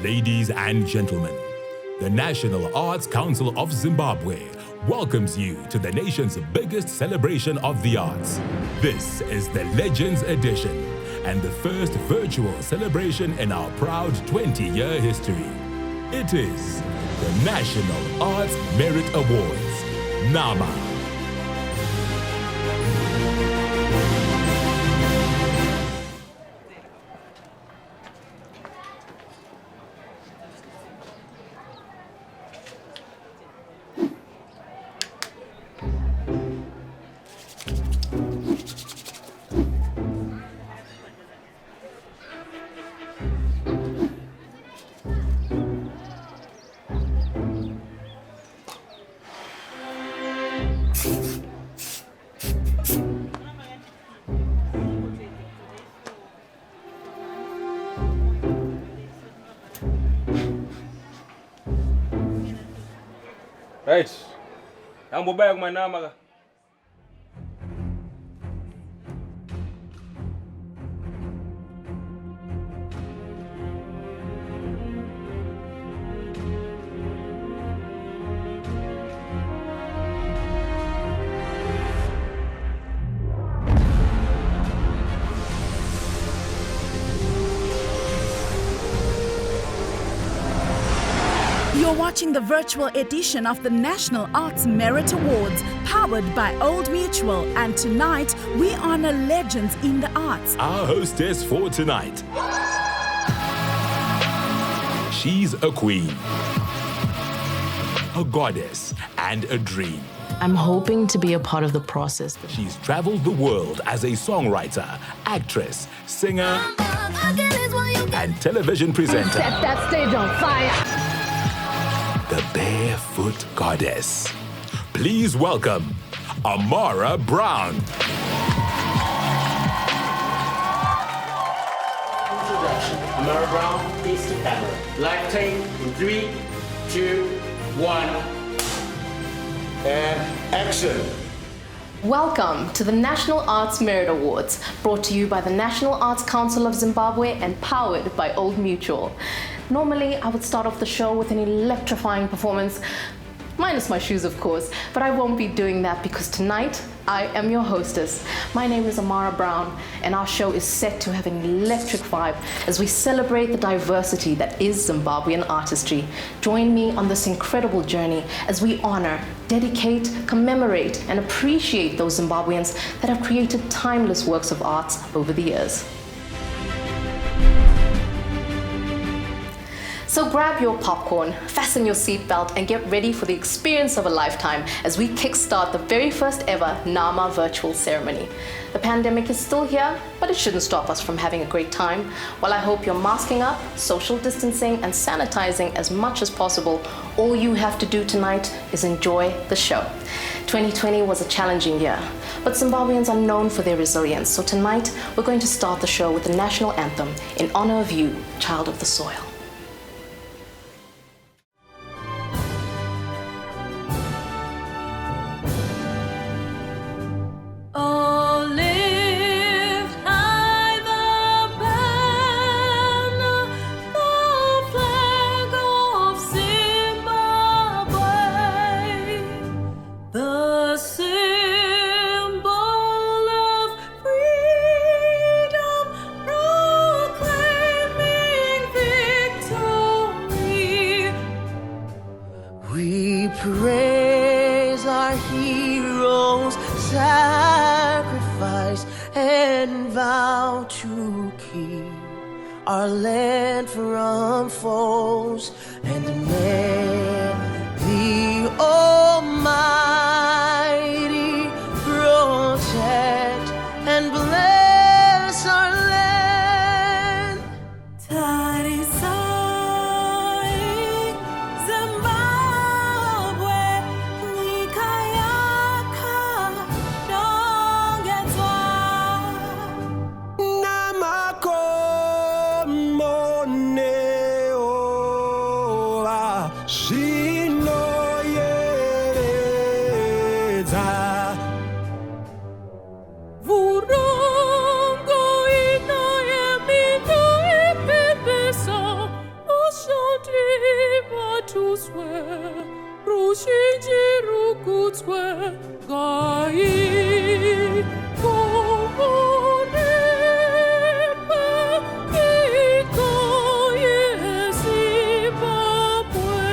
Ladies and gentlemen, the National Arts Council of Zimbabwe welcomes you to the nation's biggest celebration of the arts. This is the Legends Edition and the first virtual celebration in our proud 20-year history. It is the National Arts Merit Awards, NAMA. Right. Ang babayag man na mga. You're watching the virtual edition of the National Arts Merit Awards, powered by Old Mutual, and tonight we honor legends in the arts. Our hostess for tonight. She's a queen, a goddess, and a dream. I'm hoping to be a part of the process. She's traveled the world as a songwriter, actress, singer, and television presenter. Set that stage on fire. The Barefoot Goddess. Please welcome Amara Brown. Introduction. Amara Brown, face to camera. Live tape in 3, 2, 1. And action. Welcome to the National Arts Merit Awards, brought to you by the National Arts Council of Zimbabwe and powered by Old Mutual. Normally, I would start off the show with an electrifying performance, minus my shoes, of course, but I won't be doing that because tonight, I am your hostess. My name is Amara Brown, and our show is set to have an electric vibe as we celebrate the diversity that is Zimbabwean artistry. Join me on this incredible journey as we honor, dedicate, commemorate, and appreciate those Zimbabweans that have created timeless works of art over the years. So grab your popcorn, fasten your seatbelt, and get ready for the experience of a lifetime as we kickstart the very first ever NAMA virtual ceremony. The pandemic is still here, but it shouldn't stop us from having a great time. While I hope you're masking up, social distancing, and sanitizing as much as possible, all you have to do tonight is enjoy the show. 2020 was a challenging year, but Zimbabweans are known for their resilience. So tonight, we're going to start the show with the national anthem in honor of you, child of the soil. Praise our heroes, sacrifice and vow to keep our land from foes, and may the Almighty protect and bless our land. Vurungo ina emindo ipepesa, osho letuswe rushinji rukutswe gai kohorepe iko yeZimbabwe.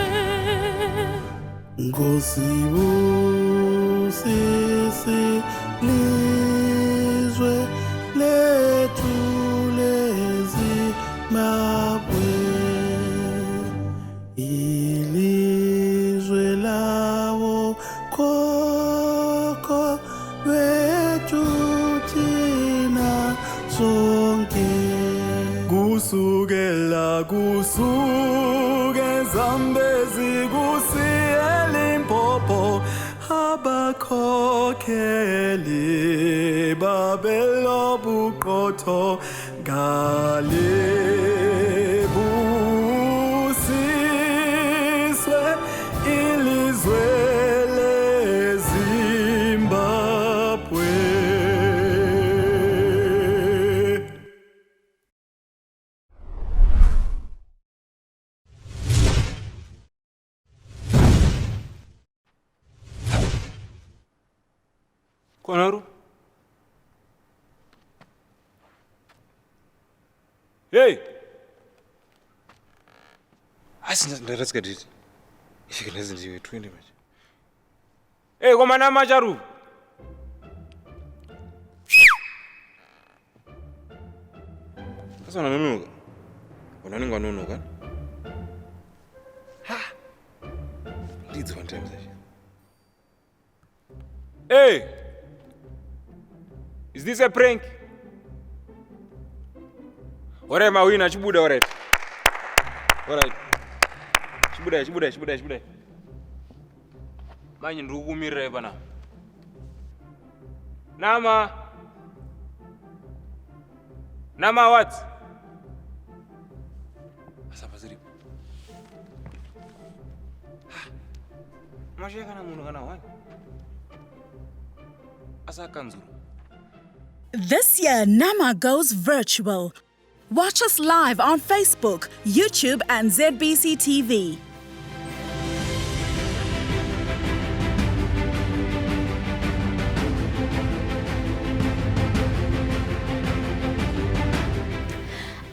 Ngosibusisi lizwe lethu leZimbabwe, ilizwe lawo khokho bethu thina sonke. Kusuke Zambezi kusiye Limpopo, abakhokheli babelobuqotho ngale busiswe ilizwe leZimbabwe. Konaru? Hey! Let's get it. If you can listen to you, 20 minutes. Hey, komana macharu. Sasa unanunuka? Unaninga nunuka? Ha! Leads one time session. Hey! Is this a prank? Alright, mawina chibuda alright. Alright. Chibuda. Manyi ndukumirira bana. Nama what? Asapa ziri. Mashaka na munhu kana wani. Asa kanzuru. This year, Nama goes virtual. Watch us live on Facebook, YouTube, and ZBC TV.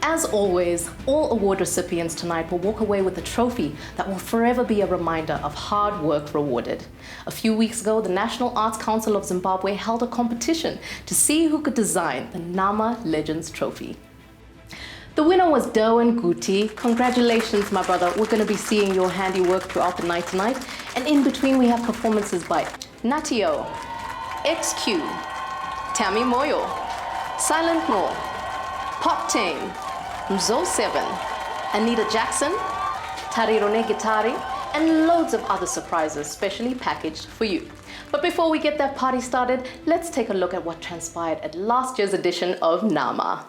As always, all award recipients tonight will walk away with a trophy that will forever be a reminder of hard work rewarded. A few weeks ago, the National Arts Council of Zimbabwe held a competition to see who could design the Nama Legends Trophy. The winner was Derwin Guti. Congratulations, my brother. We're going to be seeing your handiwork throughout the night tonight. And in between, we have performances by Natio, XQ, Tammy Moyo, Silent Noor, Pop Tame, Mzo 7, Anita Jackson, Tarirone Gitari, and loads of other surprises specially packaged for you. But before we get that party started, let's take a look at what transpired at last year's edition of NAMA.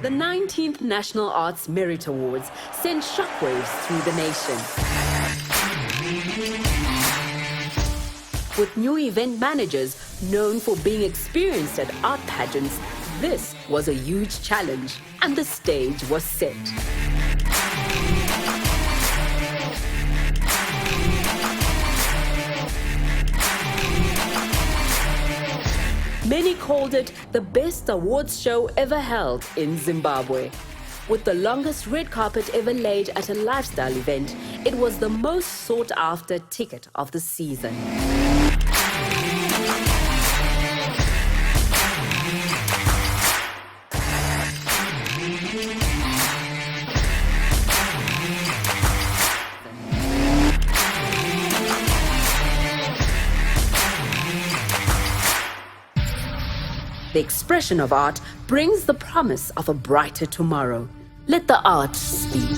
The 19th National Arts Merit Awards sent shockwaves through the nation. With new event managers known for being experienced at art pageants, this was a huge challenge, and the stage was set. Many called it the best awards show ever held in Zimbabwe. With the longest red carpet ever laid at a lifestyle event, it was the most sought-after ticket of the season. The expression of art brings the promise of a brighter tomorrow. Let the art speak.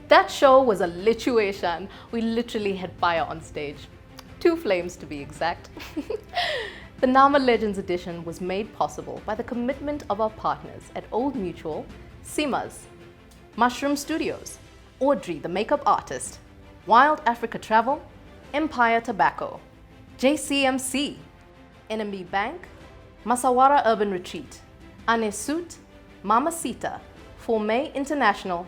That show was a lituation. We literally had fire on stage. 2 flames to be exact. The Nama Legends edition was made possible by the commitment of our partners at Old Mutual, Simas, Mushroom Studios, Audrey the Makeup Artist, Wild Africa Travel, Empire Tobacco, JCMC, NMB Bank, Masawara Urban Retreat, Anesut, Mamacita, Forme International,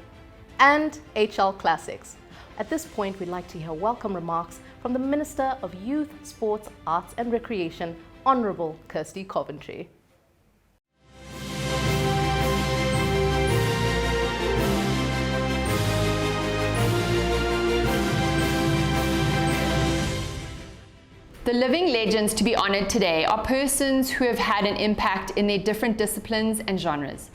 and HL Classics. At this point, we'd like to hear welcome remarks from the Minister of Youth, Sports, Arts and Recreation, Honourable Kirsty Coventry. The living legends to be honoured today are persons who have had an impact in their different disciplines and genres.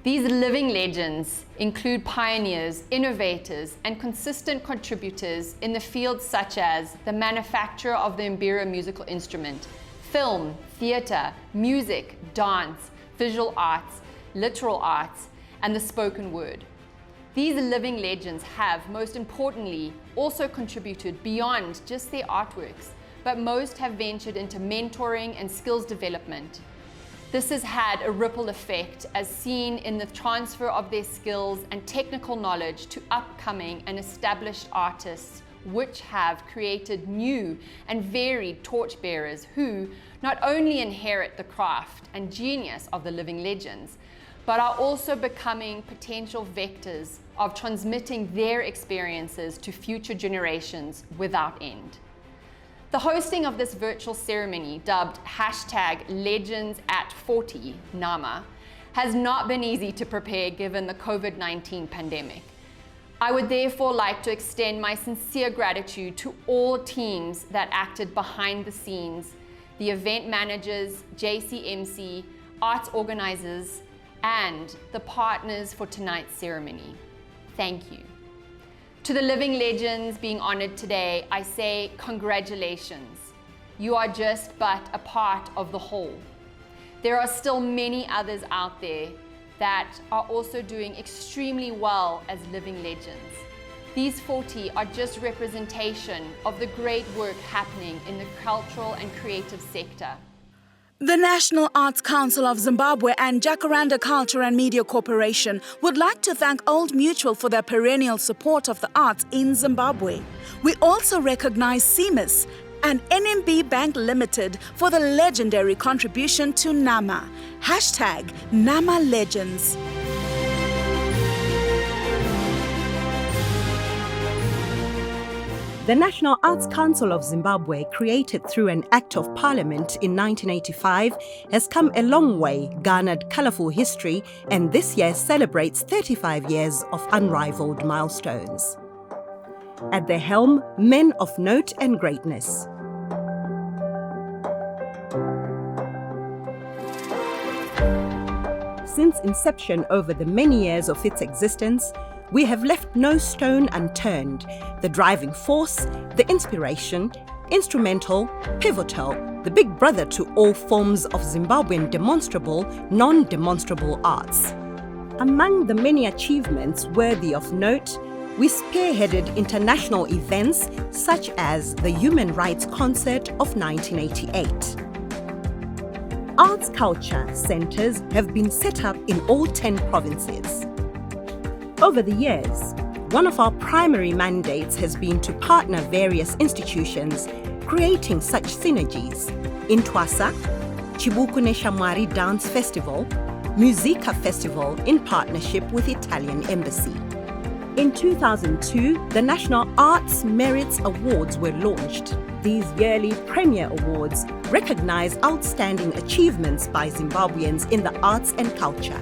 These living legends include pioneers, innovators, and consistent contributors in the fields such as the manufacture of the mbira musical instrument, film, theatre, music, dance, visual arts, literal arts, and the spoken word. These living legends have, most importantly, also contributed beyond just their artworks, but most have ventured into mentoring and skills development. This has had a ripple effect as seen in the transfer of their skills and technical knowledge to upcoming and established artists, which have created new and varied torchbearers who not only inherit the craft and genius of the living legends, but are also becoming potential vectors of transmitting their experiences to future generations without end. The hosting of this virtual ceremony, dubbed #LegendsAt40 NAMA, has not been easy to prepare given the COVID-19 pandemic. I would therefore like to extend my sincere gratitude to all teams that acted behind the scenes, the event managers, JCMC, arts organizers, and the partners for tonight's ceremony. Thank you. To the living legends being honored today, I say congratulations. You are just but a part of the whole. There are still many others out there that are also doing extremely well as living legends. These 40 are just representation of the great work happening in the cultural and creative sector. The National Arts Council of Zimbabwe and Jacaranda Culture and Media Corporation would like to thank Old Mutual for their perennial support of the arts in Zimbabwe. We also recognize CMIS and NMB Bank Limited for the legendary contribution to NAMA. #NAMALegends. The National Arts Council of Zimbabwe, created through an Act of Parliament in 1985, has come a long way, garnered colourful history, and this year celebrates 35 years of unrivaled milestones. At the helm, men of note and greatness. Since inception over the many years of its existence, we have left no stone unturned. The driving force, the inspiration, instrumental, pivotal, the big brother to all forms of Zimbabwean demonstrable, non-demonstrable arts. Among the many achievements worthy of note, we spearheaded international events such as the Human Rights Concert of 1988. Arts culture centres have been set up in all 10 provinces. Over the years, one of our primary mandates has been to partner various institutions, creating such synergies. In Twasa, Chibuku Neshamwari Dance Festival, Musica Festival in partnership with Italian Embassy. In 2002, the National Arts Merits Awards were launched. These yearly premier awards recognize outstanding achievements by Zimbabweans in the arts and culture.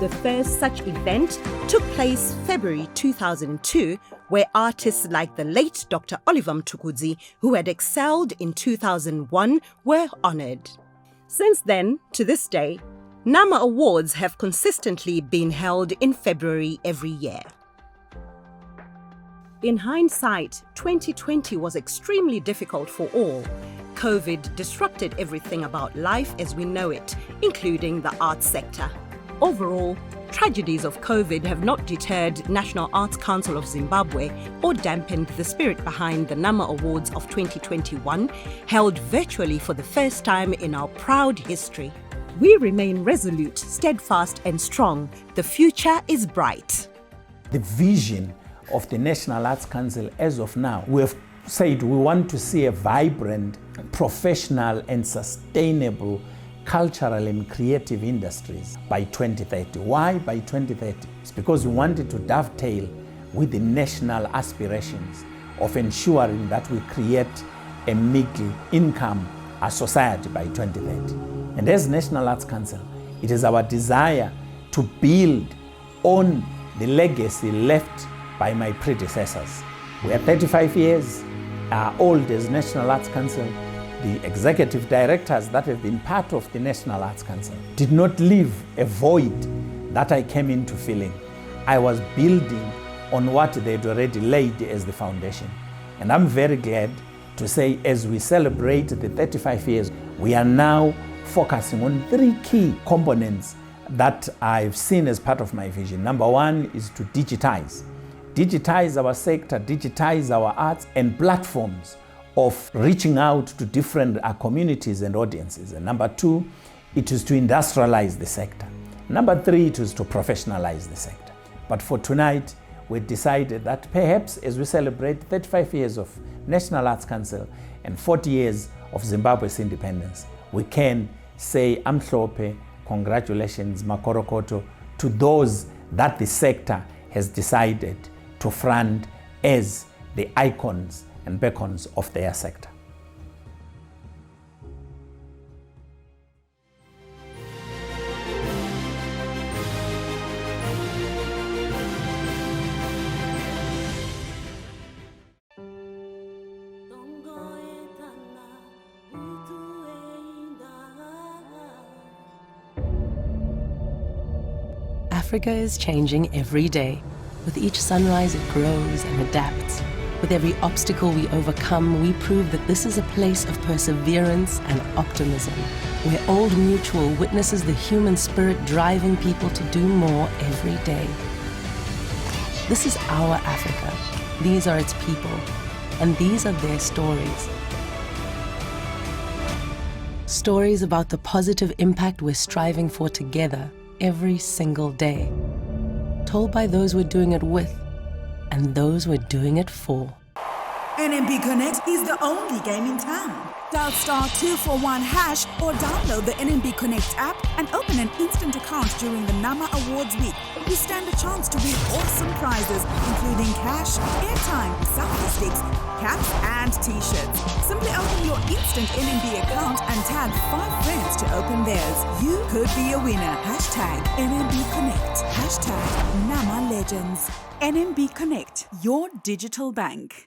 The first such event took place February 2002, where artists like the late Dr. Oliver Mtukudzi, who had excelled in 2001, were honoured. Since then, to this day, NAMA Awards have consistently been held in February every year. In hindsight, 2020 was extremely difficult for all. COVID disrupted everything about life as we know it, including the arts sector. Overall, tragedies of COVID have not deterred National Arts Council of Zimbabwe or dampened the spirit behind the NAMA Awards of 2021, held virtually for the first time in our proud history. We remain resolute, steadfast and strong. The future is bright. The vision of the National Arts Council as of now, we have said we want to see a vibrant, professional and sustainable cultural and creative industries by 2030. Why by 2030? It's because we wanted to dovetail with the national aspirations of ensuring that we create a middle income society by 2030. And as National Arts Council, it is our desire to build on the legacy left by my predecessors. We are 35 years old as National Arts Council. The executive directors that have been part of the National Arts Council did not leave a void that I came into filling. I was building on what they'd already laid as the foundation. And I'm very glad to say, as we celebrate the 35 years, we are now focusing on 3 key components that I've seen as part of my vision. Number 1 is to digitize. Digitize our sector, digitize our arts and platforms of reaching out to different communities and audiences. And number 2, it is to industrialize the sector. Number 3, it is to professionalize the sector. But for tonight, we decided that perhaps as we celebrate 35 years of National Arts Council and 40 years of Zimbabwe's independence, we can say Amhlophe, congratulations, Makorokoto, to those that the sector has decided to front as the icons and beacons of their sector. Africa is changing every day. With each sunrise, it grows and adapts. With every obstacle we overcome, we prove that this is a place of perseverance and optimism, where Old Mutual witnesses the human spirit driving people to do more every day. This is our Africa. These are its people, and these are their stories. Stories about the positive impact we're striving for together every single day. Told by those we're doing it with and those we're doing it for. NMB Connect is the only game in town. Dial *241# or download the NMB Connect app and open an instant account during the NAMA Awards week. You stand a chance to win awesome prizes, including cash, airtime, selfie sticks, caps, and t-shirts. Simply open your instant NMB account and tag 5 friends to open theirs. You could be a winner. #NMB Connect. #NAMA Legends. NMB Connect, your digital bank.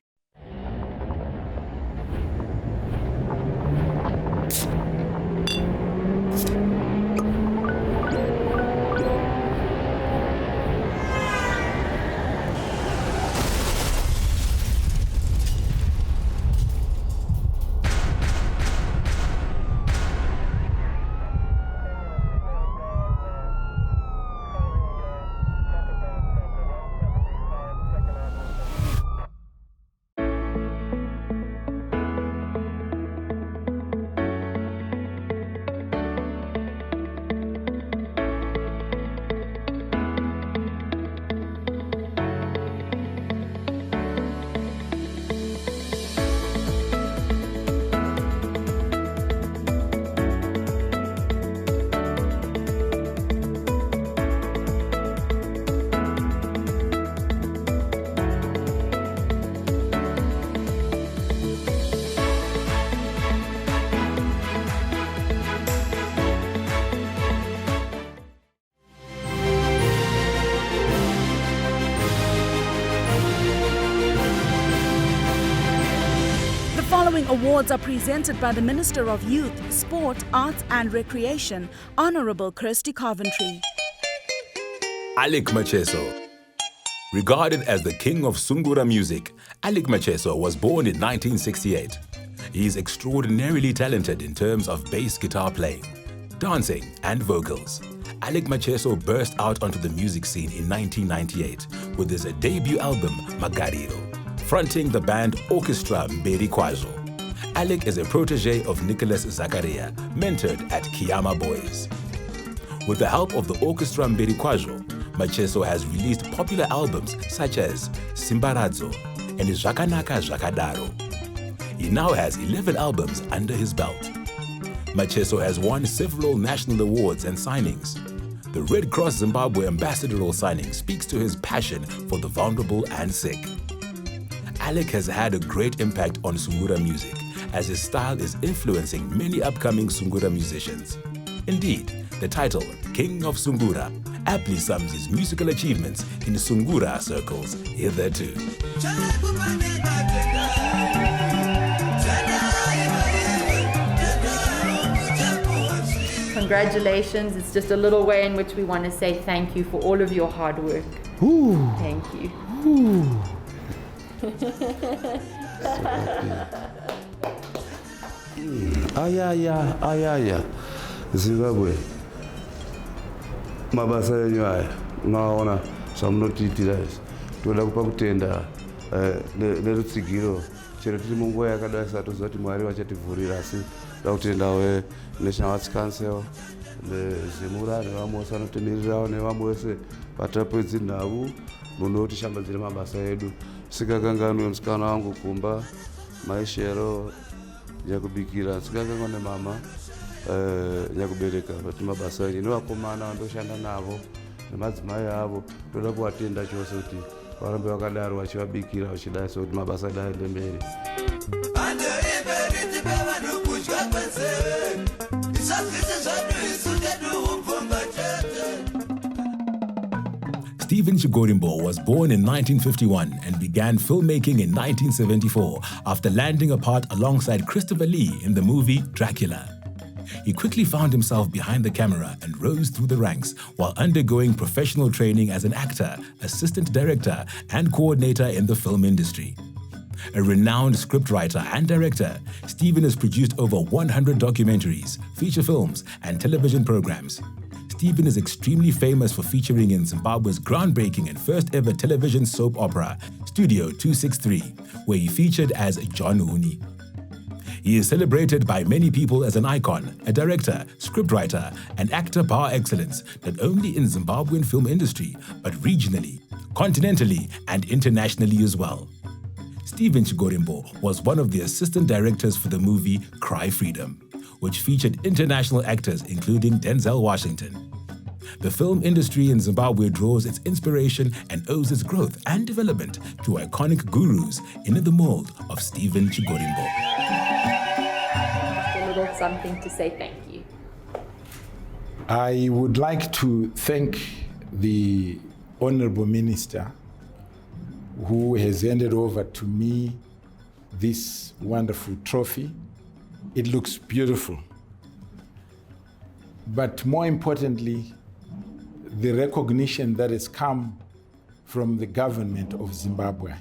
Following awards are presented by the Minister of Youth, Sport, Arts and Recreation, Honorable Kirsty Coventry. Alec Macheso. Regarded as the king of Sungura music, Alec Macheso was born in 1968. He is extraordinarily talented in terms of bass guitar playing, dancing and vocals. Alec Macheso burst out onto the music scene in 1998 with his debut album, Magariro, fronting the band Orchestra Mberi Kwazo. Alec is a protege of Nicholas Zakaria, mentored at Kiyama Boys. With the help of the Orchestra Mberi Kwazo, Macheso has released popular albums such as Simbaradzo and Zvakanaka Zvakadaro. He now has 11 albums under his belt. Macheso has won several national awards and signings. The Red Cross Zimbabwe ambassadorial signing speaks to his passion for the vulnerable and sick. Alec has had a great impact on Sungura music, as his style is influencing many upcoming Sungura musicians. Indeed, the title, King of Sungura, aptly sums his musical achievements in Sungura circles hitherto. Congratulations. It's just a little way in which we want to say thank you for all of your hard work. Ooh. Thank you. Ooh. Ayaya. Zimbabwe. Mabasa yenyu aya. Unaona zvamunotiitira izvi. Toda kupa kutenda nerutsigiro. Chero tiri munguva yakadai satoziva kuti Mwari vachativhurira, asi toda kutendawo National Arts Council, Zemura nevamwe vose vanotimirirawo nevamwe vose vatapedzi nhau munotishambadzira mabasa edu. Sikakanganwe musikana wangu Kumba, Maishero, Nyakubikira, sikakanganwe nemama Nyakubereka, vati mabasa enyu nevakomana vandoshanda navo nemadzimai avo. Toda kuvatenda chose kuti varambe vakadaro vachivabikira vachidai sekuti mabasa edu aende mberi. Stephen Chigorimbo was born in 1951 and began filmmaking in 1974 after landing a part alongside Christopher Lee in the movie Dracula. He quickly found himself behind the camera and rose through the ranks while undergoing professional training as an actor, assistant director, and coordinator in the film industry. A renowned scriptwriter and director, Stephen has produced over 100 documentaries, feature films, and television programs. Stephen is extremely famous for featuring in Zimbabwe's groundbreaking and first ever television soap opera, Studio 263, where he featured as John Hooney. He is celebrated by many people as an icon, a director, scriptwriter, and actor par excellence, not only in Zimbabwean film industry, but regionally, continentally, and internationally as well. Stephen Chigorimbo was one of the assistant directors for the movie Cry Freedom, which featured international actors including Denzel Washington. The film industry in Zimbabwe draws its inspiration and owes its growth and development to iconic gurus in the mold of Stephen Chigorimbo. A little something to say thank you. I would like to thank the Honorable Minister who has handed over to me this wonderful trophy. It looks beautiful. But more importantly, the recognition that has come from the government of Zimbabwe.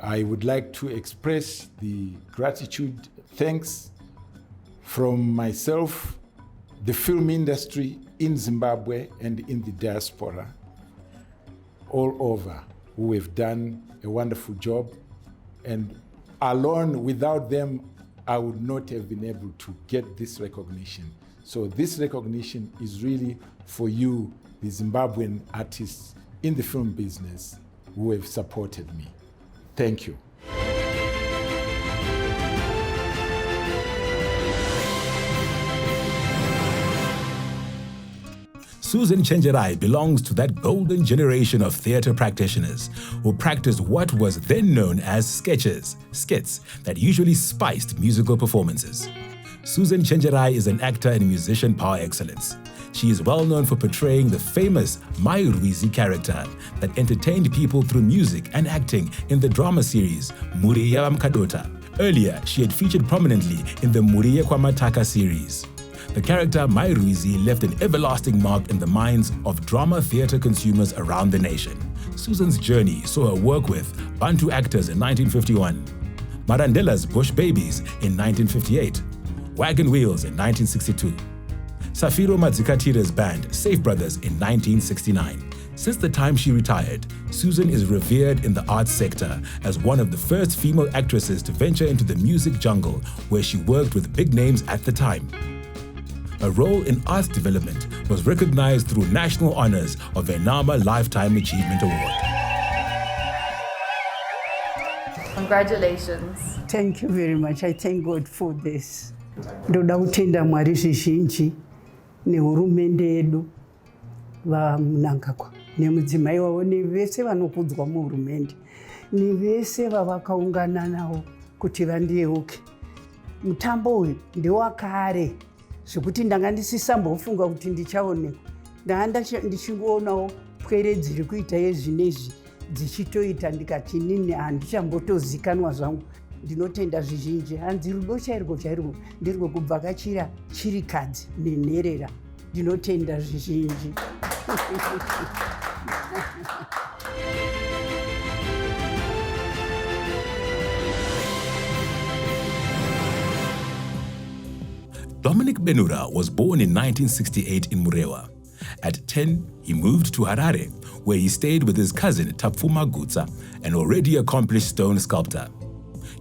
I would like to express the gratitude, thanks from myself, the film industry in Zimbabwe and in the diaspora, all over, who have done a wonderful job. And alone, without them, I would not have been able to get this recognition. So this recognition is really for you, the Zimbabwean artists in the film business who have supported me. Thank you. Susan Chenjerai belongs to that golden generation of theatre practitioners who practiced what was then known as sketches, skits that usually spiced musical performances. Susan Chenjerai is an actor and musician par excellence. She is well known for portraying the famous Mairwizi character that entertained people through music and acting in the drama series Muriya Mkadota. Earlier, she had featured prominently in the Muriye Kwamataka series. The character Mairwizi left an everlasting mark in the minds of drama theatre consumers around the nation. Susan's journey saw her work with Bantu actors in 1951, Marandela's Bush Babies in 1958, Wagon Wheels in 1962, Safiro Madzikatire's band Safe Brothers in 1969. Since the time she retired, Susan is revered in the arts sector as one of the first female actresses to venture into the music jungle, where she worked with big names at the time. Her role in arts development was recognized through national honors of the NAMA Lifetime Achievement Award. Congratulations. Thank you very much. I thank God for this. Ndoda kutenda Mwari zvizhinji nehurumende yedu vaMnangagwa nemudzimai wavo nevese vanokudzwa muhurumende nevese vavakaungana navo kuti vandiyeuke. Mutambo uyu ndewakare zvekuti ndanga ndisisambofunga kuti ndichaonekwa. Ndanga ndichingoonawo pwere dziri kuita yezvinezvi dzichitoita ndikati inini handichambotozikanwa zvangu. Ndinotenda zvizhinji hanzi rudo chairwo chairwo ndirwo kubvakachira chirikadzi nenherera. Ndinotenda zvizhinji. Dominic Benhura was born in 1968 in Murewa. At 10, he moved to Harare, where he stayed with his cousin Tapfuma Gutsa, an already accomplished stone sculptor.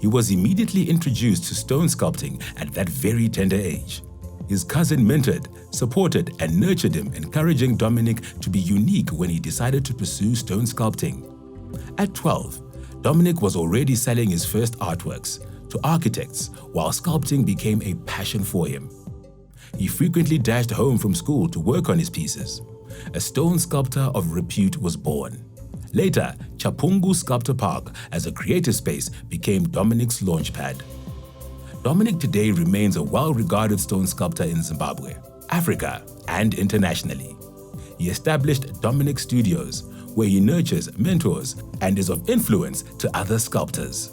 He was immediately introduced to stone sculpting at that very tender age. His cousin mentored, supported, and nurtured him, encouraging Dominic to be unique when he decided to pursue stone sculpting. At 12, Dominic was already selling his first artworks to architects, while sculpting became a passion for him. He frequently dashed home from school to work on his pieces. A stone sculptor of repute was born. Later, Chapungu Sculptor Park as a creative space became Dominic's launchpad. Dominic today remains a well-regarded stone sculptor in Zimbabwe, Africa, and internationally. He established Dominic Studios, where he nurtures, mentors, and is of influence to other sculptors.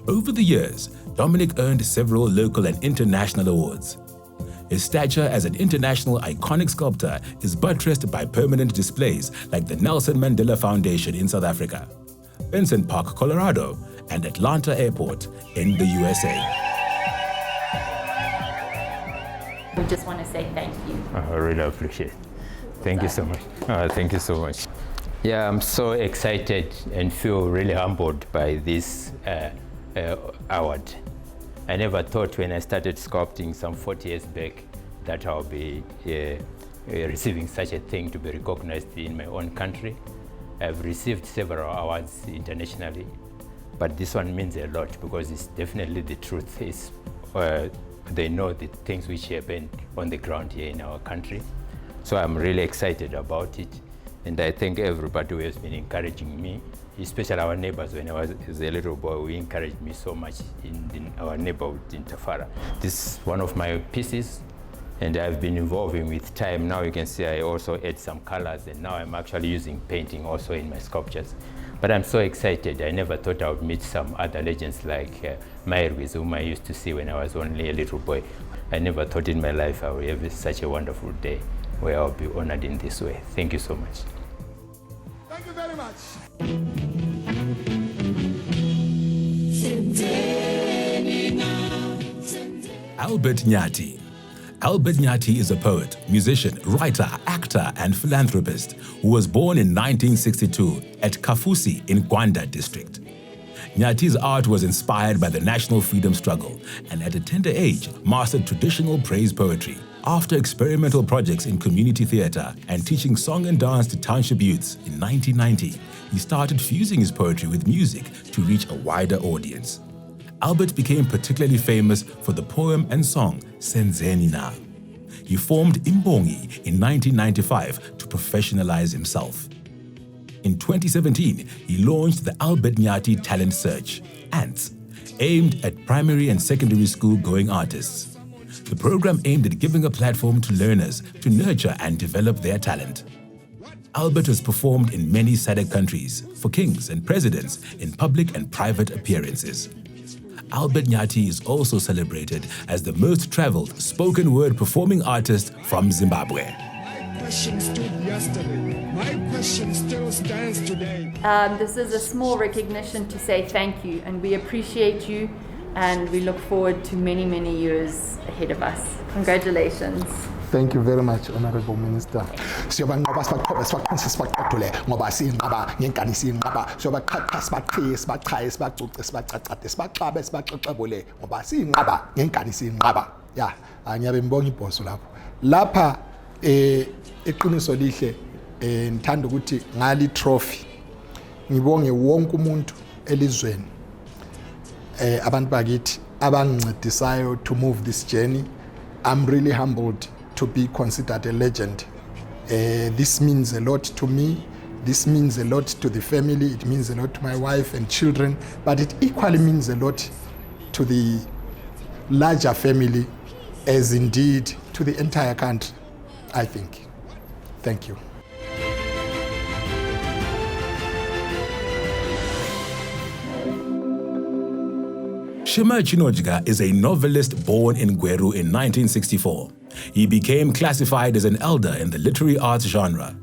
Over the years, Dominic earned several local and international awards. His stature as an international iconic sculptor is buttressed by permanent displays like the Nelson Mandela Foundation in South Africa, Benson Park, Colorado, and Atlanta Airport in the USA. We just want to say thank you. I really appreciate it. Thank you so much. Thank you so much. Yeah, I'm so excited and feel really humbled by this award. I never thought when I started sculpting some 40 years back that I'll be receiving such a thing to be recognized in my own country. I've received several awards internationally, but this one means a lot because it's definitely the truth. It's, they know the things which happen on the ground here in our country. So I'm really excited about it. And I thank everybody who has been encouraging me, especially our neighbors. When I was a little boy, we encouraged me so much in our neighborhood in Tafara. This is one of my pieces, and I've been evolving with time. Now you can see I also add some colors, and now I'm actually using painting also in my sculptures. But I'm so excited. I never thought I would meet some other legends like Mairwiz, whom I used to see when I was only a little boy. I never thought in my life I would have such a wonderful day where I'll be honored in this way. Thank you so much. Thank you very much. Albert Nyati. Albert Nyati is a poet, musician, writer, actor, and philanthropist who was born in 1962 at Kafusi in Gwanda district. Nyati's art was inspired by the national freedom struggle and at a tender age mastered traditional praise poetry. After experimental projects in community theatre and teaching song and dance to township youths in 1990, he started fusing his poetry with music to reach a wider audience. Albert became particularly famous for the poem and song Senzeni Na. He formed Imbongi in 1995 to professionalize himself. In 2017, he launched the Albert Nyati Talent Search, ANTS, aimed at primary and secondary school-going artists. The program aimed at giving a platform to learners to nurture and develop their talent. Albert has performed in many SADC countries for kings and presidents in public and private appearances. Albert Nyati is also celebrated as the most traveled spoken word performing artist from Zimbabwe. My question stood yesterday. My question still stands today. This is a small recognition to say thank you, and we appreciate you, and we look forward to many, many years ahead of us. Congratulations. Thank you very much, Honorable Minister. Siyobanqoba sibaqhobe sibaqinise sibaqothule ngoba siyinqaba ngenkani siyinqaba siyobaqhaqha sibaqhiye sibachaye sibacuce sibacacade sibaxabe sibaxexebule ngoba siyinqaba ngenkani siyinqaba. Ya, ngiyabe ngibonga ibhoso lapha eqiniso lihle ngithanda ukuthi ngali trophy ngibonge wonke umuntu elizweni abantu bakithi abangincedisayo to move this journey. I'm really humbled to be considered a legend. This means a lot to me. This means a lot to the family. It means a lot to my wife and children, but it equally means a lot to the larger family, as indeed to the entire country, I think. Thank you. Shima Chinojga is a novelist born in Gweru in 1964. He became classified as an elder in the literary arts genre,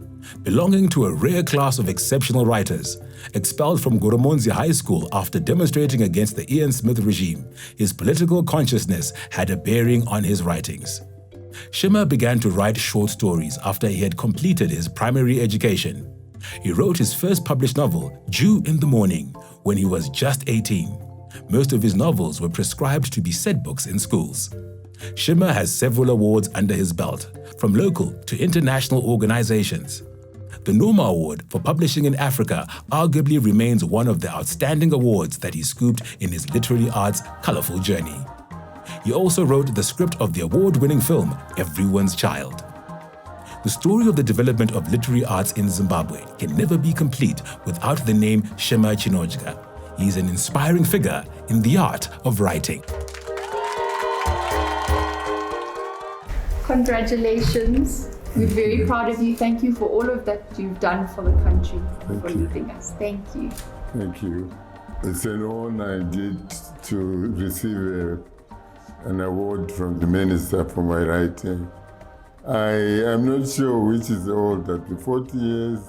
belonging to a rare class of exceptional writers. Expelled from Goromonzi High School after demonstrating against the Ian Smith regime, his political consciousness had a bearing on his writings. Shima began to write short stories after he had completed his primary education. He wrote his first published novel, Dew in the Morning, when he was just 18. Most of his novels were prescribed to be set books in schools. Shima has several awards under his belt, from local to international organizations. The Noma Award for Publishing in Africa arguably remains one of the outstanding awards that he scooped in his literary arts colorful journey. He also wrote the script of the award-winning film, Everyone's Child. The story of the development of literary arts in Zimbabwe can never be complete without the name Shima Chinojga. He is an inspiring figure in the art of writing. Congratulations. We're very proud of you. Thank you for all of that you've done for the country, for leading us. Thank you. Thank you. It's an honor indeed to receive an award from the minister for my writing. I am not sure which is older, the 40 years,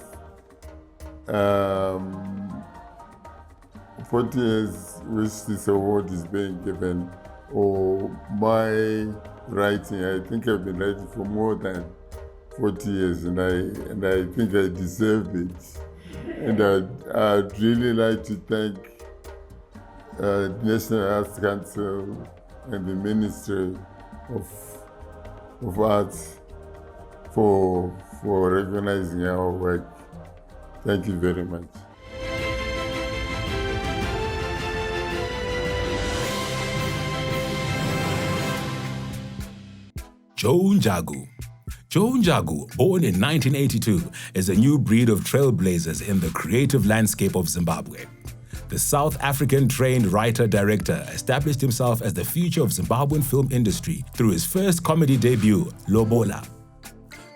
40 years which this award is being given, or my writing. I think I've been writing for more than 40 years, and I think I deserve it. And I'd really like to thank the National Arts Council and the Ministry of Arts for recognizing our work. Thank you very much. Joe Njagu. Joe Njagu, born in 1982, is a new breed of trailblazers in the creative landscape of Zimbabwe. The South African-trained writer-director established himself as the future of Zimbabwean film industry through his first comedy debut, Lobola.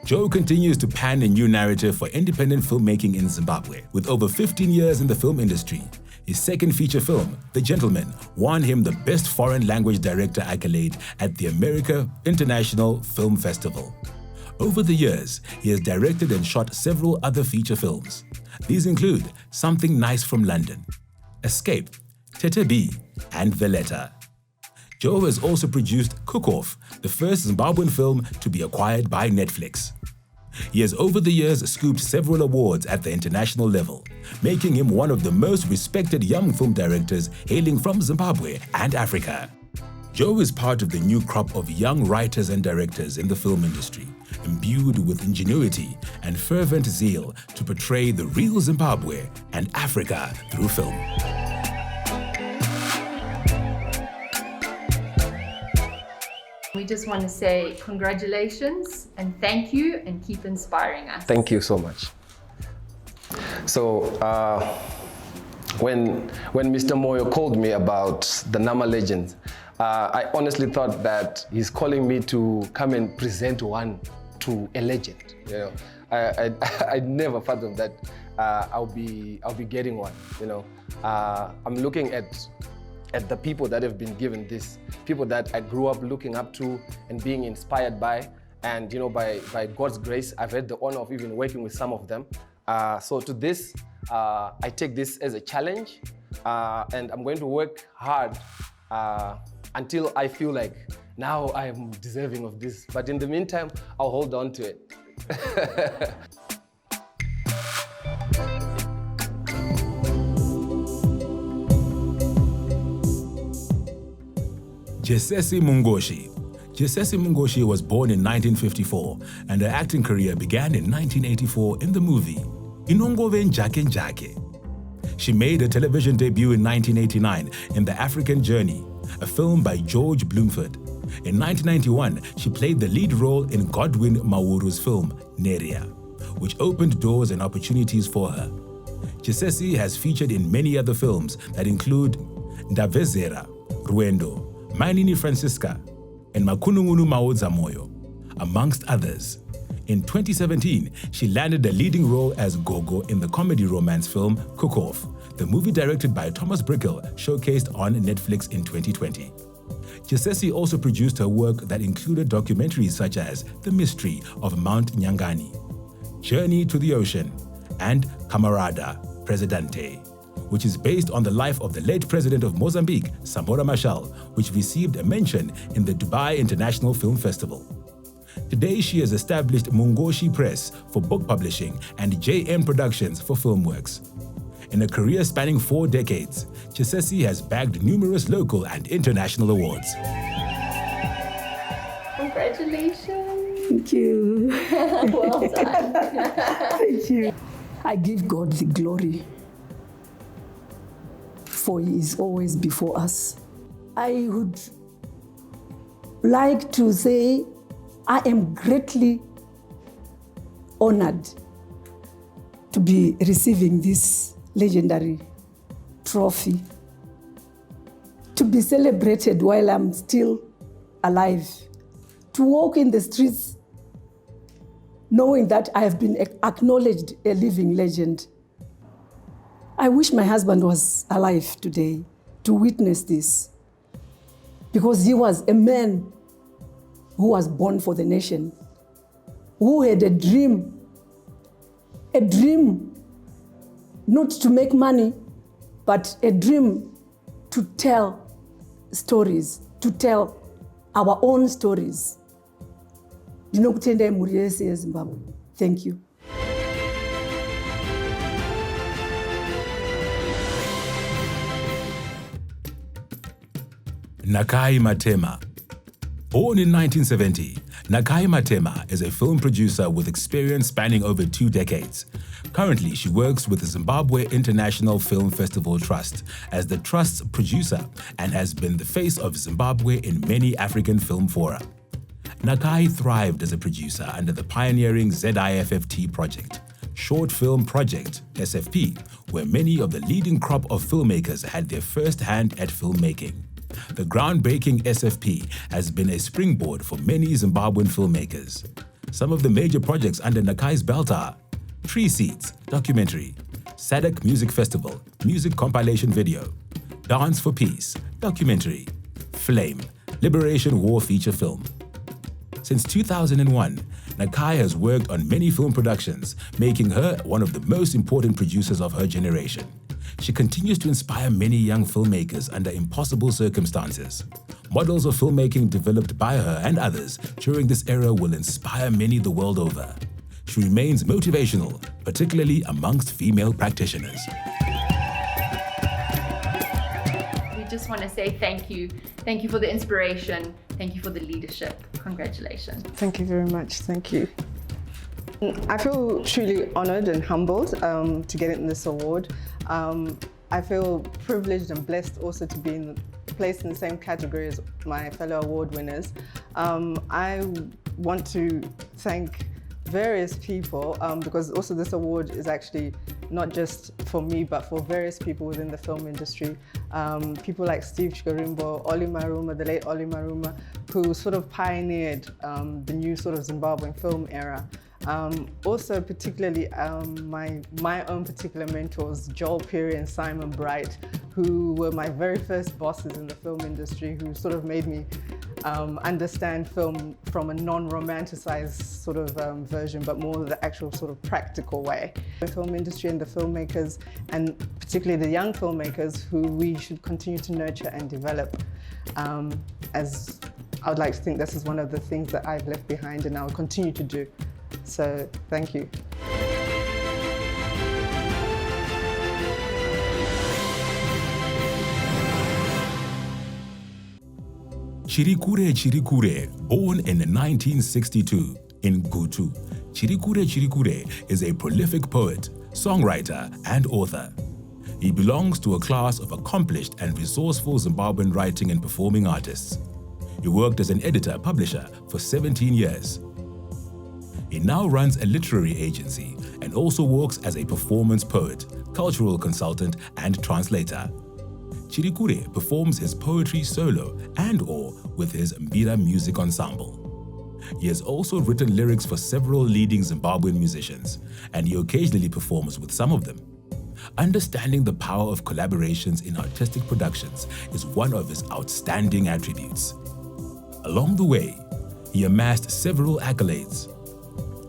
Joe continues to pan a new narrative for independent filmmaking in Zimbabwe. With over 15 years in the film industry, his second feature film, The Gentleman, won him the Best Foreign Language Director accolade at the America International Film Festival. Over the years, he has directed and shot several other feature films. These include Something Nice from London, Escape, Tete B, and Valletta. Joe has also produced Cook Off, the first Zimbabwean film to be acquired by Netflix. He has over the years scooped several awards at the international level, making him one of the most respected young film directors hailing from Zimbabwe and Africa. Joe is part of the new crop of young writers and directors in the film industry, imbued with ingenuity and fervent zeal to portray the real Zimbabwe and Africa through film. We just want to say congratulations and thank you, and keep inspiring us. Thank you so much. So when Mr. Moyo called me about the Nama Legends, I honestly thought that he's calling me to come and present one to a legend. You know, I never fathomed that I'll be getting one. You know, I'm looking at the people that have been given this, people that I grew up looking up to and being inspired by, and you know, by God's grace, I've had the honor of even working with some of them. So to this, I take this as a challenge, and I'm going to work hard until I feel like now I am deserving of this. But in the meantime, I'll hold on to it. Jesesi Mungoshi. Jesesi Mungoshi was born in 1954, and her acting career began in 1984 in the movie Inongove Njake Njake. She made her television debut in 1989 in The African Journey, a film by George Bloomford. In 1991, she played the lead role in Godwin Mawuru's film, Neria, which opened doors and opportunities for her. Chisesi has featured in many other films that include Ndavezera, Ruendo, Mainini Francisca, and Makunungunu Maodza Moyo, amongst others. In 2017, she landed a leading role as Gogo in the comedy romance film Cook Off, the movie directed by Thomas Brickell, showcased on Netflix in 2020. Chisesi also produced her work that included documentaries such as The Mystery of Mount Nyangani, Journey to the Ocean, and Camarada Presidente, which is based on the life of the late president of Mozambique, Samora Machel, which received a mention in the Dubai International Film Festival. Today, she has established Mungoshi Press for book publishing and JM Productions for film works. In a career spanning 4 decades, Chisesi has bagged numerous local and international awards. Congratulations. Thank you. Well done. Thank you. I give God the glory, for He is always before us. I would like to say I am greatly honored to be receiving this legendary trophy, to be celebrated while I'm still alive, to walk in the streets knowing that I have been acknowledged a living legend. I wish my husband was alive today to witness this, because he was a man who was born for the nation, who had a dream not to make money, but a dream to tell stories, to tell our own stories. Thank you. Nakai Matema. Born in 1970, Nakai Matema is a film producer with experience spanning over 2 decades. Currently, she works with the Zimbabwe International Film Festival Trust as the Trust's producer and has been the face of Zimbabwe in many African film fora. Nakai thrived as a producer under the pioneering ZIFFT project, Short Film Project, SFP, where many of the leading crop of filmmakers had their first hand at filmmaking. The groundbreaking SFP has been a springboard for many Zimbabwean filmmakers. Some of the major projects under Nakai's belt are Tree Seeds, documentary, SADC Music Festival, music compilation video, Dance for Peace, documentary, Flame, Liberation War feature film. Since 2001, Nakai has worked on many film productions, making her one of the most important producers of her generation. She continues to inspire many young filmmakers under impossible circumstances. Models of filmmaking developed by her and others during this era will inspire many the world over. She remains motivational, particularly amongst female practitioners. We just want to say thank you. Thank you for the inspiration. Thank you for the leadership. Congratulations. Thank you very much. Thank you. I feel truly honored and humbled to get in this award. I feel privileged and blessed also to be placed in the same category as my fellow award winners. I want to thank various people because also this award is actually not just for me but for various people within the film industry. People like Steve Chikorimbo, Oli Maruma, the late Oli Maruma, who sort of pioneered the new sort of Zimbabwean film era. Also particularly my own particular mentors, Joel Peary and Simon Bright, who were my very first bosses in the film industry, who sort of made me understand film from a non-romanticized sort of version, but more the actual sort of practical way. The film industry and the filmmakers, and particularly the young filmmakers, who we should continue to nurture and develop. As I would like to think this is one of the things that I've left behind and I will continue to do. So, thank you. Chirikure Chirikure, born in 1962 in Gutu. Chirikure Chirikure is a prolific poet, songwriter, and author. He belongs to a class of accomplished and resourceful Zimbabwean writing and performing artists. He worked as an editor-publisher for 17 years. He now runs a literary agency and also works as a performance poet, cultural consultant, and translator. Chirikure performs his poetry solo and/or with his Mbira Music Ensemble. He has also written lyrics for several leading Zimbabwean musicians, and he occasionally performs with some of them. Understanding the power of collaborations in artistic productions is one of his outstanding attributes. Along the way, he amassed several accolades.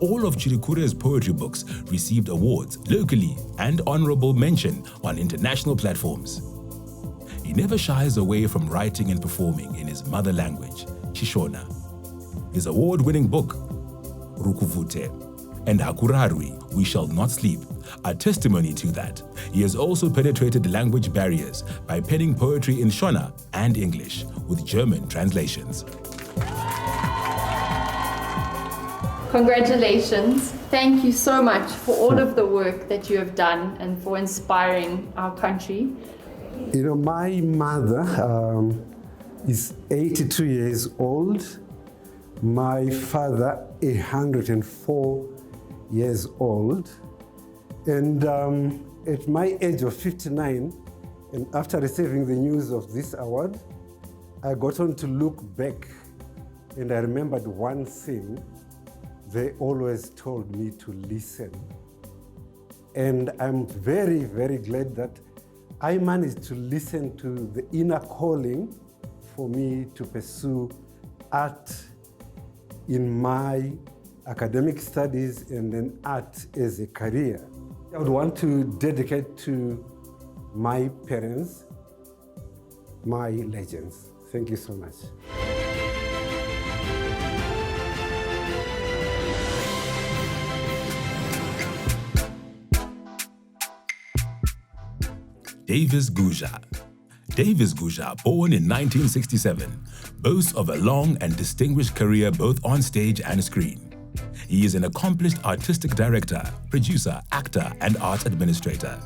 All of Chirikure's poetry books received awards locally and honorable mention on international platforms. He never shies away from writing and performing in his mother language, Shishona. His award-winning book, Rukuvute, and Hakurarwi, We Shall Not Sleep, are testimony to that. He has also penetrated language barriers by penning poetry in Shona and English, with German translations. Congratulations. Thank you so much for all of the work that you have done and for inspiring our country. You know, my mother is 82 years old. My father, 104 years old. And at my age of 59, and after receiving the news of this award, I got on to look back, and I remembered one thing. They always told me to listen. And I'm very, very glad that I managed to listen to the inner calling for me to pursue art in my academic studies and then art as a career. I would want to dedicate to my parents, my legends. Thank you so much. Davis Guja. Davis Guja, born in 1967, boasts of a long and distinguished career both on stage and screen. He is an accomplished artistic director, producer, actor, and art administrator.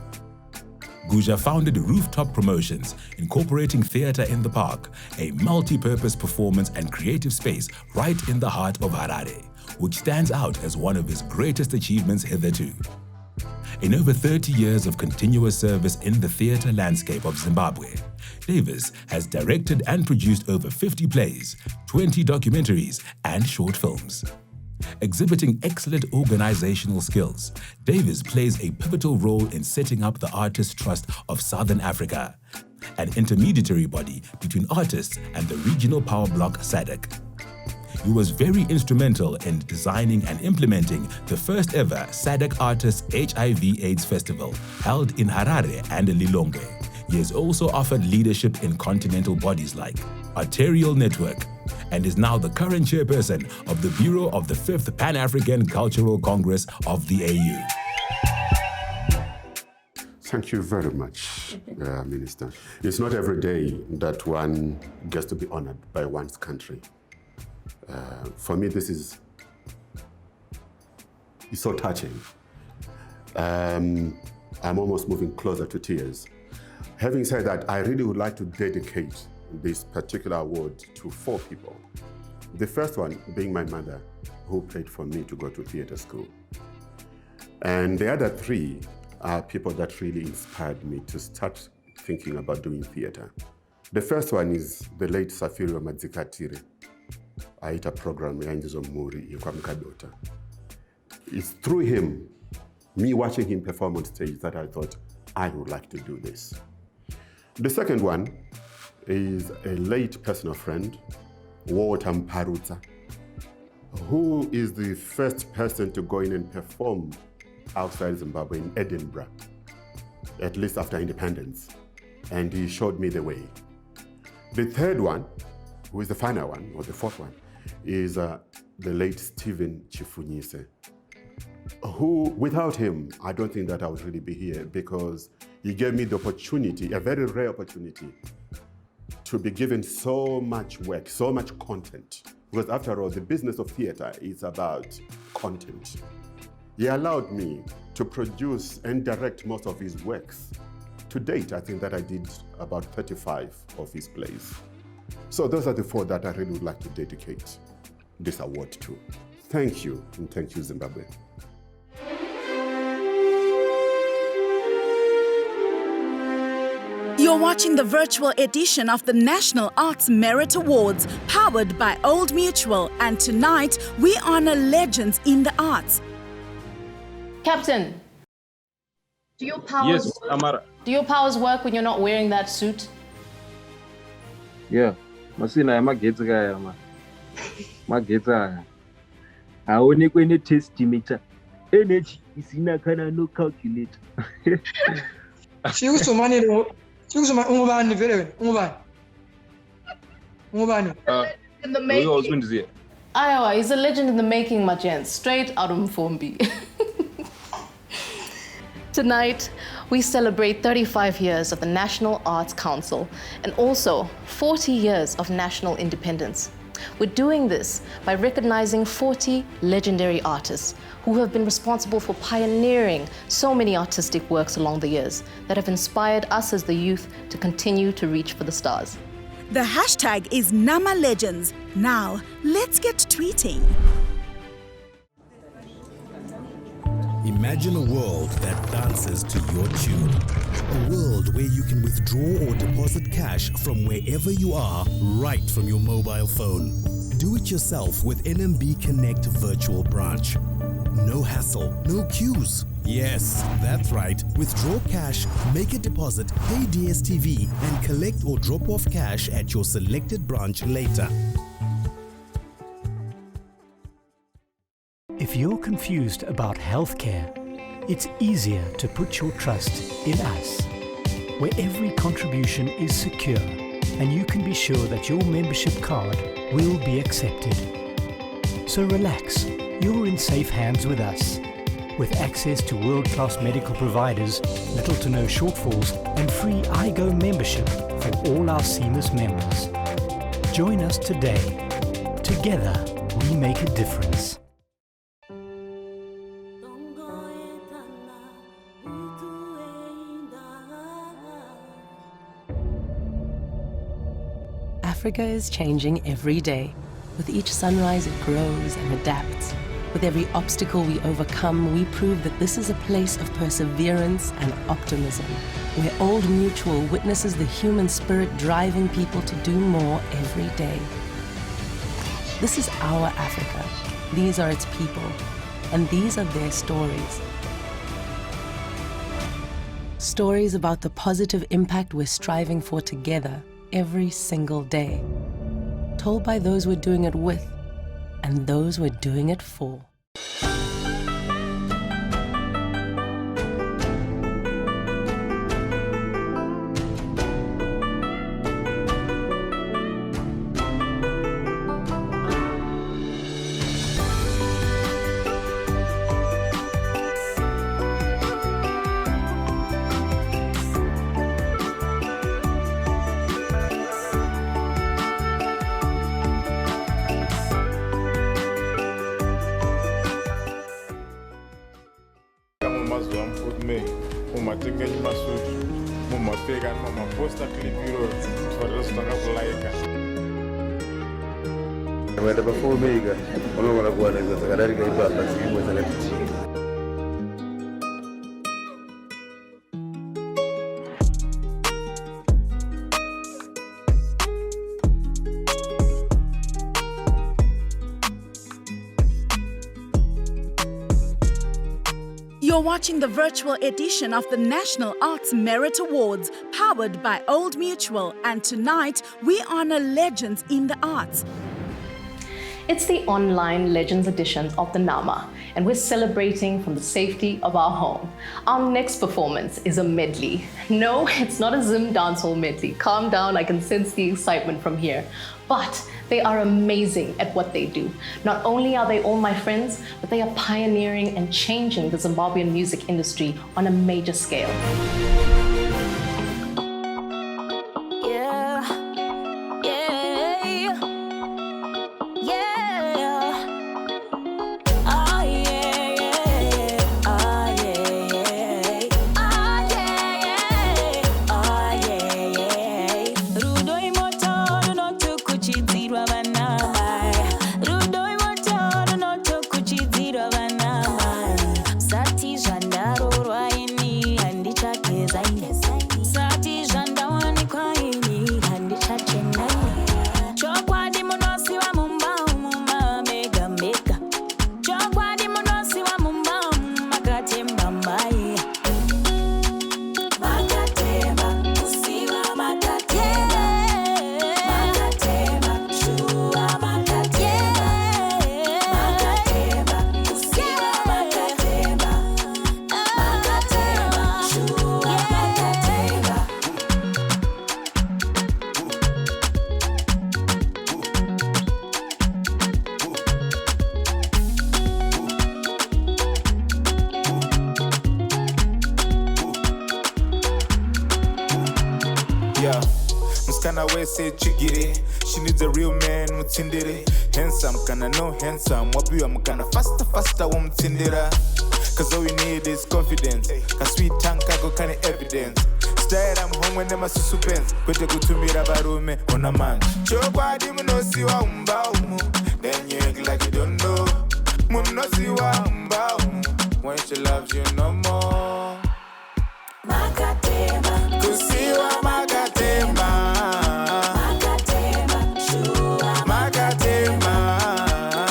Guja founded Rooftop Promotions, incorporating theatre in the park, a multi-purpose performance and creative space right in the heart of Harare, which stands out as one of his greatest achievements hitherto. In over 30 years of continuous service in the theatre landscape of Zimbabwe, Davis has directed and produced over 50 plays, 20 documentaries, and short films. Exhibiting excellent organizational skills, Davis plays a pivotal role in setting up the Artists Trust of Southern Africa, an intermediary body between artists and the regional power bloc SADC. He was very instrumental in designing and implementing the first ever SADC Artists HIV/AIDS Festival held in Harare and Lilongwe. He has also offered leadership in continental bodies like Arterial Network and is now the current chairperson of the Bureau of the 5th Pan-African Cultural Congress of the AU. Thank you very much, Minister. It's not every day that one gets to be honored by one's country. For me, this is so touching. I'm almost moving closer to tears. Having said that, I really would like to dedicate this particular award to 4 people. The first one being my mother, who prayed for me to go to theatre school. And the other 3 are people that really inspired me to start thinking about doing theatre. The first one is the late Safirio Madzikatire. Aita program Yanjizo Muri Yukwamkadota. It's through him, me watching him perform on stage, that I thought I would like to do this. The second one is a late personal friend, Walter Mparutsa, who is the first person to go in and perform outside Zimbabwe in Edinburgh, at least after independence. And he showed me the way. The third one, who is the final one, or the fourth one, is the late Stephen Chifunyise, who, without him, I don't think that I would really be here, because he gave me the opportunity, a very rare opportunity, to be given so much work, so much content. Because after all, the business of theatre is about content. He allowed me to produce and direct most of his works To date, I think that I did about 35 of his plays. So those are the 4 that I really would like to dedicate this award to. Thank you, and thank you, Zimbabwe. You're watching the virtual edition of the National Arts Merit Awards, powered by Old Mutual, and tonight we honor legends in the arts. Captain, do your powers Yes, Amara. Do your powers work when you're not wearing that suit? Yeah, masina magetsi kaya ma. Magetsi aya. Aonekwe ne testimeter. Energy isina kana no calculator. Sikusumani lo. Sikusuma ungubani vele wena. Ungubani. Ungubani. In the making. Iowa, he's a legend in the making, my gents. Straight out of Mfumbi. Tonight, we celebrate 35 years of the National Arts Council and also 40 years of national independence. We're doing this by recognizing 40 legendary artists who have been responsible for pioneering so many artistic works along the years that have inspired us as the youth to continue to reach for the stars. The hashtag is NamaLegends. Now, let's get tweeting. Imagine a world that dances to your tune. A world where you can withdraw or deposit cash from wherever you are, right from your mobile phone. Do it yourself with NMB Connect Virtual Branch. No hassle, no queues. Yes, that's right. Withdraw cash, make a deposit, pay DSTV, and collect or drop off cash at your selected branch later. If you're confused about healthcare, it's easier to put your trust in us, where every contribution is secure and you can be sure that your membership card will be accepted. So relax, you're in safe hands with us. With access to world-class medical providers, little to no shortfalls, and free iGo membership for all our Seamless members. Join us today. Together, we make a difference. Africa is changing every day. With each sunrise, it grows and adapts. With every obstacle we overcome, we prove that this is a place of perseverance and optimism, where Old Mutual witnesses the human spirit driving people to do more every day. This is our Africa. These are its people, and these are their stories. Stories about the positive impact we're striving for together every single day, told by those we're doing it with and those we're doing it for. You're watching the virtual edition of the National Arts Merit Awards, powered by Old Mutual, and tonight we honor legends in the arts. It's the online Legends edition of the NAMA, and we're celebrating from the safety of our home. Our next performance is a medley. No, it's not a Zim dancehall medley. Calm down, I can sense the excitement from here. But they are amazing at what they do. Not only are they all my friends, but they are pioneering and changing the Zimbabwean music industry on a major scale. Yeah. Muskana we say chigiri. She needs a real man, mutindiri. Handsome, kana no handsome. Wabiwa mukana faster, mutindira. Cause all we need is confidence. Ka sweet tongue, kago kani evidence. Style I'm home when them a suspense. Kwete kutumira barume, ona man. Chokwa di munosi wa umu. Then you act like you don't know. Munosi wa umu. When she loves you no more. Makatema. Kusiwa makatema. Makatema. Shua. Makatema.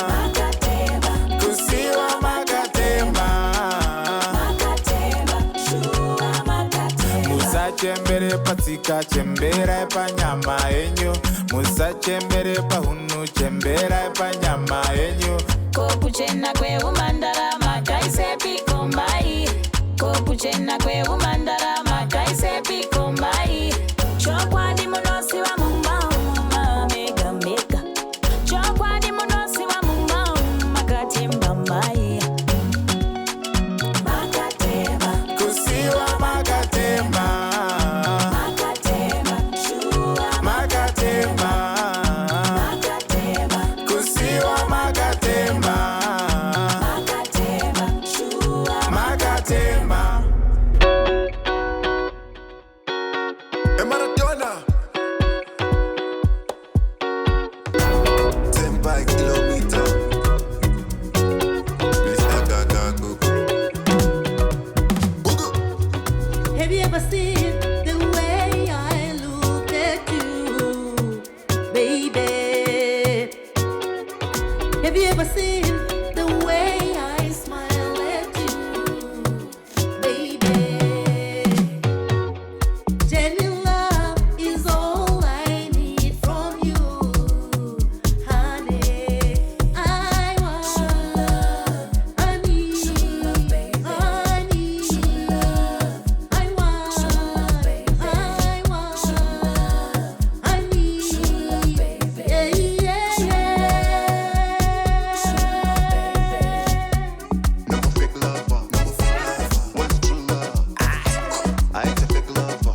Makatema. Kusiwa makatema. Makatema. Shua. Makatema. Musa chembere patika chembera epa nyama enyu. Musa chembere pa hunu chembera epa nyama enyu. Kopuchena kwe umandara makaise pikombai. Kopuchena kwe umandara makaise pikombai. Chokwa di munosi wa mumba mega mega. Chokwa di munosi wa mumba makatemba mbai. Makatema. Kusiwa makatema. Makatema. Shua. Makatema. Makatema. Kusiwa makatema. Makatema. Shua. Makatema. Maradona 10 by kilometer. Please go. Have you ever seen the way I look at you, baby? Have you ever seen the way I smile at you, baby? Genuine love is all I need from you, honey. I want, I need, I need, I want, I need, yeah, yeah, yeah. No more fake lover, want true love. I ain't a fake lover,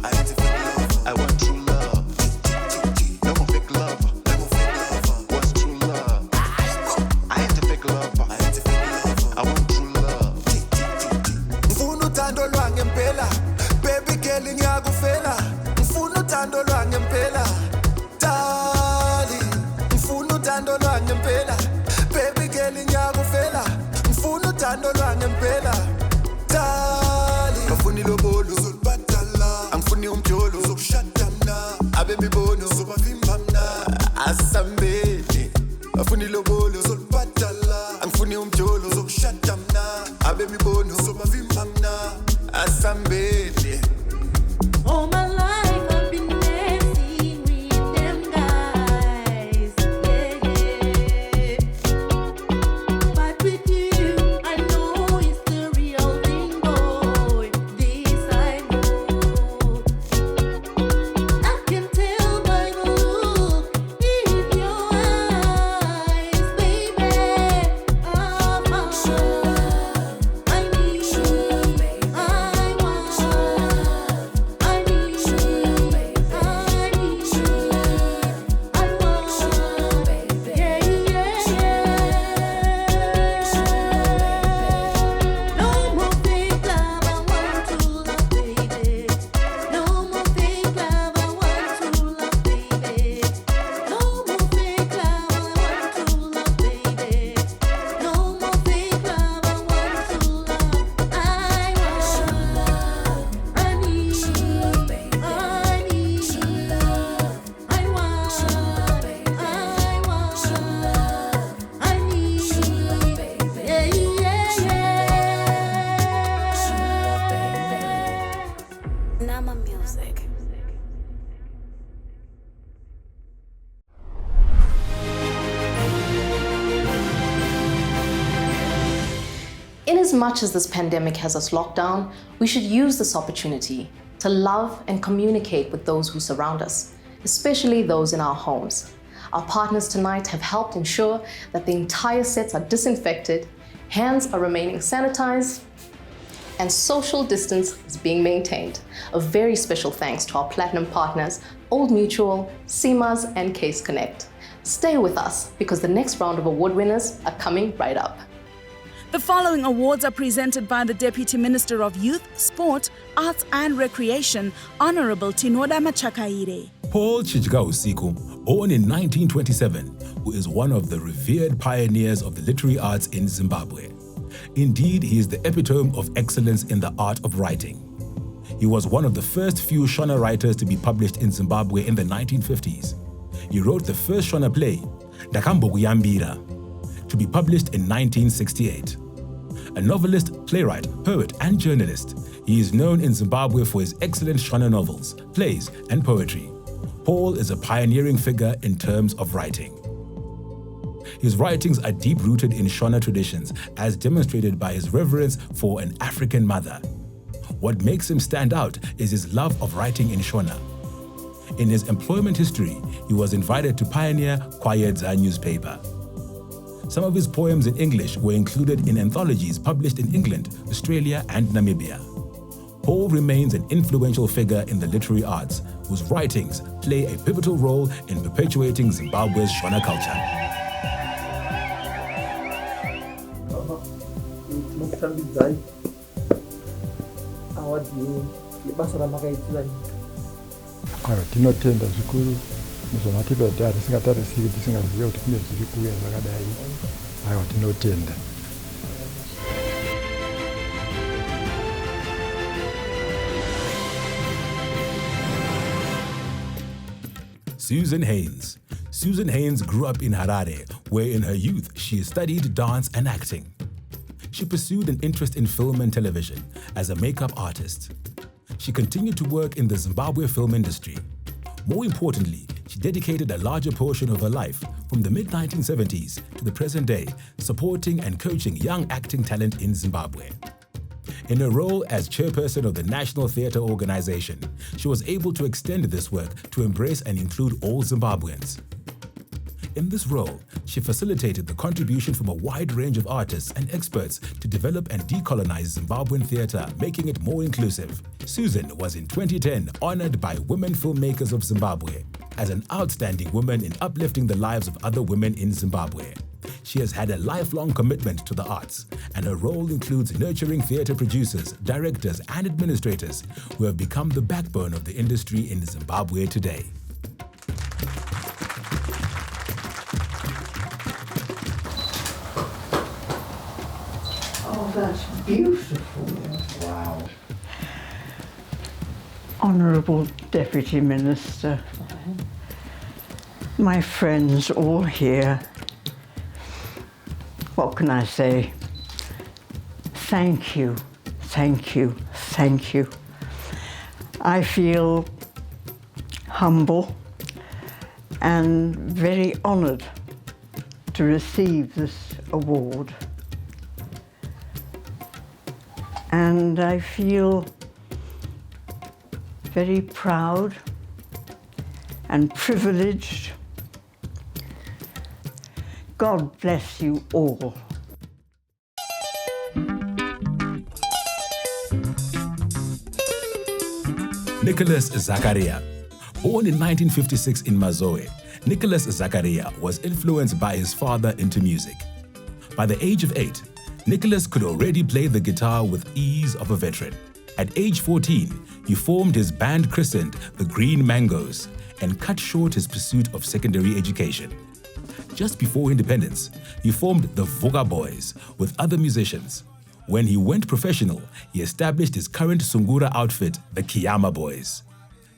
I want true love. No more fake lover, want true love. I ain't a fake lover, I want true love. Mfuna uthando lwangempela, baby girl ngiyakufela. Mfuna uthando lwangempela, darling. Mfuna uthando lwangempela, baby girl ngiyakufela. Mfuna uthando lwangempela, darling. Bafuni lobolo uzolibhadala, angifuni umjolo uzokushada mna. Abemibono uzobavimba mna, asambeni. Bafuni lobolo uzolibhadala, angifuni umjolo uzokushada mna. Abemibono uzobavimba mna, asambeni. All my life I've been dancing with them guys, yeah. But with you, I know it's the real thing, boy. This I know. I can tell by the look in your eyes, baby. I need, I want, I need, yeah, yeah, yeah. No more fake love, I want true love, baby. No more fake love, I want true love, baby. No more fake love, I want true love, baby. No more fake love, I want true love. I want, I need, I need, I want, I need, yeah, yeah, yeah. Nama Music. Inasmuch as this pandemic has us locked down, we should use this opportunity to love and communicate with those who surround us, especially those in our homes. Our partners tonight have helped ensure that the entire sets are disinfected, hands are remaining sanitized, and social distance is being maintained. A very special thanks to our platinum partners, Old Mutual, CMAS, and Case Connect. Stay with us because the next round of award winners are coming right up. The following awards are presented by the Deputy Minister of Youth, Sport, Arts and Recreation, Honorable Tinoda Machakaire. Paul Chichika-Usiku, born in 1927, who is one of the revered pioneers of the literary arts in Zimbabwe. Indeed, he is the epitome of excellence in the art of writing. He was one of the first few Shona writers to be published in Zimbabwe in the 1950s. He wrote the first Shona play, Ndakambokuyambira, to be published in 1968. A novelist, playwright, poet, and journalist, he is known in Zimbabwe for his excellent Shona novels, plays, and poetry. Paul is a pioneering figure in terms of writing. His writings are deep-rooted in Shona traditions, as demonstrated by his reverence for an African mother. What makes him stand out is his love of writing in Shona. In his employment history, he was invited to pioneer Kwayedza newspaper. Some of his poems in English were included in anthologies published in England, Australia, and Namibia. Paul remains an influential figure in the literary arts, whose writings play a pivotal role in perpetuating Zimbabwe's Shona culture. Tinotenda zvikuru muzvamatibhadhari tisingatarisiri tisingazive kuti kune zviri kuuya zvakadai. Aiwa, tinotenda. Susan Haynes. Susan Haynes grew up in Harare, where in her youth she studied dance and acting. She pursued an interest in film and television as a makeup artist. She continued to work in the Zimbabwe film industry. More importantly, she dedicated a larger portion of her life, from the mid-1970s to the present day, supporting and coaching young acting talent in Zimbabwe. In her role as chairperson of the National Theatre Organization, she was able to extend this work to embrace and include all Zimbabweans. In this role, she facilitated the contribution from a wide range of artists and experts to develop and decolonize Zimbabwean theatre, making it more inclusive. Susan was in 2010 honored by Women Filmmakers of Zimbabwe as an outstanding woman in uplifting the lives of other women in Zimbabwe. She has had a lifelong commitment to the arts, and her role includes nurturing theatre producers, directors, and administrators who have become the backbone of the industry in Zimbabwe today. Oh, that's beautiful. Wow. Honourable Deputy Minister, my friends all here, what can I say? Thank you, thank you, thank you. I feel humble and very honoured to receive this award. And I feel very proud and privileged. God bless you all. Nicholas Zakaria. Born in 1956 in Mazoe, Nicholas Zakaria was influenced by his father into music. By the age of 8, Nicholas could already play the guitar with ease of a veteran. At age 14, he formed his band christened the Green Mangoes and cut short his pursuit of secondary education. Just before independence, he formed the Vuga Boys with other musicians. When he went professional, he established his current Sungura outfit, the Kiyama Boys.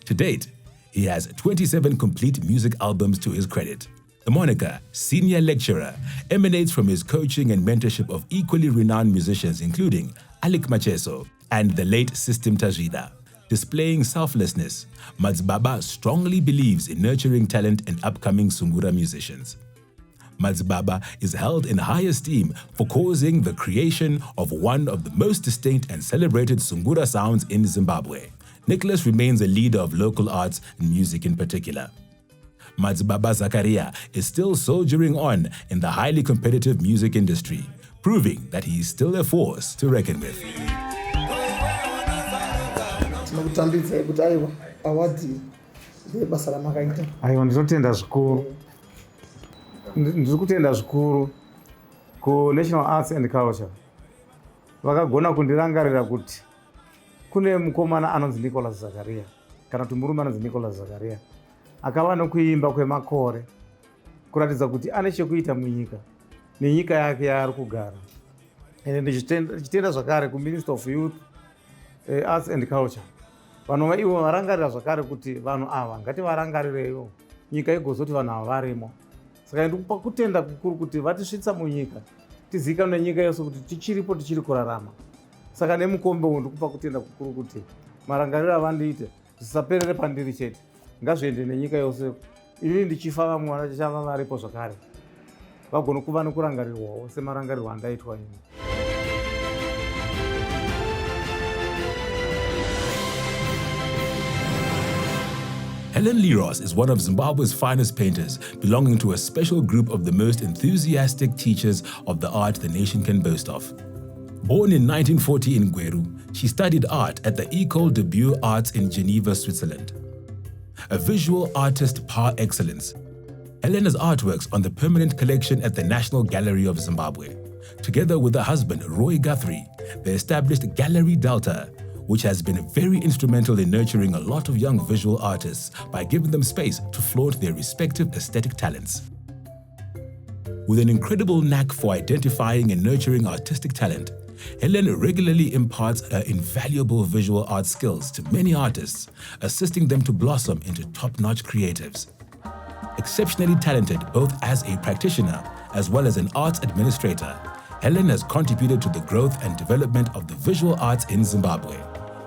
To date, he has 27 complete music albums to his credit. The moniker, Senior Lecturer, emanates from his coaching and mentorship of equally renowned musicians including Alik Macheso and the late System Tajida. Displaying selflessness, Madzibaba strongly believes in nurturing talent and upcoming Sungura musicians. Madzibaba is held in high esteem for causing the creation of one of the most distinct and celebrated Sungura sounds in Zimbabwe. Nicholas remains a leader of local arts and music in particular. Madzibaba Zakaria is still soldiering on in the highly competitive music industry, proving that he is still a force to reckon with. kutambidzai kuti aiwa awadi ndebasa ramakaita. Aiwa, ndinotenda zvikuru. Ndiri kutenda zvikuru kuNational Arts and Culture. Vakagona kundirangarira kuti kune mukomana anonzi Nicholas Zakaria kana kuti murume anonzi Nicholas Zakaria akava nokuimba kwemakore kuratidza kuti ane chekuita munyika nenyika yake yaari kugara. Ende ndichitenda zvakare kuMinister of Youth, Arts and Culture. Vanhu ivo varangarira zvakare kuti vanhu ava ngativarangarirewo nyika igozoti vanhu ava varimo. Saka ndikupa kutenda kukuru kuti vatisvitsa munyika tizikanwe nenyika yose kuti tichiripo tichiri kurarama. Saka nemukombe uyu ndikupa kutenda kukuru kuti marangariro avandiite zvisaperere pandiri chete, ngazviende nenyika yose. Ini ndichifa vamwe vachava varipo zvakare vagone kuva nokurangarirwawo semarangarirwo andaitwa ini. Helen Leros is one of Zimbabwe's finest painters, belonging to a special group of the most enthusiastic teachers of the art the nation can boast of. Born in 1940 in Gweru, she studied art at the École de Beaux-Arts in Geneva, Switzerland. A visual artist par excellence, Helen has artworks on the permanent collection at the National Gallery of Zimbabwe. Together with her husband, Roy Guthrie, they established Gallery Delta, which has been very instrumental in nurturing a lot of young visual artists by giving them space to flaunt their respective aesthetic talents. With an incredible knack for identifying and nurturing artistic talent, Helen regularly imparts her invaluable visual art skills to many artists, assisting them to blossom into top-notch creatives. Exceptionally talented both as a practitioner as well as an arts administrator, Helen has contributed to the growth and development of the visual arts in Zimbabwe.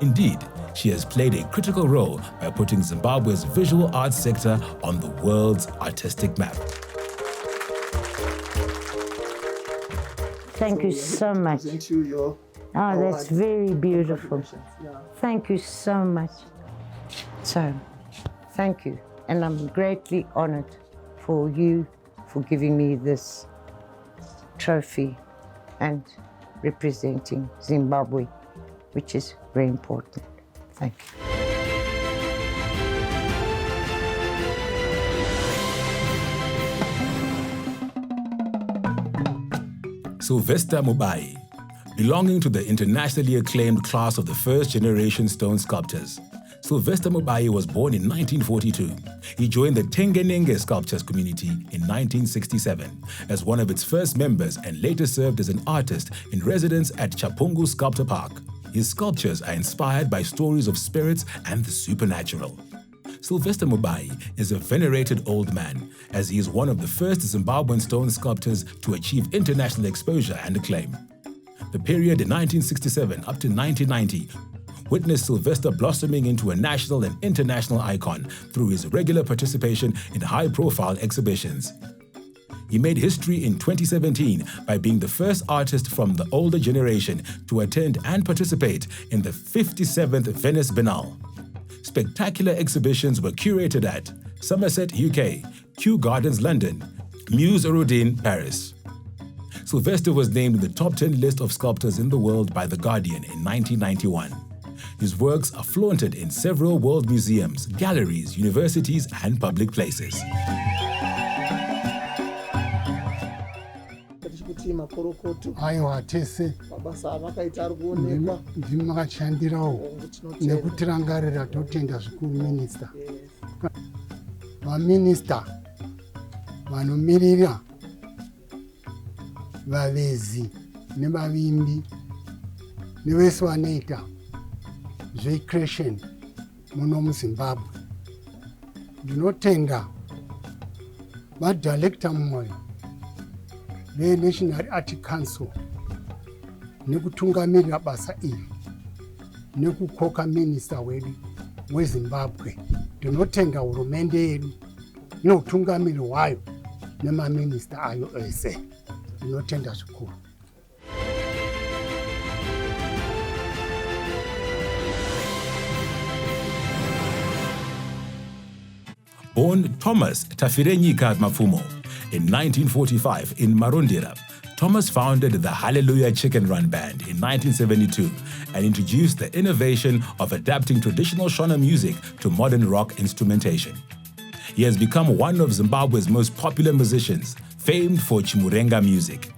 Indeed, she has played a critical role by putting Zimbabwe's visual arts sector on the world's artistic map. Thank you so much. Oh, that's very beautiful. Thank you so much. So, thank you. And I'm greatly honored for you for giving me this trophy and representing Zimbabwe, which is very important. Thank you. Sylvester Mubai, belonging to the internationally acclaimed class of the first-generation stone sculptors. Sylvester Mubai was born in 1942. He joined the Tengenenge sculptures community in 1967 as one of its first members and later served as an artist in residence at Chapungu Sculptor Park. His sculptures are inspired by stories of spirits and the supernatural. Sylvester Mubai is a venerated old man, as he is one of the first Zimbabwean stone sculptors to achieve international exposure and acclaim. The period in 1967 up to 1990 witnessed Sylvester blossoming into a national and international icon through his regular participation in high-profile exhibitions. He made history in 2017 by being the first artist from the older generation to attend and participate in the 57th Venice Biennale. Spectacular exhibitions were curated at Somerset, UK, Kew Gardens, London, Muse Rodin, Paris. Sylvester was named in the top 10 list of sculptors in the world by The Guardian in 1991. His works are flaunted in several world museums, galleries, universities, and public places. Aiwa tese mabasa avakaita ari kuonekwa ndimi makashandirawo nekutirangarira totenda zvikuru minista. Vaminista vanomirira vavezi nevavimbi nevese vanoita zvecreation muno muZimbabwe. Ndinotenda vadirector mumwe veNational Art Council nekutungamirira basa iri nekukoka minista wedu weZimbabwe. Ndinotenda hurumende yedu neutungamiri hwayo nemaminista ayo ese. Ndinotenda zvikuru. Born Thomas Tafirenyika Mapfumo in 1945 in Marondera, Thomas founded the Hallelujah Chicken Run Band in 1972 and introduced the innovation of adapting traditional Shona music to modern rock instrumentation. He has become one of Zimbabwe's most popular musicians, famed for Chimurenga music.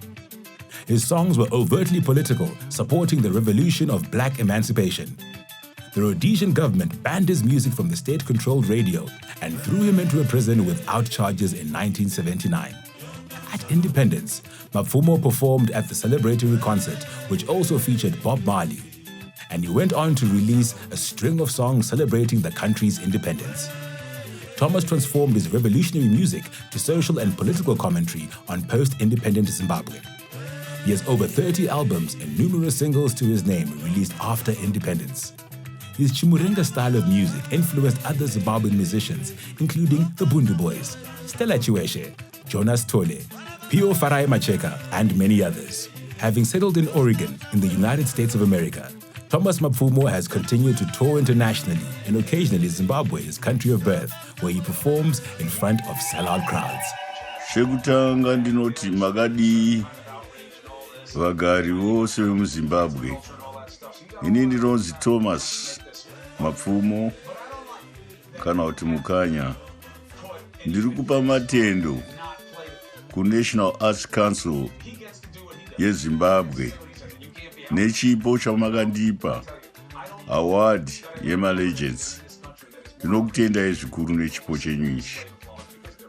His songs were overtly political, supporting the revolution of black emancipation. The Rhodesian government banned his music from the state-controlled radio and threw him into a prison without charges in 1979. At independence, Mapfumo performed at the celebratory concert, which also featured Bob Marley, and he went on to release a string of songs celebrating the country's independence. Thomas transformed his revolutionary music to social and political commentary on post-independent Zimbabwe. He has over 30 albums and numerous singles to his name released after independence. His Chimurenga style of music influenced other Zimbabwean musicians, including the Bundu Boys, Stella Chiweshe, Jonas Tole, Pio Farai Macheka, and many others. Having settled in Oregon in the United States of America, Thomas Mapfumo has continued to tour internationally and occasionally Zimbabwe, his country of birth, where he performs in front of sellout crowds. Shekutanga ndinoti makadi vagari vose vemuzimbabwe. Ini ndinonzi Thomas Mapfumo kana kuti Mukanya. Ndiri kupa matendo kuNational Arts Council yeZimbabwe nechipo chamakandipa award yemalegends. Ndinokutendai zvikuru nechipo chenyu ichi.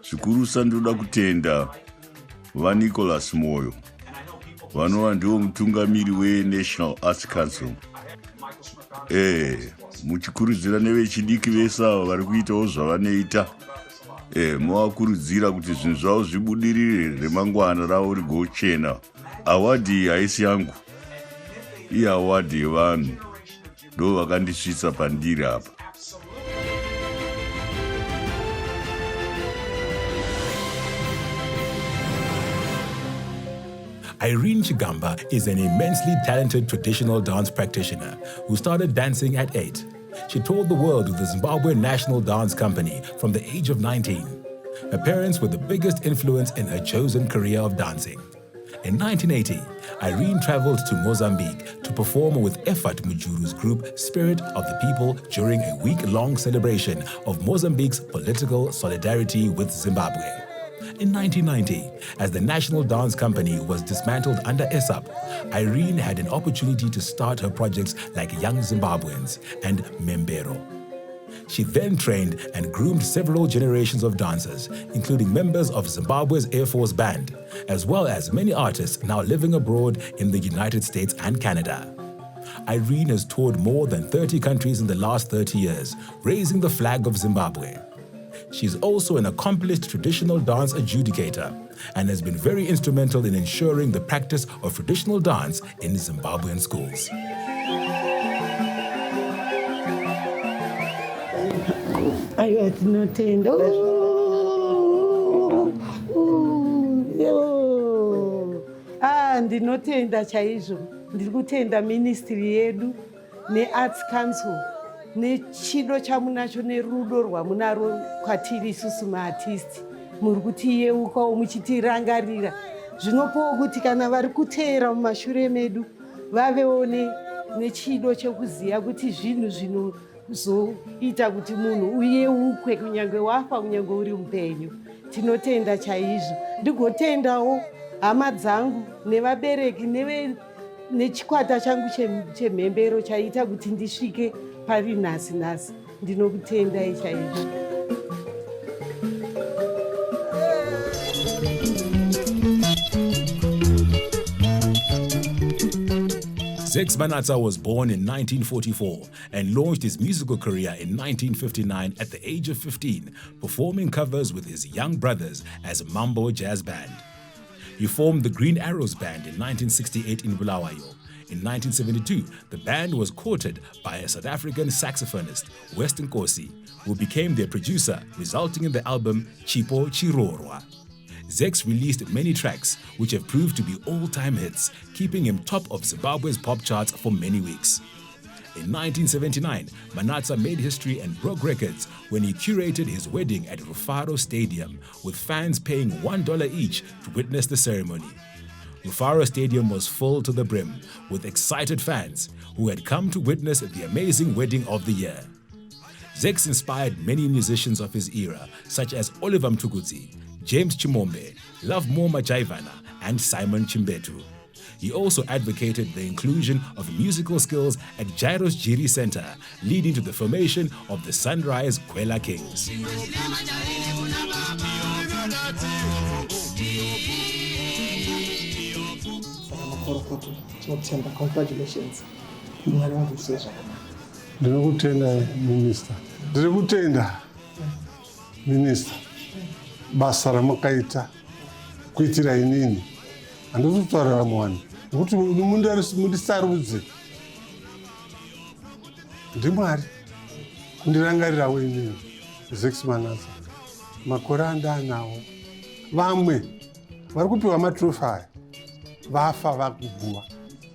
Zvikurusa ndoda kutenda vaNicholas Moyo vanova ndivo mutungamiri weNational Arts Council. Muchikurudzira nevechidiki vese ava vari kuitawo zvavanoita. Muvakurudzira kuti zvinhu zvavo zvibudirire remangwana ravo rigochena. Awadi iyi haisi yangu, iyi awadi yevanhu, ndo vakandisvitsa pandiri apa. Irene Chigamba is an immensely talented traditional dance practitioner who started dancing at 8. She toured the world with the Zimbabwe National Dance Company from the age of 19. Her parents were the biggest influence in her chosen career of dancing. In 1980, Irene traveled to Mozambique to perform with Efat Mujuru's group Spirit of the People during a week-long celebration of Mozambique's political solidarity with Zimbabwe. In 1990, as the National Dance Company was dismantled under ESAP, Irene had an opportunity to start her projects like Young Zimbabweans and Membero. She then trained and groomed several generations of dancers, including members of Zimbabwe's Air Force Band, as well as many artists now living abroad in the United States and Canada. Irene has toured more than 30 countries in the last 30 years, raising the flag of Zimbabwe. She is also an accomplished traditional dance adjudicator and has been very instrumental in ensuring the practice of traditional dance in Zimbabwean schools. Aiwa tinotenda. Ndinotenda chaizvo. Ndiri kutenda ministry yedu neArts Council nechido chamunacho nerudo rwamunaro kwatiri isusu maartisti. Muri kutiyeukawo muchitirangarira. Zvinopawo kuti kana vari kuteera mumashure medu vavewo nechido chekuziva kuti zvinhu zvinozoita kuti munhu uyeukwe kunyange wafa kunyange uri mupenyu. Tinotenda chaizvo. Ndigotendawo hama dzangu nevabereki nechikwata changu chemhembero chaita kuti ndisvike pari nhasi. Ndinokutendai chaizvo. Zex Manatsa was born in 1944 and launched his musical career in 1959 at the age of 15, performing covers with his young brothers as a Mambo Jazz Band. He formed the Green Arrows Band in 1968 in Bulawayo. In 1972, the band was courted by a South African saxophonist, Weston Kosi, who became their producer, resulting in the album Chipo Chirorwa. Zex released many tracks, which have proved to be all-time hits, keeping him top of Zimbabwe's pop charts for many weeks. In 1979, Manatsa made history and broke records when he curated his wedding at Rufaro Stadium, with fans paying $1 each to witness the ceremony. Mufaro Stadium was full to the brim with excited fans who had come to witness the amazing wedding of the year. Zex inspired many musicians of his era, such as Oliver Mtukudzi, James Chimombe, Lovemore Majaivana, and Simon Chimbetu. He also advocated the inclusion of musical skills at Jairos Jiri Center, leading to the formation of the Sunrise Kwela Kings. Makorokoto, tinotenda. Congratulations. Mwari wangu sezvo. Ndinokutenda minista. Ndiri kutenda minista basa ramakaita kuitira inini. Handisi kutaurira mwani nokuti mundisarudze. Ndimwari kundirangarirawo inini Zex Manasa. Makore andanawo vamwe vari kupiwa matrofi aya vafa vakuguma,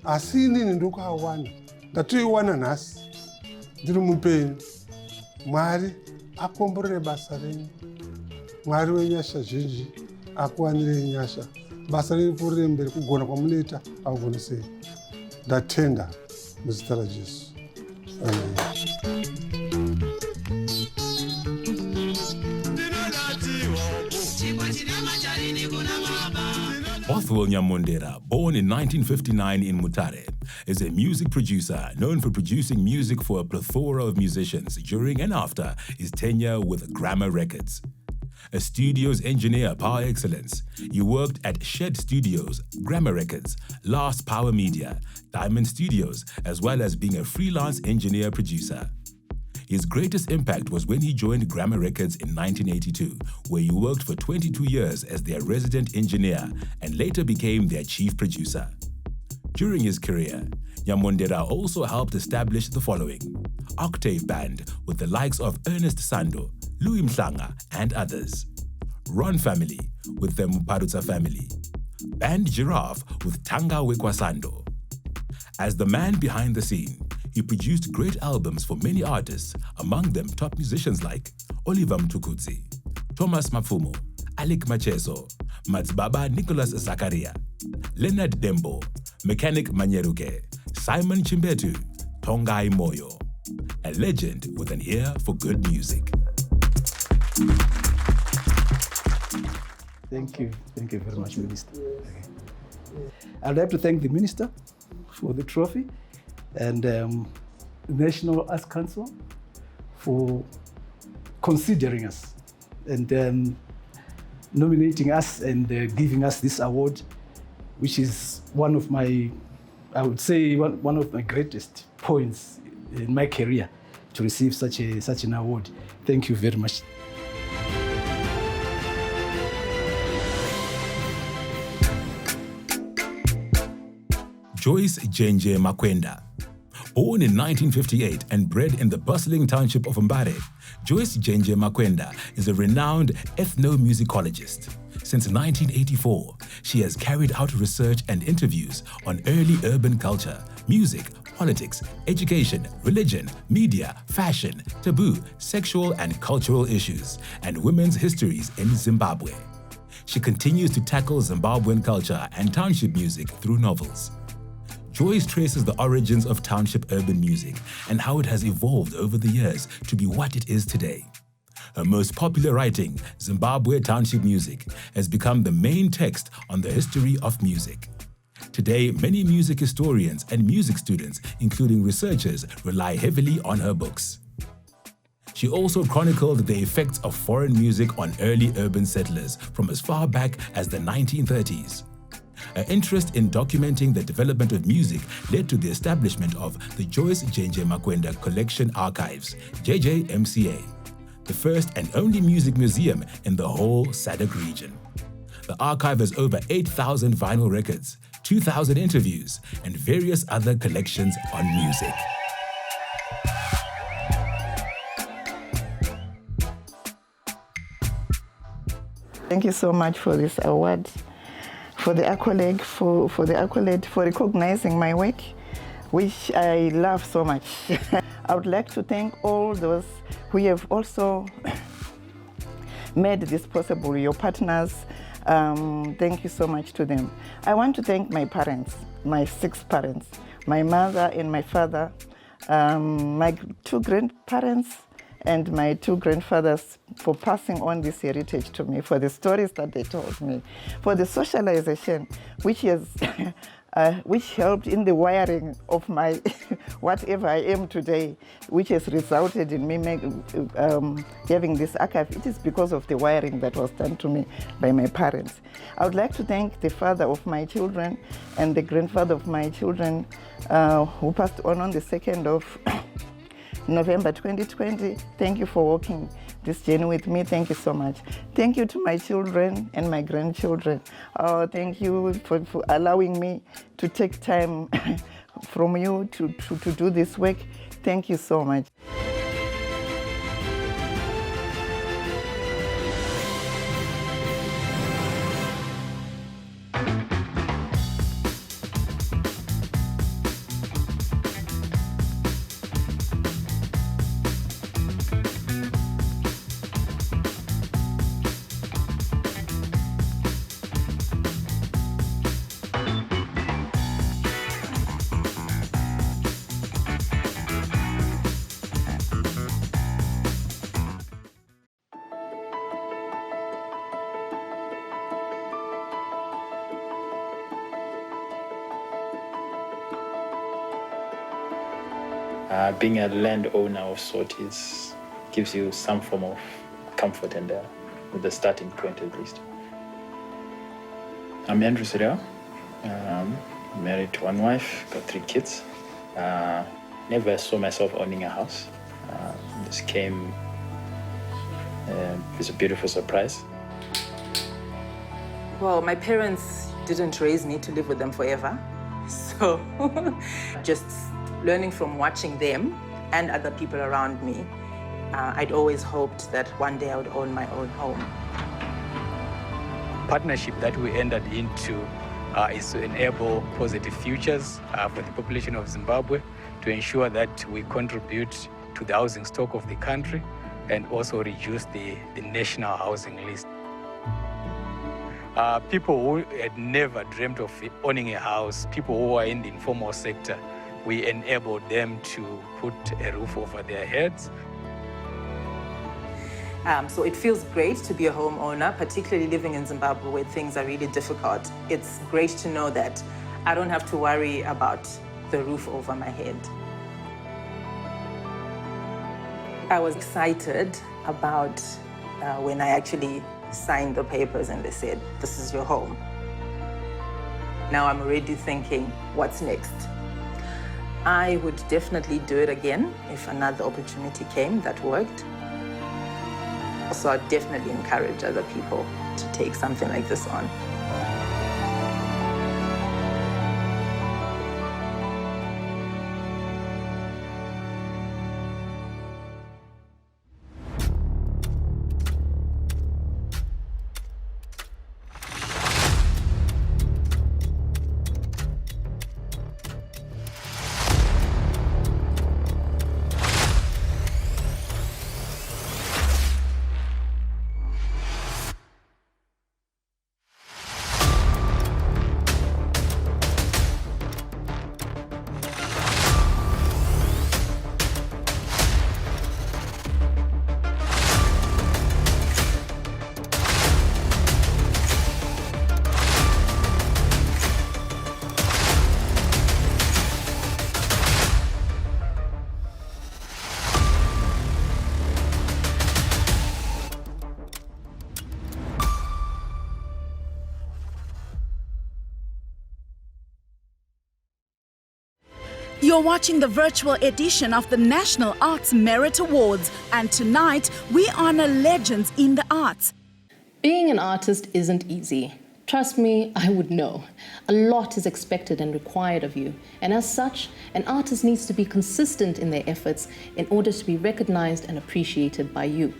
asi inini ndokuawana. Ndatoiwana nhasi ndiri mupenyu. Mwari akomborere basa renyu. Mwari wenyasha zhinji akuwanirei nyasha. Basa renyu pfuurire mberi, kugona kwamunoita akugonesei. Ndatenda muzita raJesu. Amen. Bothwell Nyamundera, born in 1959 in Mutare, is a music producer known for producing music for a plethora of musicians during and after his tenure with Grammar Records. A studio's engineer par excellence, he worked at Shed Studios, Grammar Records, Last Power Media, Diamond Studios, as well as being a freelance engineer-producer. His greatest impact was when he joined Grammar Records in 1982, where he worked for 22 years as their resident engineer and later became their chief producer. During his career, Nyamundera also helped establish the following: Octave Band with the likes of Ernest Sando, Louis Mhlanga, and others; Ron Family with the Muparutsa family; Band Giraffe with Tanga Wekwasando. As the man behind the scene, he produced great albums for many artists, among them top musicians like Oliver Mtukudzi, Thomas Mapfumo, Alec Macheso, Matsbaba Nicholas Zakaria, Leonard Dembo, Mechanic Manyeruke, Simon Chimbetu, Tongai Moyo. A legend with an ear for good music. Thank you very much, Minister. I'd like to thank the Minister for the trophy and the National Arts Council for considering us and nominating us and giving us this award, which is one of my, I would say, one of my greatest points in my career to receive such an award. Thank you very much. Joyce Jenje Makwenda. Born in 1958 and bred in the bustling township of Mbare, Joyce Jenje Makwenda is a renowned ethnomusicologist. Since 1984, she has carried out research and interviews on early urban culture, music, politics, education, religion, media, fashion, taboo, sexual and cultural issues, and women's histories in Zimbabwe. She continues to tackle Zimbabwean culture and township music through novels. Joyce traces the origins of township urban music and how it has evolved over the years to be what it is today. Her most popular writing, Zimbabwe Township Music, has become the main text on the history of music. Today, many music historians and music students, including researchers, rely heavily on her books. She also chronicled the effects of foreign music on early urban settlers from as far back as the 1930s. Her interest in documenting the development of music led to the establishment of the Joyce Jenje Makwenda Collection Archives, JJMCA, the first and only music museum in the whole SADC region. The archive has over 8,000 vinyl records, 2,000 interviews, and various other collections on music. Thank you so much for this award, for the accolade, for recognizing my work, which I love so much. I would like to thank all those who have also made this possible, your partners, Thank you so much to them. I want to thank my parents, my 6 parents, my mother and my father, my 2 grandparents, and my 2 grandfathers for passing on this heritage to me, for the stories that they told me, for the socialization, which helped in the wiring of my whatever I am today, which has resulted in me having this archive. It is because of the wiring that was done to me by my parents. I would like to thank the father of my children and the grandfather of my children who passed on the 2nd of November 2020. Thank you for walking this journey with me. Thank you so much. Thank you to my children and my grandchildren. Thank you for allowing me to take time from you to do this work. Thank you so much. Being a landowner of sort gives you some form of comfort and with the starting point at least. I'm Andrew Sirel, married to 1 wife, got 3 kids. Never saw myself owning a house. This came as a beautiful surprise. Well, my parents didn't raise me to live with them forever. So just learning from watching them and other people around me, I'd always hoped that one day I would own my own home. Partnership that we entered into is to enable positive futures for the population of Zimbabwe, to ensure that we contribute to the housing stock of the country and also reduce the national housing list. People who had never dreamt of owning a house, people who are in the informal sector, we enabled them to put a roof over their heads. So it feels great to be a homeowner, particularly living in Zimbabwe where things are really difficult. It's great to know that I don't have to worry about the roof over my head. I was excited about when I actually signed the papers and they said, this is your home. Now I'm already thinking, what's next? I would definitely do it again if another opportunity came that worked. So I'd definitely encourage other people to take something like this on. You're watching the virtual edition of the National Arts Merit Awards, and tonight we honor legends in the arts. Being an artist isn't easy. Trust me, I would know. A lot is expected and required of you, and as such, an artist needs to be consistent in their efforts in order to be recognized and appreciated by you.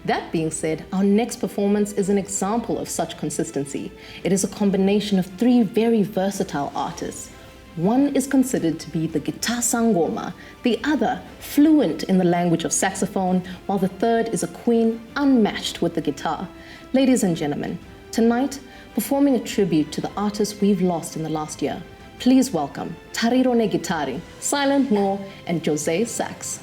That being said, our next performance is an example of such consistency. It is a combination of 3 very versatile artists. One is considered to be the guitar sangoma, the other fluent in the language of saxophone, while the third is a queen unmatched with the guitar. Ladies and gentlemen, Tonight, performing a tribute to the artists we've lost in the last year, please welcome Tariro Negitari, Silent Noor, and Jose Sax.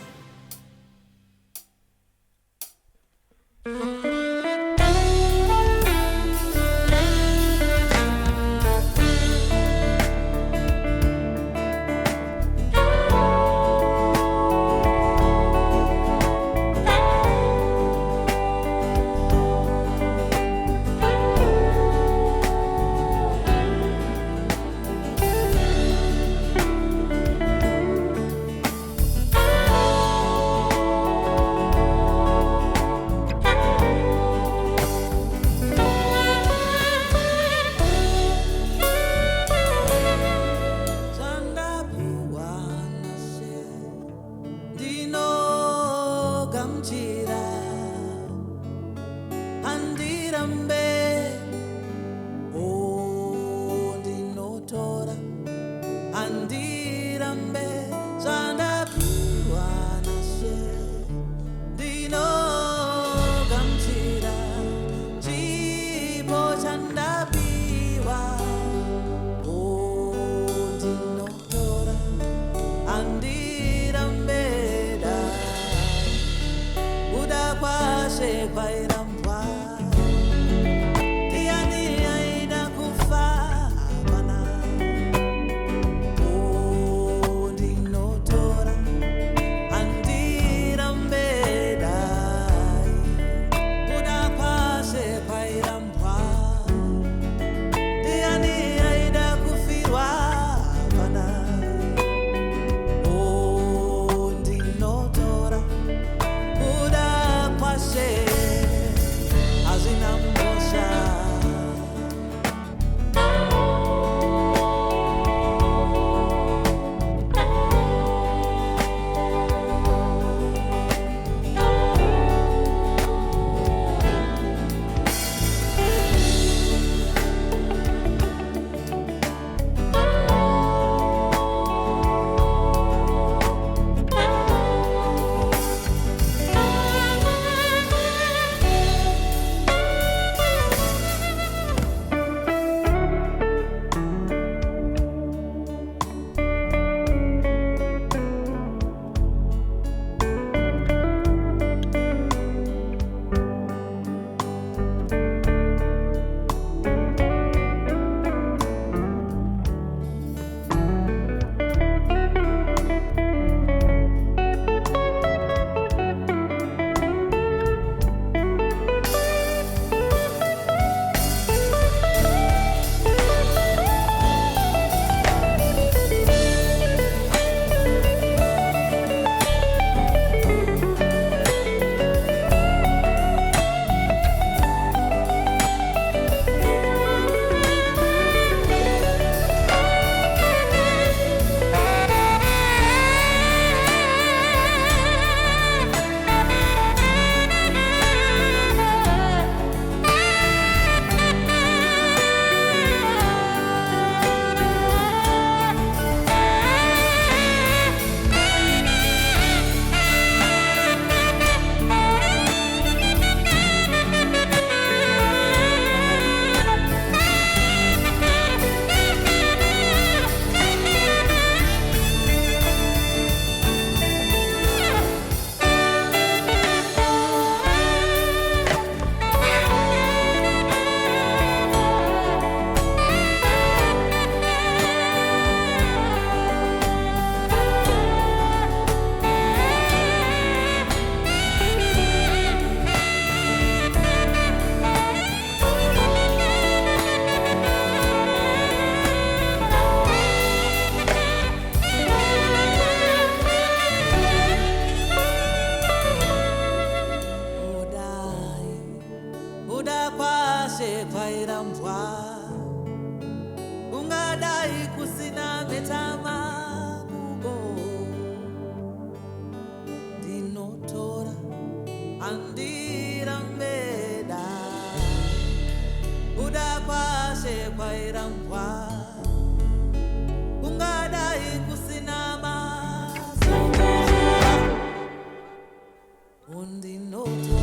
Undinotora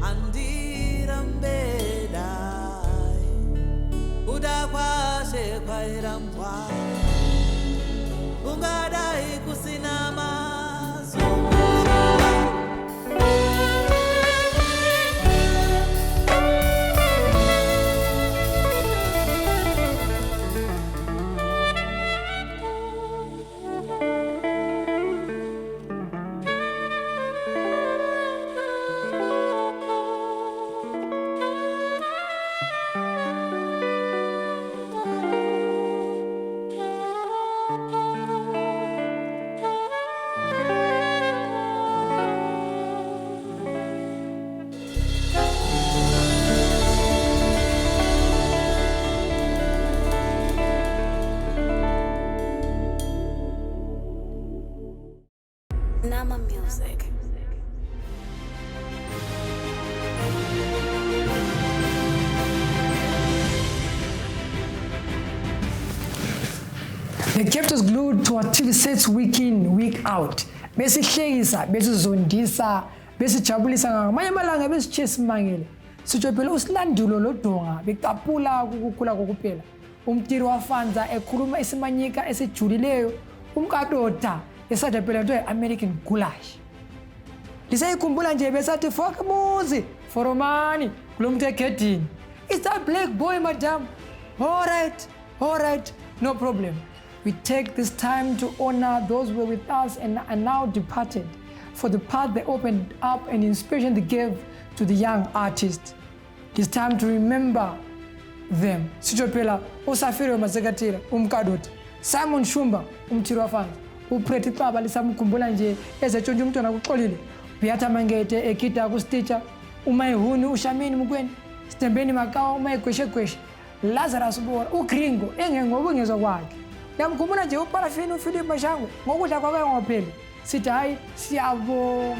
andira mbeda Nama Music. They kept us glued to our TV sets week in, week out. Besihlekisa, besizondisa, besijabulisa ngamanye amalanga besitshesa imangele. Sitsho phela usilandulo lodonga becapula ukukhula kokuphela. Umtiri wafanza ekhuluma isimanyika esijulileyo, umkadoda esathi phela into American goulash. Lisayikhumbula nje besathi fuck muzi, foromani, kulomuntu ekhedini. It's that black boy, madam. All right, no problem. We take this time to honor those who were with us and are now departed for the path they opened up and inspiration they gave to the young artists. It's time to remember them. Sichopela, Osafiri Mazekatira, Umkadot, Simon Shumba, Umtirafan, Upreti Paba, Lisamkumbula nje, Ezechonjum Tona Kolili, Piata Mangete, Ekita Gusticha, Umay Hunu, Ushamini Mugwen, Stembeni Macao, Umay Kweshe, Lazarus Bor, Ukringo, Engen Wag. Yamkumbula nje uparafini Philip Mashango, ngokudla kwakhe ngopheli. Sithi hayi siyabonga.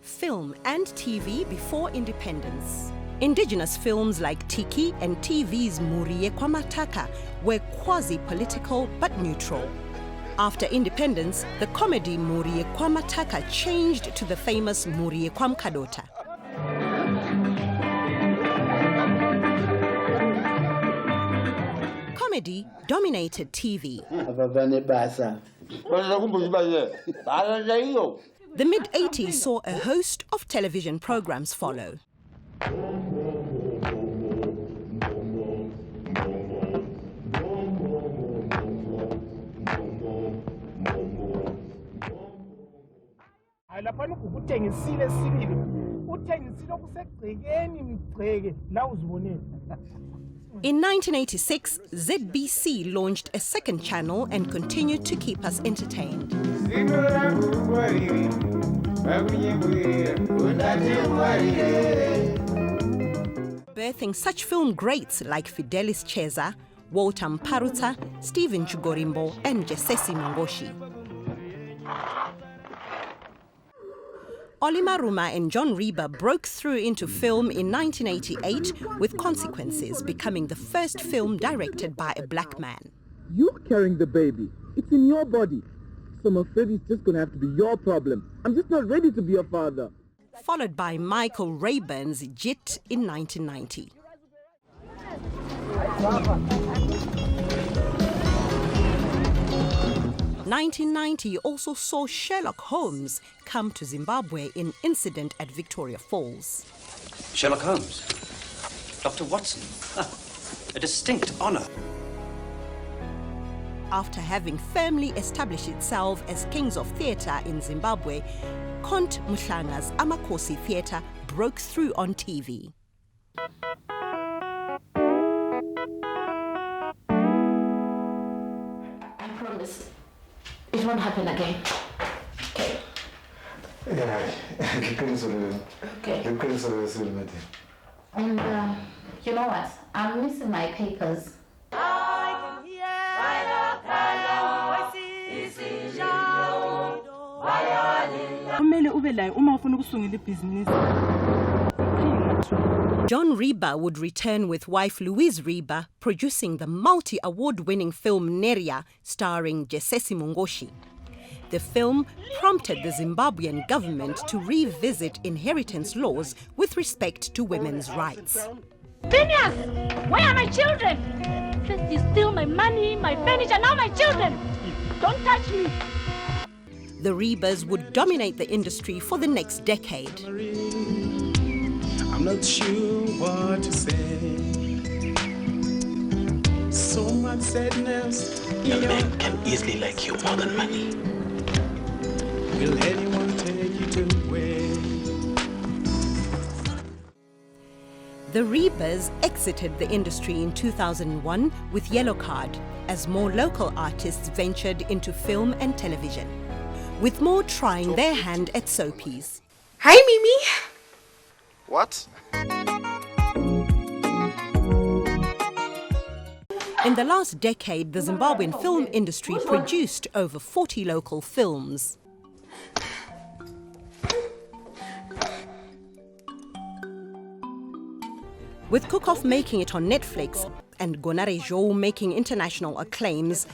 Film and TV before independence. Indigenous films like Tiki and TV's Muriye Kwamataka were quasi-political but neutral. After independence, the comedy Muriye Kwamataka changed to the famous Muriye Kwamkadota. Comedy dominated TV. The mid-80s saw a host of television programs follow. In 1986, ZBC launched a second channel and continued to keep us entertained. Birthing such film greats like Fidelis Cheza, Walter Mparuta, Stephen Chugorimbo, and Jesesi Mongoshi. Oli Maruma and John Reba broke through into film in 1988 with Consequences, becoming the first film directed by a black man. You're carrying the baby. It's in your body. So I'm afraid it's just going to have to be your problem. I'm just not ready to be a father. Followed by Michael Rayburn's Jit in 1990. In 1990 also saw Sherlock Holmes come to Zimbabwe in Incident at Victoria Falls. Sherlock Holmes, Dr. Watson, a distinct honor. After having firmly established itself as kings of theatre in Zimbabwe, Kont Mhlanga's Amakosi Theatre broke through on TV. I promise it won't happen again. Okay. And you know what? I'm missing my papers. John Reba would return with wife Louise Reba, producing the multi-award-winning film Neria, starring Jesesi Mongoshi. The film prompted the Zimbabwean government to revisit inheritance laws with respect to women's rights. Phineas, where are my children? First you steal my money, my furniture, now my children. Don't touch me. The Rebas would dominate the industry for the next decade. I'm not sure what to say. So much sadness. A man can easily like you more than money. Will anyone take it away? The Rebas exited the industry in 2001 with Yellow Card, as more local artists ventured into film and television, with more trying their hand at soapies. Hi, Mimi. What? In the last decade, the Zimbabwean film industry produced over 40 local films. With Cook-Off making it on Netflix and Gonare Joe making international acclaims,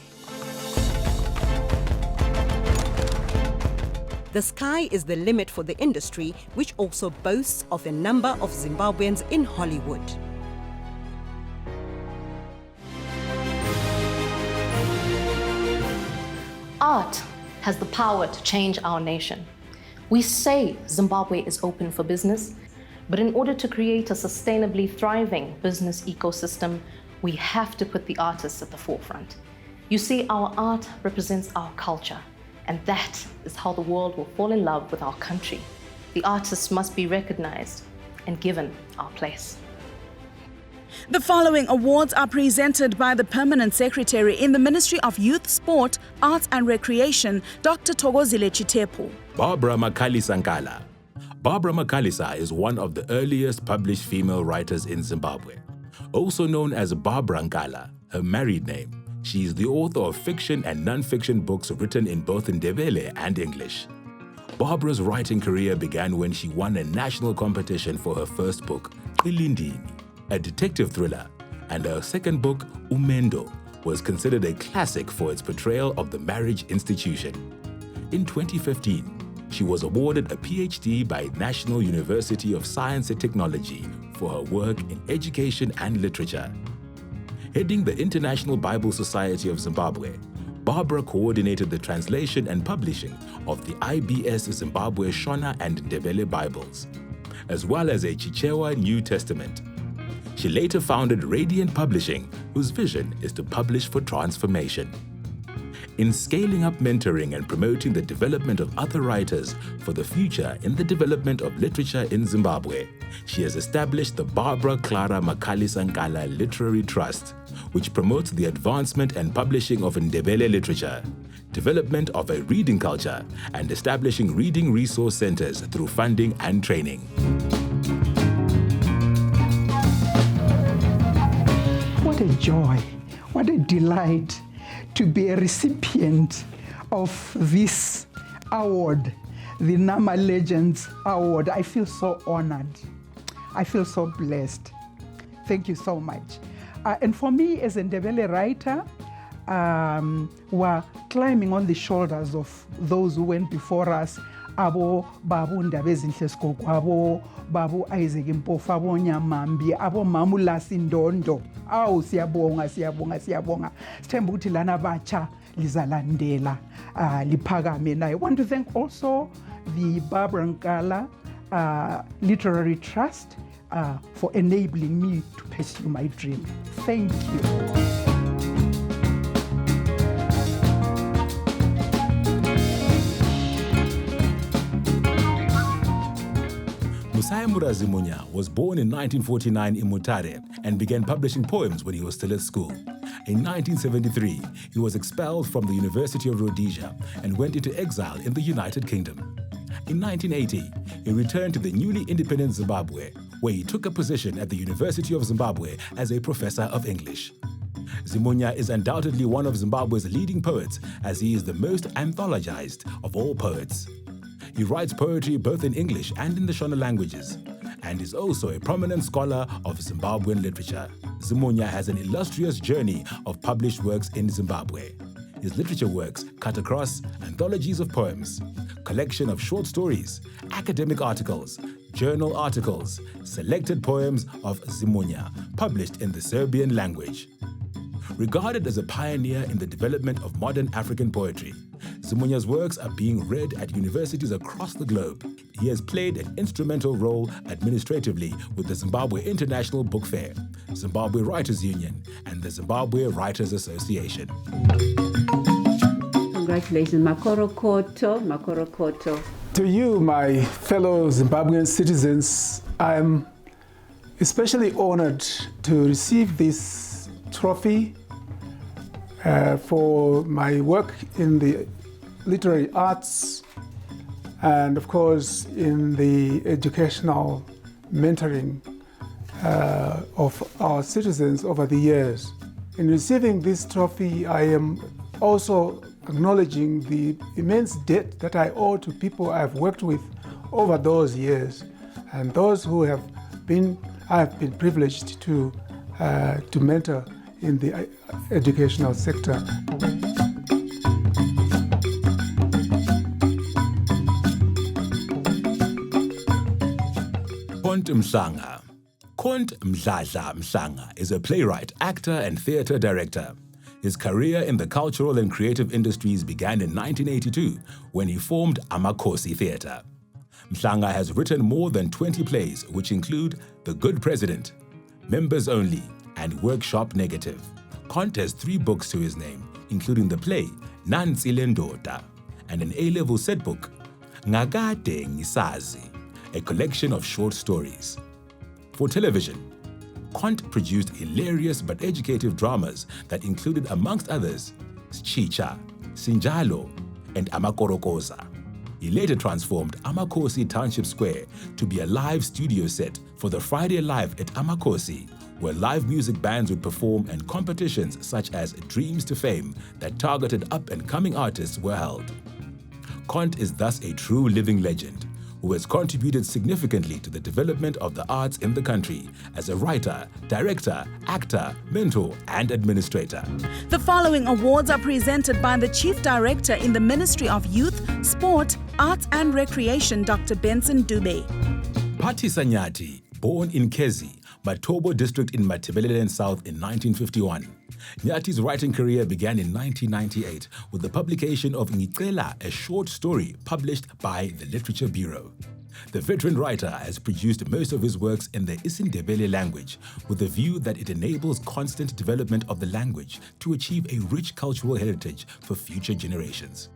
the sky is the limit for the industry, which also boasts of a number of Zimbabweans in Hollywood. Art has the power to change our nation. We say Zimbabwe is open for business, but in order to create a sustainably thriving business ecosystem, we have to put the artists at the forefront. You see, our art represents our culture, and that is how the world will fall in love with our country. The artists must be recognized and given our place. The following awards are presented by the Permanent Secretary in the Ministry of Youth, Sport, Arts and Recreation, Dr. Thokozile Chitepu. Barbara Makalisankala. Barbara Makalisa is one of the earliest published female writers in Zimbabwe. Also known as Barbara Nkala, her married name, she is the author of fiction and non-fiction books written in both Ndebele and English. Barbara's writing career began when she won a national competition for her first book, Ilindini, a detective thriller, and her second book, Umendo, was considered a classic for its portrayal of the marriage institution. In 2015, she was awarded a PhD by National University of Science and Technology for her work in education and literature. Heading the International Bible Society of Zimbabwe, Barbara coordinated the translation and publishing of the IBS Zimbabwe Shona and Ndebele Bibles, as well as a Chichewa New Testament. She later founded Radiant Publishing, whose vision is to publish for transformation. In scaling up mentoring and promoting the development of other writers for the future in the development of literature in Zimbabwe, she has established the Barbara Clara Makalisankala Literary Trust, which promotes the advancement and publishing of Ndebele literature, development of a reading culture, and establishing reading resource centers through funding and training. What a joy, what a delight to be a recipient of this award, the Nama Legends Award. I feel so honored. I feel so blessed. Thank you so much. And for me, as a Ndebele writer, we're climbing on the shoulders of those who went before us. Abo Babu Ndabezinhle Skoko, abo Babu Isaac Mpofu, abo Nyamambi, abo Mamula Sindondo. Awu siyabonga, siyabonga, siyabonga. Sithemba ukuthi lana batsha lizalandela liphakame. And I want to thank also the Barbara Nkala Literary Trust for enabling me to pursue my dream. Thank you. Musayamura Zimunya was born in 1949 in Mutare and began publishing poems when he was still at school. In 1973, he was expelled from the University of Rhodesia and went into exile in the United Kingdom. In 1980, he returned to the newly independent Zimbabwe, where he took a position at the University of Zimbabwe as a professor of English. Zimunya is undoubtedly one of Zimbabwe's leading poets, as he is the most anthologized of all poets. He writes poetry both in English and in the Shona languages, and is also a prominent scholar of Zimbabwean literature. Zimunya has an illustrious journey of published works in Zimbabwe. His literature works cut across anthologies of poems, collection of short stories, academic articles, journal articles, selected poems of Zimunya, published in the Serbian language. Regarded as a pioneer in the development of modern African poetry, Zimunya's works are being read at universities across the globe. He has played an instrumental role administratively with the Zimbabwe International Book Fair, Zimbabwe Writers Union, and the Zimbabwe Writers Association. Congratulations, Makoro Koto, Makoro Koto. To you, my fellow Zimbabwean citizens, I'm especially honored to receive this trophy for my work in the literary arts and, of course, in the educational mentoring of our citizens over the years. In receiving this trophy, I am also acknowledging the immense debt that I owe to people I have worked with over those years, and those who I have been privileged to mentor in the educational sector. Kont Mhlanga. Kont Mdladla Mhlanga is a playwright, actor, and theatre director. His career in the cultural and creative industries began in 1982 when he formed Amakhosi Theatre. Mhlanga has written more than 20 plays, which include The Good President, Members Only, and Workshop Negative. Kont has 3 books to his name, including the play Nansi le Ndoda and an A-level set book, Ngakade Ngisazi, a collection of short stories. For television, Kont produced hilarious but educative dramas that included, amongst others, Chicha, Sinjalo, and Amakorokoza. He later transformed Amakhosi Township Square to be a live studio set for the Friday Live at Amakhosi, where live music bands would perform and competitions such as Dreams to Fame that targeted up-and-coming artists were held. Kont is thus a true living legend who has contributed significantly to the development of the arts in the country as a writer, director, actor, mentor, and administrator. The following awards are presented by the Chief Director in the Ministry of Youth, Sport, Arts and Recreation, Dr. Benson Dube. Phathisa Nyathi, born in Kezi, Matobo district in Matabeleland South in 1951. Nyathi's writing career began in 1998 with the publication of Ngicela, a short story published by the Literature Bureau. The veteran writer has produced most of his works in the isiNdebele language with the view that it enables constant development of the language to achieve a rich cultural heritage for future generations.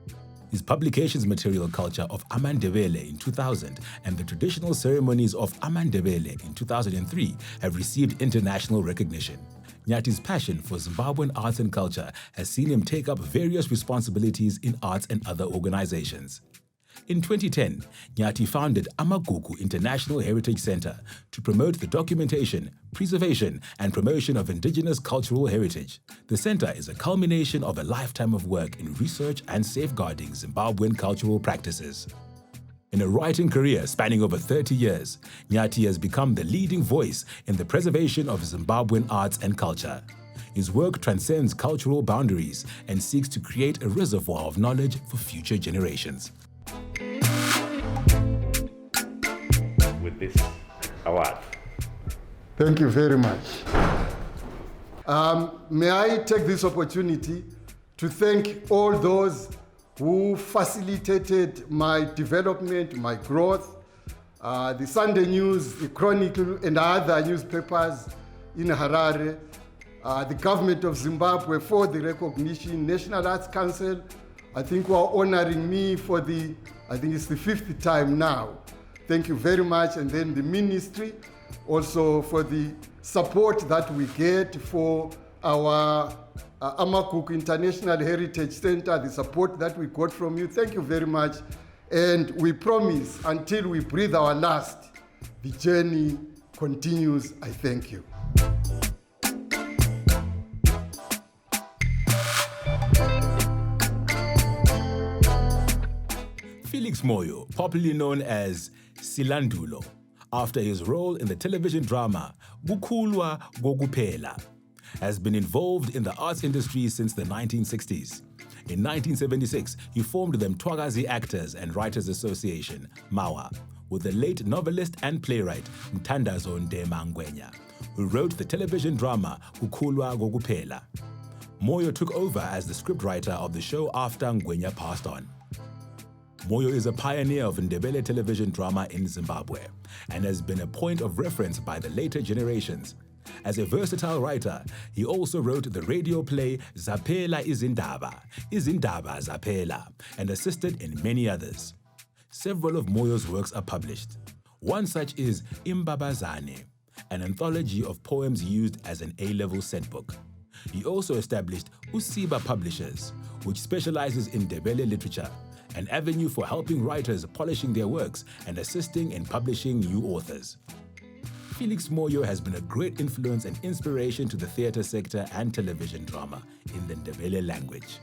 His publications Material Culture of AmaNdebele in 2000 and the Traditional Ceremonies of AmaNdebele in 2003 have received international recognition. Nyathi's passion for Zimbabwean arts and culture has seen him take up various responsibilities in arts and other organizations. In 2010, Nyathi founded Amagugu International Heritage Center to promote the documentation, preservation, and promotion of indigenous cultural heritage. The center is a culmination of a lifetime of work in research and safeguarding Zimbabwean cultural practices. In a writing career spanning over 30 years, Nyathi has become the leading voice in the preservation of Zimbabwean arts and culture. His work transcends cultural boundaries and seeks to create a reservoir of knowledge for future generations. With this award. Thank you very much. May I take this opportunity to thank all those who facilitated my development, my growth, the Sunday News, the Chronicle, and other newspapers in Harare, the government of Zimbabwe for the recognition, National Arts Council, I think who are honoring me for I think it's the 5th time now. Thank you very much. And then the ministry also for the support that we get for our Amagugu International Heritage Center, the support that we got from you. Thank you very much. And we promise until we breathe our last, the journey continues. I thank you. Felix Moyo, popularly known as Silandulo, after his role in the television drama Kukhulwa Kokuphela, has been involved in the arts industry since the 1960s. In 1976, he formed the Mtwakazi Actors and Writers Association, MAWA, with the late novelist and playwright Mthandazo Ndema Ngwenya, who wrote the television drama Kukhulwa Kokuphela. Moyo took over as the scriptwriter of the show after Ngwenya passed on. Moyo is a pioneer of Ndebele television drama in Zimbabwe and has been a point of reference by the later generations. As a versatile writer, he also wrote the radio play Zaphela Izindaba, Izindaba Zaphela, and assisted in many others. Several of Moyo's works are published. One such is Imbabazane, an anthology of poems used as an A-level set book. He also established Usiba Publishers, which specializes in Ndebele literature, an avenue for helping writers polishing their works and assisting in publishing new authors. Felix Moyo has been a great influence and inspiration to the theatre sector and television drama in the Ndebele language.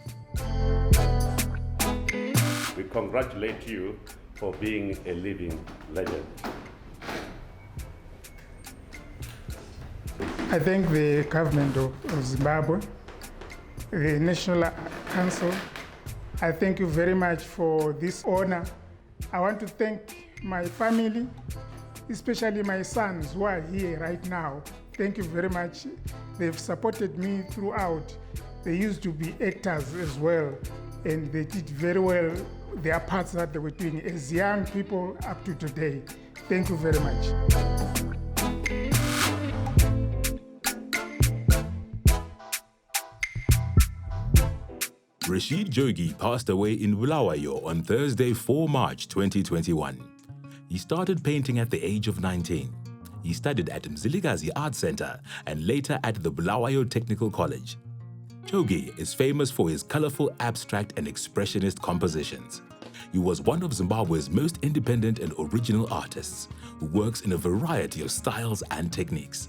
We congratulate you for being a living legend. I thank the government of Zimbabwe, the National Council. I thank you very much for this honor. I want to thank my family, especially my sons who are here right now. Thank you very much. They've supported me throughout. They used to be actors as well, and they did very well their parts that they were doing as young people up to today. Thank you very much. Rashid Jogi passed away in Bulawayo on Thursday, 4 March 2021. He started painting at the age of 19. He studied at Mzilikazi Art Center and later at the Bulawayo Technical College. Jogi is famous for his colorful abstract and expressionist compositions. He was one of Zimbabwe's most independent and original artists who works in a variety of styles and techniques.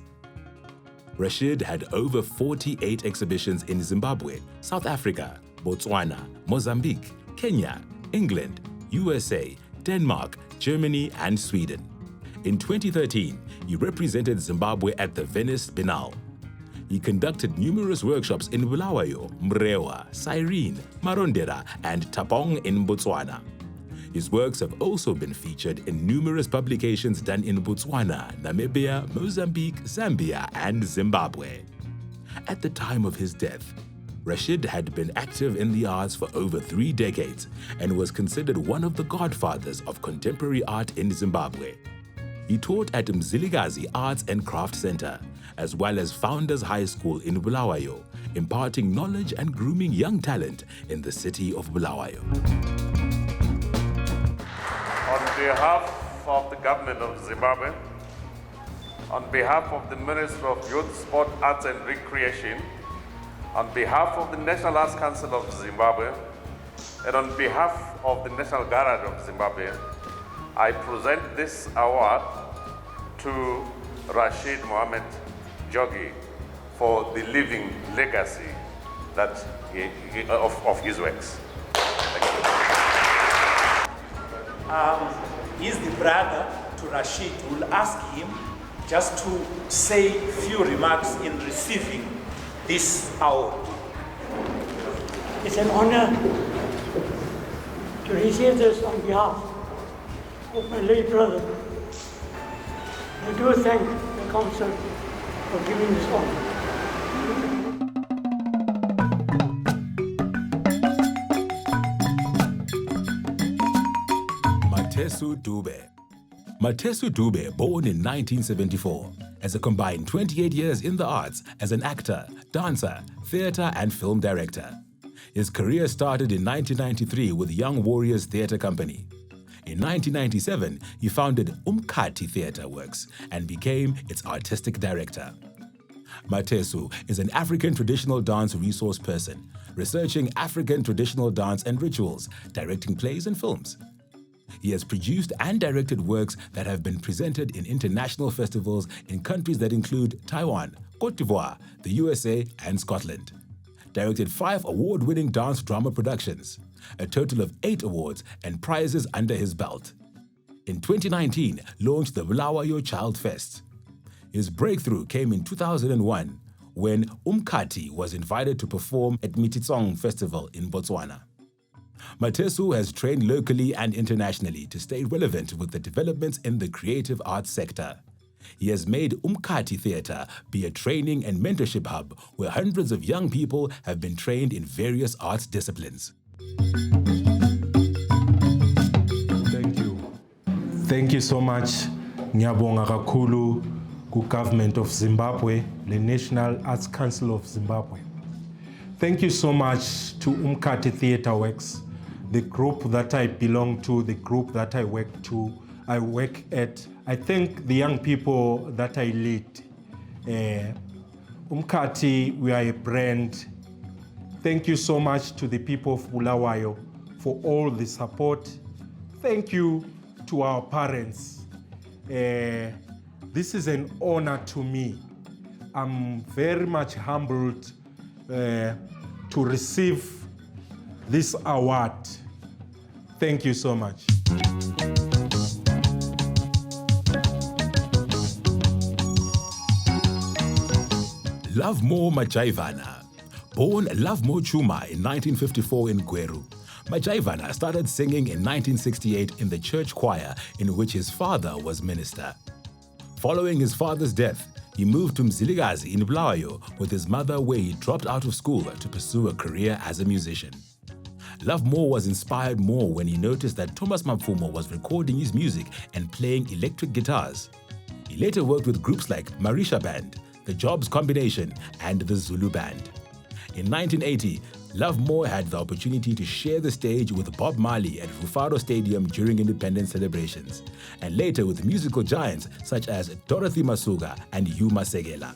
Rashid had over 48 exhibitions in Zimbabwe, South Africa, Botswana, Mozambique, Kenya, England, USA, Denmark, Germany, and Sweden. In 2013, he represented Zimbabwe at the Venice Biennale. He conducted numerous workshops in Bulawayo, Mrewa, Cyrene, Marondera, and Tapong in Botswana. His works have also been featured in numerous publications done in Botswana, Namibia, Mozambique, Zambia, and Zimbabwe. At the time of his death, Rashid had been active in the arts for over 3 decades and was considered one of the godfathers of contemporary art in Zimbabwe. He taught at Mzilikazi Arts and Craft Center, as well as Founders High School in Bulawayo, imparting knowledge and grooming young talent in the city of Bulawayo. On behalf of the government of Zimbabwe, on behalf of the Ministry of Youth, Sport, Arts and Recreation, on behalf of the National Arts Council of Zimbabwe, and on behalf of the National Gallery of Zimbabwe, I present this award to Rashid Mohammed Jogi for the living legacy that of his works. He's the brother to Rashid. We'll ask him just to say a few remarks in receiving this award. It's an honor to receive this on behalf of my late brother. I do thank the council for giving this honor. Mathesu Dube. Mathesu Dube, born in 1974, has a combined 28 years in the arts as an actor, dancer, theatre and film director. His career started in 1993 with Young Warriors Theatre Company. In 1997, he founded Umkati Theatre Works and became its artistic director. Mathesu is an African traditional dance resource person, researching African traditional dance and rituals, directing plays and films. He has produced and directed works that have been presented in international festivals in countries that include Taiwan, Cote d'Ivoire, the USA, and Scotland. Directed 5 award-winning dance drama productions, a total of 8 awards and prizes under his belt. In 2019, launched the Bulawayo Child Fest. His breakthrough came in 2001 when Umkati was invited to perform at Mititsong Festival in Botswana. Mathesu has trained locally and internationally to stay relevant with the developments in the creative arts sector. He has made Umkati Theatre be a training and mentorship hub where hundreds of young people have been trained in various arts disciplines. Thank you. Thank you so much, Ngiyabonga kakhulu ku government of Zimbabwe, the National Arts Council of Zimbabwe. Thank you so much to Umkati Theatre Works, the group that I belong to, the group that I work at. I thank the young people that I lead. Umkati, we are a brand. Thank you so much to the people of Bulawayo for all the support. Thank you to our parents. This is an honor to me. I'm very much humbled to receive this award. Thank you so much. Lovemore Majaivana. Born Lovemore Chuma in 1954 in Gweru, Majaivana started singing in 1968 in the church choir in which his father was minister. Following his father's death, he moved to Mzilikazi in Bulawayo with his mother, where he dropped out of school to pursue a career as a musician. Lovemore was inspired more when he noticed that Thomas Mapfumo was recording his music and playing electric guitars. He later worked with groups like Marisha Band, the Jobs Combination, and the Zulu Band. In 1980, Lovemore had the opportunity to share the stage with Bob Marley at Rufaro Stadium during independence celebrations, and later with musical giants such as Dorothy Masuga and Hugh Masekela.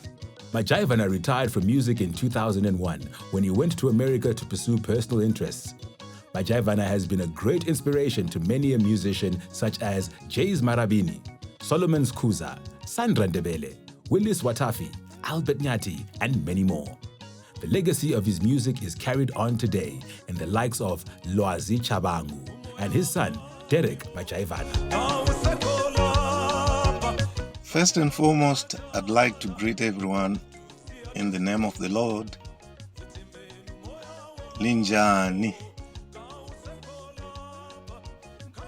Majaivana retired from music in 2001 when he went to America to pursue personal interests. Majaivana has been a great inspiration to many a musician such as Jays Marabini, Solomon Skuza, Sandra Ndebele, Willis Watafi, Albert Nyati, and many more. The legacy of his music is carried on today in the likes of Loazi Chabangu and his son, Derek Majaivana. First and foremost, I'd like to greet everyone in the name of the Lord. Linjani.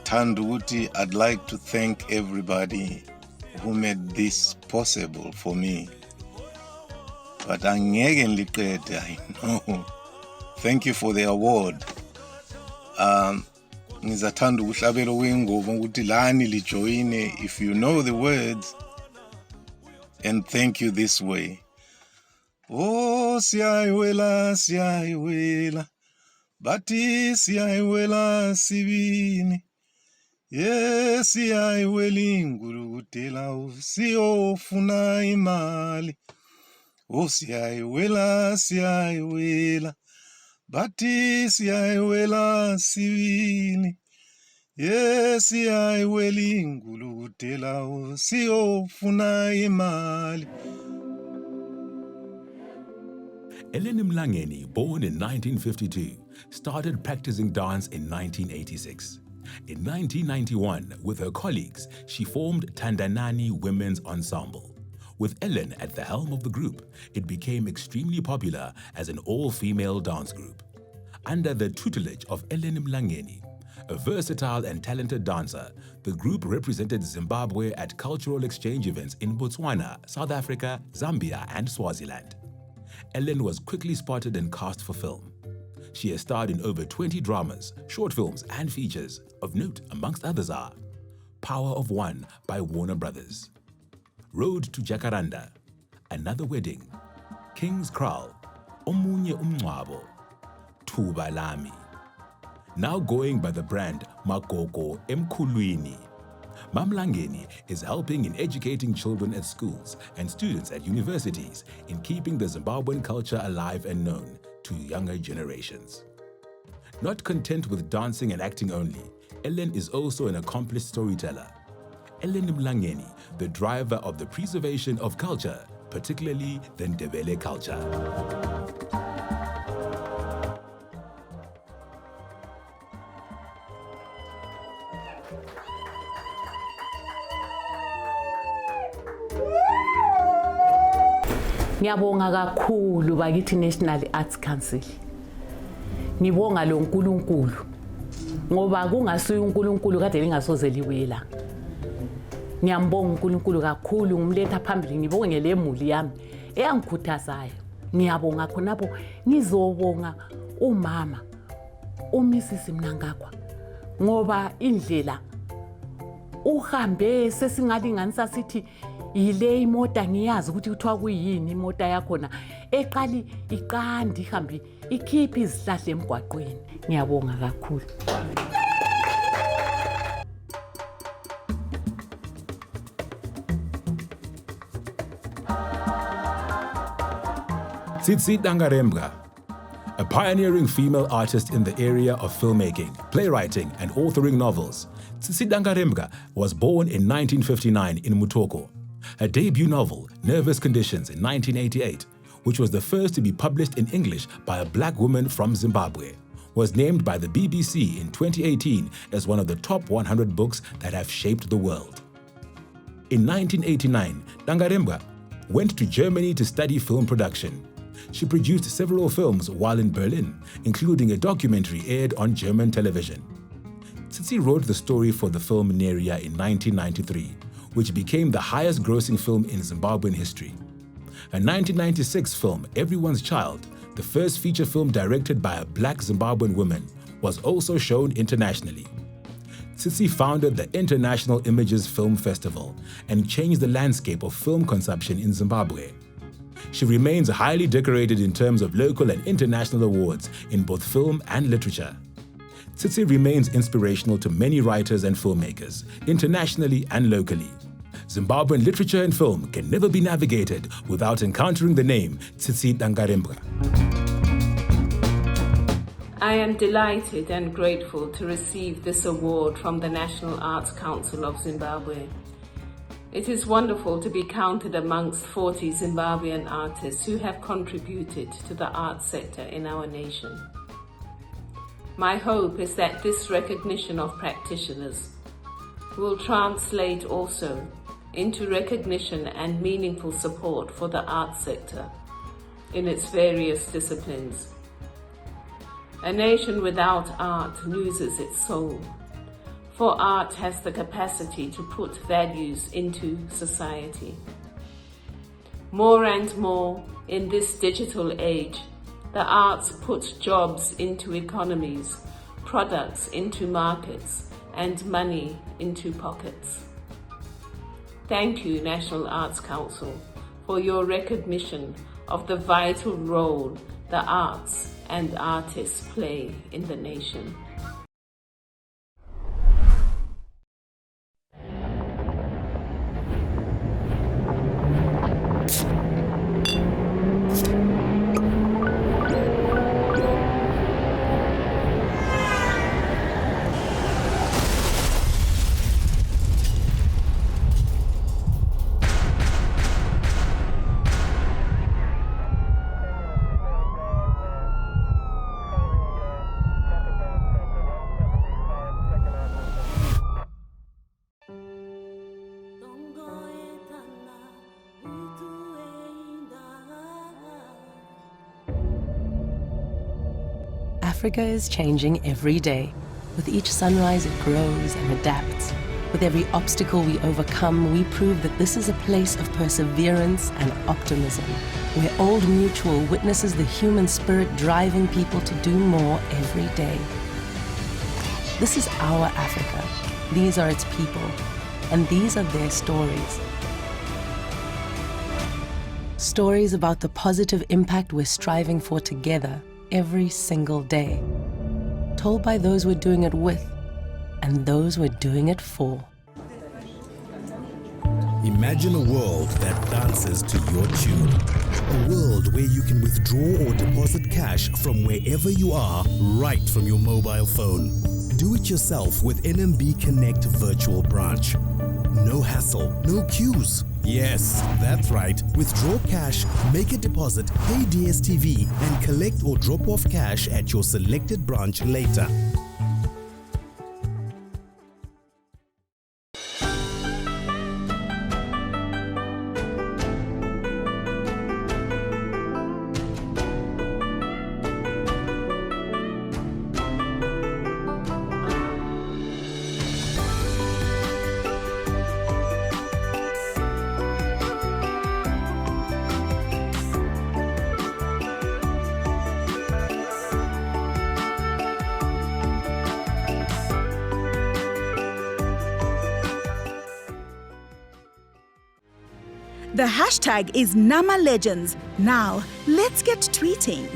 Tanduti, I'd like to thank everybody who made this possible for me. But I know. Thank you for the award. Ngizathanda ukuhlabela wengovu ukuthi lani lijoyine if you know the words, and thank you this way. Oh siyayiwela siyayiwela bathi siyayiwela sibini. Yes siyayiwela ingulukutela usiyofuna imali. Oh siyayiwela siyayiwela bathi siyayiwela sibini. Yes siyayiwela ingulukutela usiyofuna imali. Ellen Mlangeni, born in 1952, started practicing dance in 1986. In 1991, with her colleagues, she formed Tandanani Women's Ensemble. With Ellen at the helm of the group, it became extremely popular as an all-female dance group. Under the tutelage of Ellen Mlangeni, a versatile and talented dancer, the group represented Zimbabwe at cultural exchange events in Botswana, South Africa, Zambia, and Swaziland. Ellen was quickly spotted and cast for film. She has starred in over 20 dramas, short films, and features. Of note, amongst others are Power of One by Warner Brothers, Road to Jacaranda, Another Wedding, King's Kraal, Omunye Umncwabo, Thuba Lami. Now going by the brand Makoko Emkhulwini, Mamlangeni is helping in educating children at schools and students at universities in keeping the Zimbabwean culture alive and known to younger generations. Not content with dancing and acting only, Ellen is also an accomplished storyteller. Ellen Mlangeni, the driver of the preservation of culture, particularly the Ndebele culture. Ngiyabonga kakhulu bakithi National Arts Council. Ngibonga lo nkulunkulu ngoba kungasuye uNkulunkulu kade lingasoze liwela. Ngiyambonga uNkulunkulu kakhulu ngumletha phambili ngibonge lemuli yami eyangikhuthazayo. Ngiyabonga khonapho ngizobonga umama uMrs Mnangagwa ngoba indlela uhambe sesingalinganisa sithi yile imota ngiyazi ukuthi kuthiwa kuyini imota yakhona eqali iqandi ihambe ikhipha izihlahla emgwaqweni. Ngiyabonga kakhulu. Tsitsi Dangarembga, a pioneering female artist in the area of filmmaking, playwriting, and authoring novels. Tsitsi Dangarembga was born in 1959 in Mutoko. Her debut novel, Nervous Conditions, in 1988, which was the first to be published in English by a black woman from Zimbabwe, was named by the BBC in 2018 as one of the top 100 books that have shaped the world. In 1989, Dangarembga went to Germany to study film production. She produced several films while in Berlin, including a documentary aired on German television. Tsitsi wrote the story for the film Neria in 1993, which became the highest-grossing film in Zimbabwean history. Her 1996 film, Everyone's Child, the first feature film directed by a black Zimbabwean woman, was also shown internationally. Tsitsi founded the International Images Film Festival and changed the landscape of film consumption in Zimbabwe. She remains highly decorated in terms of local and international awards in both film and literature. Tsitsi remains inspirational to many writers and filmmakers, internationally and locally. Zimbabwean literature and film can never be navigated without encountering the name Tsitsi Dangarembga. I am delighted and grateful to receive this award from the National Arts Council of Zimbabwe. It is wonderful to be counted amongst 40 Zimbabwean artists who have contributed to the arts sector in our nation. My hope is that this recognition of practitioners will translate also into recognition and meaningful support for the arts sector in its various disciplines. A nation without art loses its soul, for art has the capacity to put values into society. More and more in this digital age, the arts put jobs into economies, products into markets, and money into pockets. Thank you, National Arts Council, for your recognition of the vital role the arts and artists play in the nation. Africa is changing every day. With each sunrise, it grows and adapts. With every obstacle we overcome, we prove that this is a place of perseverance and optimism, where Old Mutual witnesses the human spirit driving people to do more every day. This is our Africa. These are its people, and these are their stories. Stories about the positive impact we're striving for together every single day, told by those we're doing it with and those we're doing it for. Imagine a world that dances to your tune. A world where you can withdraw or deposit cash from wherever you are, right from your mobile phone. Do it yourself with NMB Connect Virtual Branch. No hassle, no queues. Yes, that's right. Withdraw cash, make a deposit, pay DSTV, and collect or drop off cash at your selected branch later. The hashtag is NamaLegends. Now, let's get tweeting.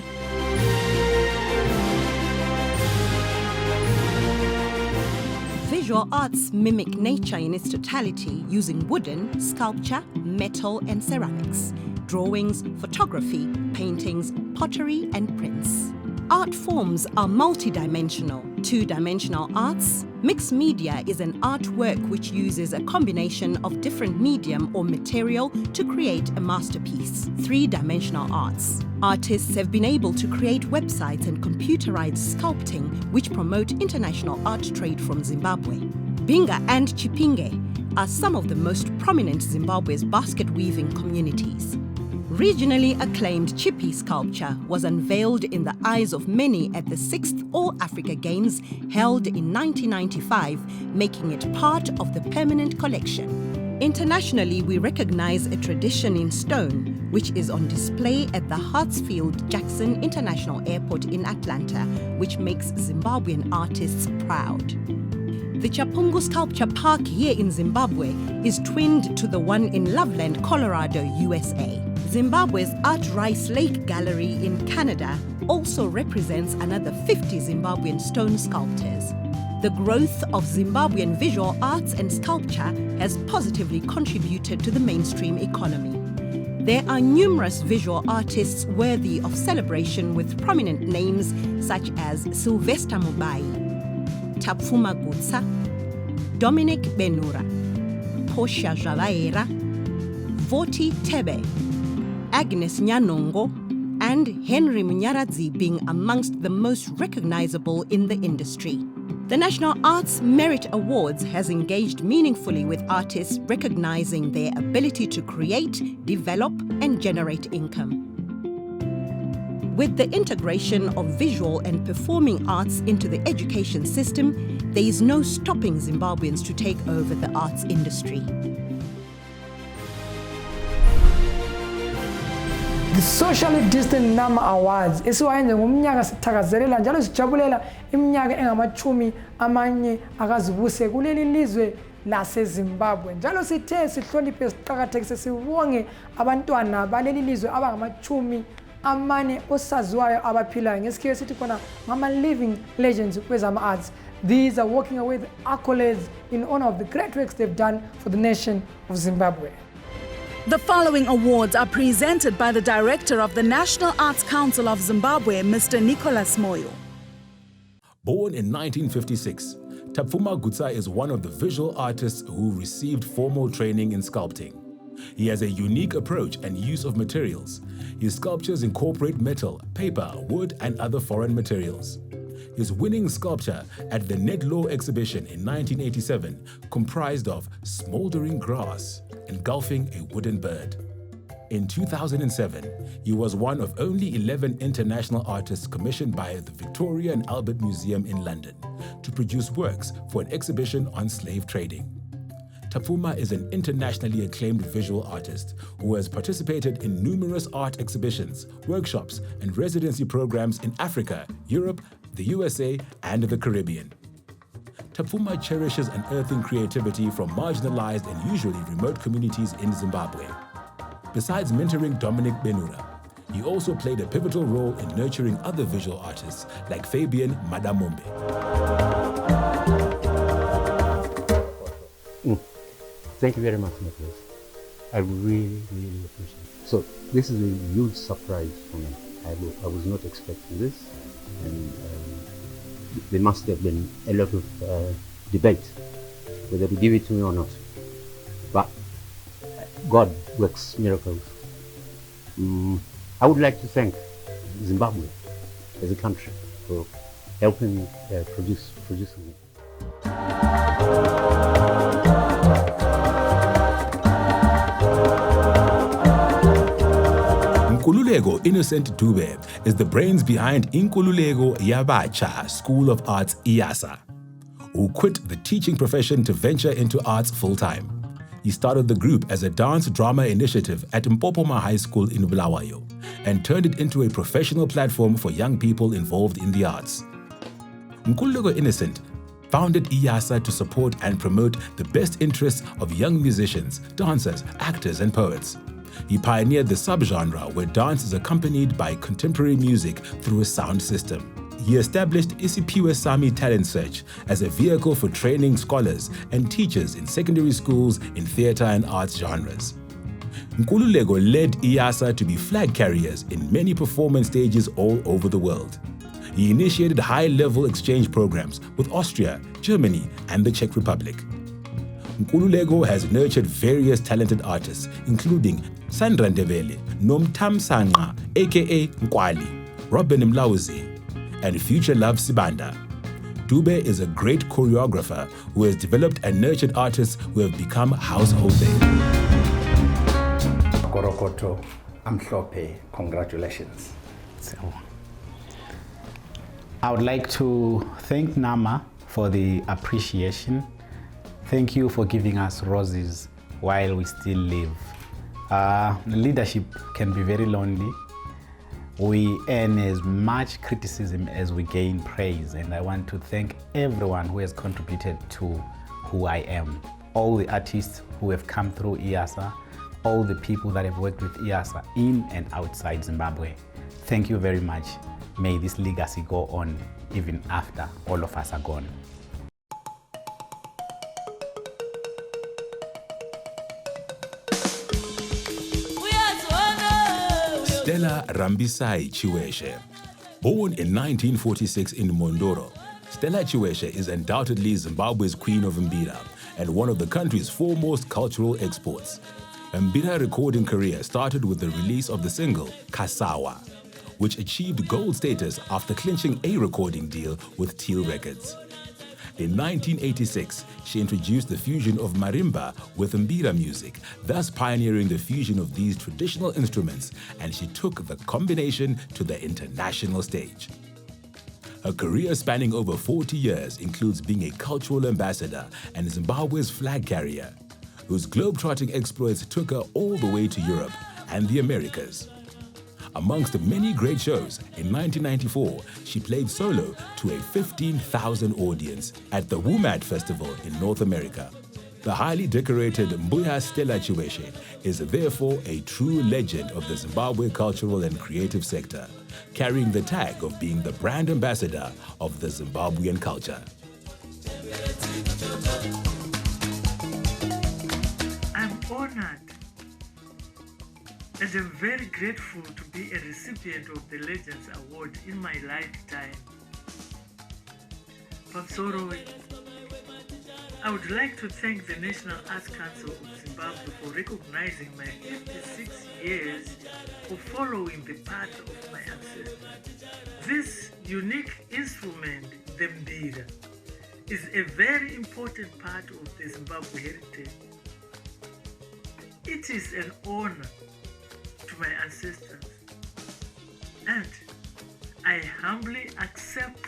Visual arts mimic nature in its totality using wooden, sculpture, metal and ceramics, drawings, photography, paintings, pottery and prints. Art forms are multidimensional. Two-dimensional arts, Mixed media is an artwork which uses a combination of different medium or material to create a masterpiece, three-dimensional arts. Artists have been able to create websites and computerized sculpting which promote international art trade from Zimbabwe. Binga and Chipinge are some of the most prominent Zimbabwe's basket weaving communities. Regionally acclaimed Chippy sculpture was unveiled in the eyes of many at the 6th All-Africa Games held in 1995, making it part of the permanent collection. Internationally, we recognize a tradition in stone, which is on display at the Hartsfield-Jackson International Airport in Atlanta, which makes Zimbabwean artists proud. The Chapungu Sculpture Park here in Zimbabwe is twinned to the one in Loveland, Colorado, USA. Zimbabwe's Art Rice Lake Gallery in Canada also represents another 50 Zimbabwean stone sculptors. The growth of Zimbabwean visual arts and sculpture has positively contributed to the mainstream economy. There are numerous visual artists worthy of celebration with prominent names such as Sylvester Mubai, Tapfuma Gutsa, Dominic Benura, Portia Javaera, Voti Tebe, Agnes Nyanongo, and Henry Munyaradzi being amongst the most recognizable in the industry. The National Arts Merit Awards has engaged meaningfully with artists recognizing their ability to create, develop, and generate income. With the integration of visual and performing arts into the education system, there is no stopping Zimbabweans to take over the arts industry. The Socially Distant Nama Awards esiwayenze ngomnyaka sithakazelela njalo sijabulela iminyaka engamachumi amanye akazibuse kuleli lizwe laseZimbabwe. Njalo sithe sihloniphe siqhakathekise sibonge abantwana baleli lizwe abangamachumi amane osaziwayo abaphilayo ngesikhiwo sithi khona ngama living legends kwezama arts. These are walking away with accolades in honor of the great works they've done for the nation of Zimbabwe. The following awards are presented by the Director of the National Arts Council of Zimbabwe, Mr. Nicholas Moyo. Born in 1956, Tapfuma Gutsa is one of the visual artists who received formal training in sculpting. He has a unique approach and use of materials. His sculptures incorporate metal, paper, wood, and other foreign materials. His winning sculpture at the Nedlaw exhibition in 1987 comprised of smoldering grass engulfing a wooden bird. In 2007, he was one of only 11 international artists commissioned by the Victoria and Albert Museum in London to produce works for an exhibition on slave trading. Tapfuma is an internationally acclaimed visual artist who has participated in numerous art exhibitions, workshops, and residency programs in Africa, Europe, the USA, and the Caribbean. Tapfuma cherishes unearthing creativity from marginalized and usually remote communities in Zimbabwe. Besides mentoring Dominic Benura, he also played a pivotal role in nurturing other visual artists like Fabian Madamombe. Thank you very much, Nicholas. I really, really appreciate it. So this is a huge surprise for me. I was not expecting this, and there must have been a lot of debate whether to give it to me or not. But God works miracles. I would like to thank Zimbabwe as a country for helping me producing it. Nkululeko Innocent Dube is the brains behind Nkululeko Yabacha School of Arts IYASA, who quit the teaching profession to venture into arts full-time. He started the group as a dance drama initiative at Mpopoma High School in Bulawayo and turned it into a professional platform for young people involved in the arts. Nkululeko Innocent founded IYASA to support and promote the best interests of young musicians, dancers, actors, and poets. He pioneered the subgenre where dance is accompanied by contemporary music through a sound system. He established Isipiwe Sami Talent Search as a vehicle for training scholars and teachers in secondary schools in theatre and arts genres. Nkululeko led IYASA to be flag carriers in many performance stages all over the world. He initiated high-level exchange programs with Austria, Germany, and the Czech Republic. Nkululeko has nurtured various talented artists, including Sandra Ndebele, Nomtam Sanqa, aka Nkwali, Robin Mlauzi, and Future Love Sibanda. Dube is a great choreographer who has developed and nurtured artists who have become household names. Makorokoto, Amhlophe, congratulations. I would like to thank Nama for the appreciation. Thank you for giving us roses while we still live. Leadership can be very lonely. We earn as much criticism as we gain praise, and I want to thank everyone who has contributed to who I am. All the artists who have come through IASA, all the people that have worked with IASA in and outside Zimbabwe. Thank you very much. May this legacy go on even after all of us are gone. Stella Rambisai Chiweshe. Born in 1946 in Mondoro, Stella Chiweshe is undoubtedly Zimbabwe's Queen of Mbira and one of the country's foremost cultural exports. Mbira recording career started with the release of the single Kasawa, which achieved gold status after clinching a recording deal with Teal Records. In 1986, she introduced the fusion of marimba with Mbira music, thus pioneering the fusion of these traditional instruments, and she took the combination to the international stage. Her career spanning over 40 years includes being a cultural ambassador and Zimbabwe's flag carrier, whose globetrotting exploits took her all the way to Europe and the Americas. Amongst many great shows, in 1994, she played solo to a 15,000 audience at the WOMAD Festival in North America. The highly decorated Mbuya Stella Chiweshe is therefore a true legend of the Zimbabwe cultural and creative sector, carrying the tag of being the brand ambassador of the Zimbabwean culture. I'm honored and I'm very grateful to be a recipient of the Legends Award in my lifetime. Pamsoro, I would like to thank the National Arts Council of Zimbabwe for recognizing my 56 years of following the path of my ancestors. This unique instrument, the mbira, is a very important part of the Zimbabwe heritage. It is an honor to my ancestors, and I humbly accept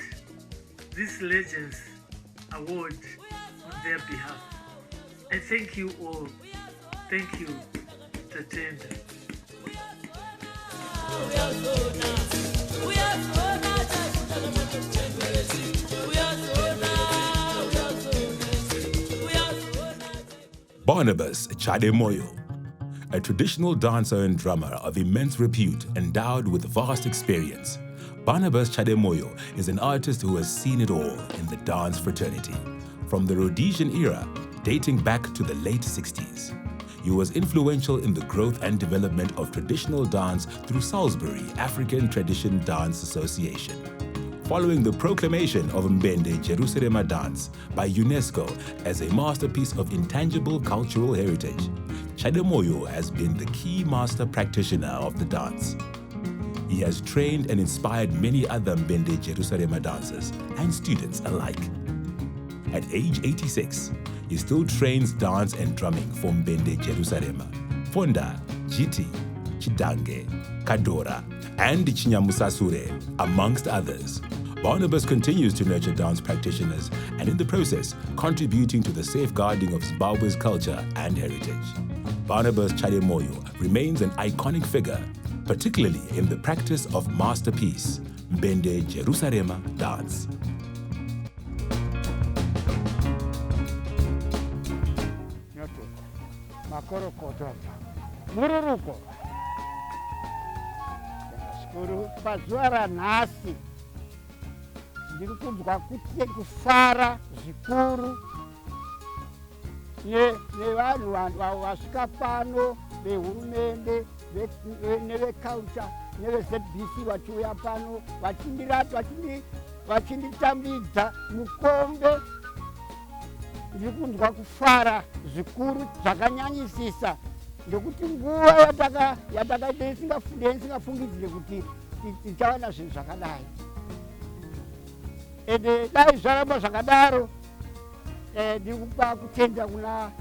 this Legends Award on their behalf. I thank you all. Thank you, Tatenda. Barnabas Chademoyo, a traditional dancer and drummer of immense repute endowed with vast experience. Barnabas Chademoyo is an artist who has seen it all in the dance fraternity, from the Rhodesian era dating back to the late 60s. He was influential in the growth and development of traditional dance through Salisbury African Tradition Dance Association. Following the proclamation of Mbende Jerusalema dance by UNESCO as a masterpiece of intangible cultural heritage, Chademoyo has been the key master practitioner of the dance. He has trained and inspired many other Mbende Jerusalema dancers and students alike. At age 86, he still trains dance and drumming for Mbende Jerusalema, Fonda, Jiti, Chidange, Kadora, and Chinyamusasure, amongst others. Barnabas continues to nurture dance practitioners and in the process contributing to the safeguarding of Zimbabwe's culture and heritage. Barnabas Chademoyo remains an iconic figure, particularly in the practice of masterpiece, Mbende Jerusalema dance. Ndiri kunzwa kufara zvikuru nevanhu vasvika pano vehurumende neveculture nevezbc vachiuya pano vachinditambidza mukombe. Ndiri kunzwa kufara zvikuru zvakanyanyisisa ngekuti nguva yatakafungidzire kuti tichawana zvinhu zvakadai. Ende dai zvaramba zvakadaro, ndiri kupa kutenda kuna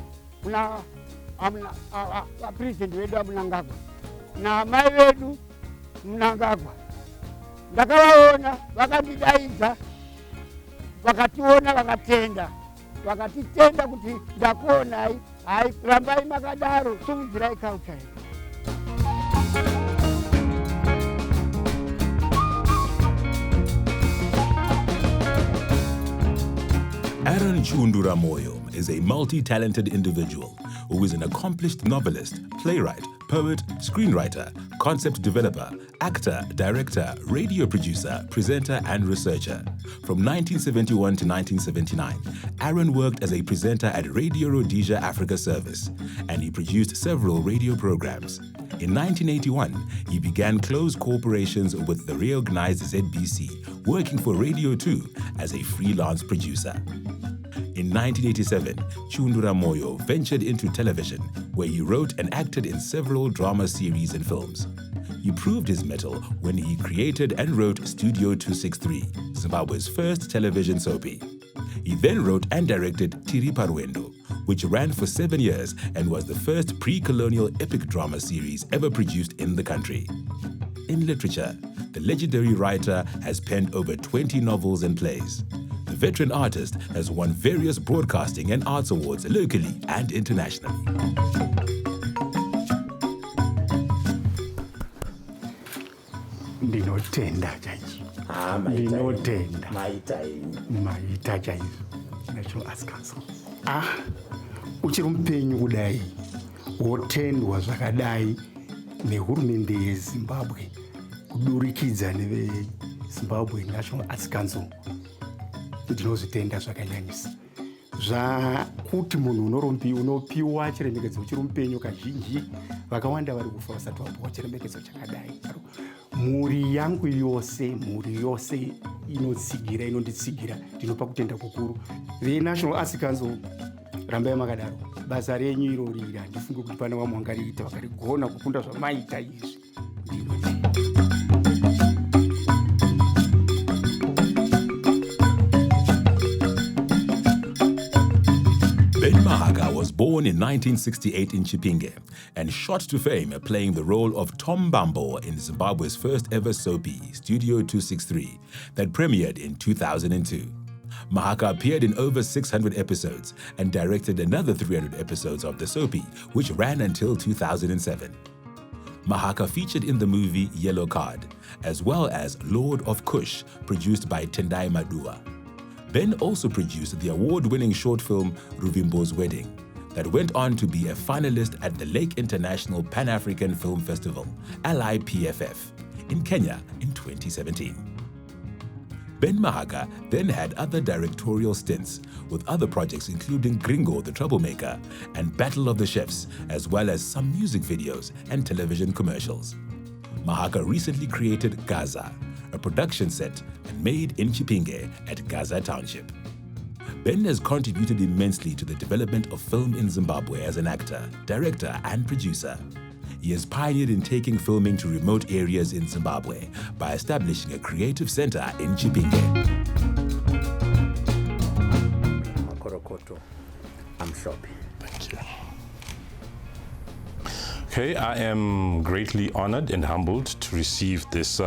vapurezidendi vedu vaMnangagwa naamai vedu Mnangagwa. Ndakavaona vakandidaidza, vakationa vakatenda, vakatitenda kuti ndakuonai, hai rambai makadaro, sungudzirai culture yedu. Aaron Chundura Moyo is a multi-talented individual who is an accomplished novelist, playwright, poet, screenwriter, concept developer, actor, director, radio producer, presenter, and researcher. From 1971 to 1979, Aaron worked as a presenter at Radio Rhodesia Africa Service, and he produced several radio programs. In 1981, he began close cooperations with the reorganized ZBC, working for Radio 2 as a freelance producer. In 1987, Chundura Moyo ventured into television, where he wrote and acted in several drama series and films. He proved his mettle when he created and wrote Studio 263, Zimbabwe's first television soapie. He then wrote and directed Tiri Parwendo, which ran for 7 years and was the first pre-colonial epic drama series ever produced in the country. In literature, the legendary writer has penned over 20 novels and plays. The veteran artist has won various broadcasting and arts awards locally and internationally. Ndinotenda chaizvo. Ndinotenda. Maita chaizvo. National Arts Council. Uchiri mupenyu kudai, wotendwa zvakadai nehurumende yeZimbabwe kudurikidza neveZimbabwe National Arts Council. Ndinozvitenda zvakanyanyisa. Zvakuti munhu unopiwa chiremekedzo uchiri mupenyu kazhinji vakawanda vari kufa vasati vapiwa chiremekedzo chakadai. Mhuri yangu yose inonditsigira ndinopa kutenda kukuru. VeNational Arts Council, rambai makadaro. Basa renyu irori handifungi kuti pana vamwe vangariita vakarigona kukunda zvamaita izvi. Ben Mahaka was born in 1968 in Chipinge and shot to fame playing the role of Tom Bambo in Zimbabwe's first ever soapie, Studio 263, that premiered in 2002. Mahaka appeared in over 600 episodes and directed another 300 episodes of the soapie, which ran until 2007. Mahaka featured in the movie Yellow Card, as well as Lord of Kush, produced by Tendai Madua. Ben also produced the award-winning short film Ruvimbo's Wedding, that went on to be a finalist at the Lake International Pan-African Film Festival, LIPFF, in Kenya in 2017. Ben Mahaka then had other directorial stints with other projects including Gringo the Troublemaker and Battle of the Chefs, as well as some music videos and television commercials. Mahaka recently created Gaza, a production set and made in Chipinge at Gaza Township. Ben has contributed immensely to the development of film in Zimbabwe as an actor, director, and producer. He has pioneered in taking filming to remote areas in Zimbabwe by establishing a creative center in Chipinge. Makorokoto, I'm Shoppy. Thank you. Okay, I am greatly honored and humbled to receive this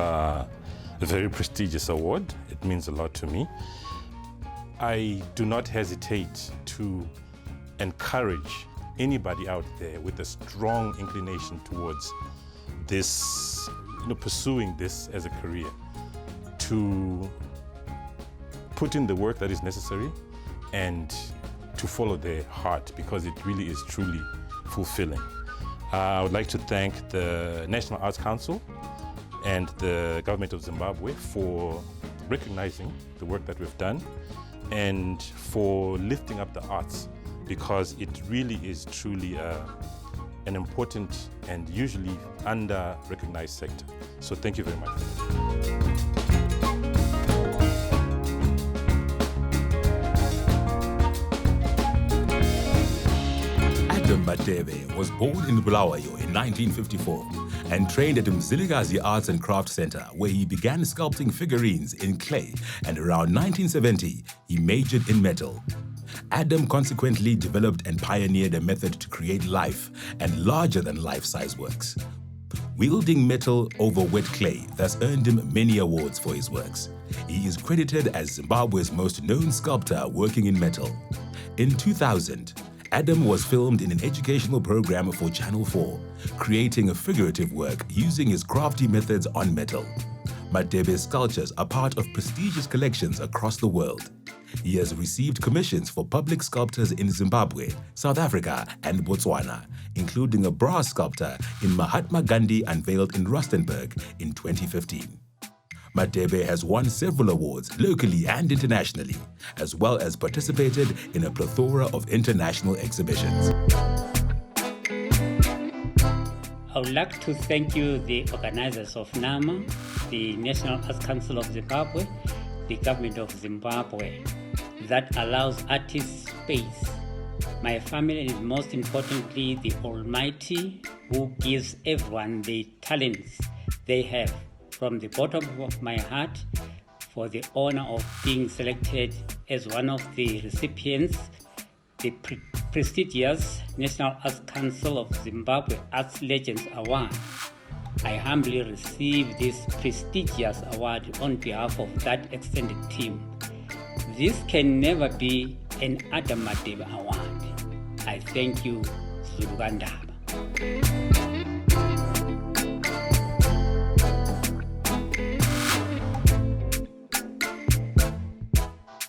very prestigious award. It means a lot to me. I do not hesitate to encourage anybody out there with a strong inclination towards this, pursuing this as a career, to put in the work that is necessary and to follow their heart, because it really is truly fulfilling. I would like to thank the National Arts Council and the government of Zimbabwe for recognizing the work that we've done and for lifting up the arts, because it really is truly an important and usually under-recognized sector. So thank you very much. Adam Madebe was born in Bulawayo in 1954 and trained at Mzilikazi Arts and Crafts Center, where he began sculpting figurines in clay, and around 1970, he majored in metal. Adam consequently developed and pioneered a method to create life and larger-than-life size works. Wielding metal over wet clay thus earned him many awards for his works. He is credited as Zimbabwe's most known sculptor working in metal. In 2000, Adam was filmed in an educational program for Channel 4, creating a figurative work using his crafty methods on metal. Madebe's sculptures are part of prestigious collections across the world. He has received commissions for public sculptors in Zimbabwe, South Africa, and Botswana, including a brass sculpture in Mahatma Gandhi unveiled in Rustenburg in 2015. Madebe has won several awards locally and internationally, as well as participated in a plethora of international exhibitions. I would like to thank you, the organizers of NAMA, the National Arts Council of Zimbabwe, the government of Zimbabwe, that allows artists space. My family, and most importantly, the Almighty, who gives everyone the talents they have. From the bottom of my heart, for the honor of being selected as one of the recipients, the prestigious National Arts Council of Zimbabwe Arts Legends Award. I humbly receive this prestigious award on behalf of that extended team. This can never be an Adam Madebe award. I thank you, Zulugandaba.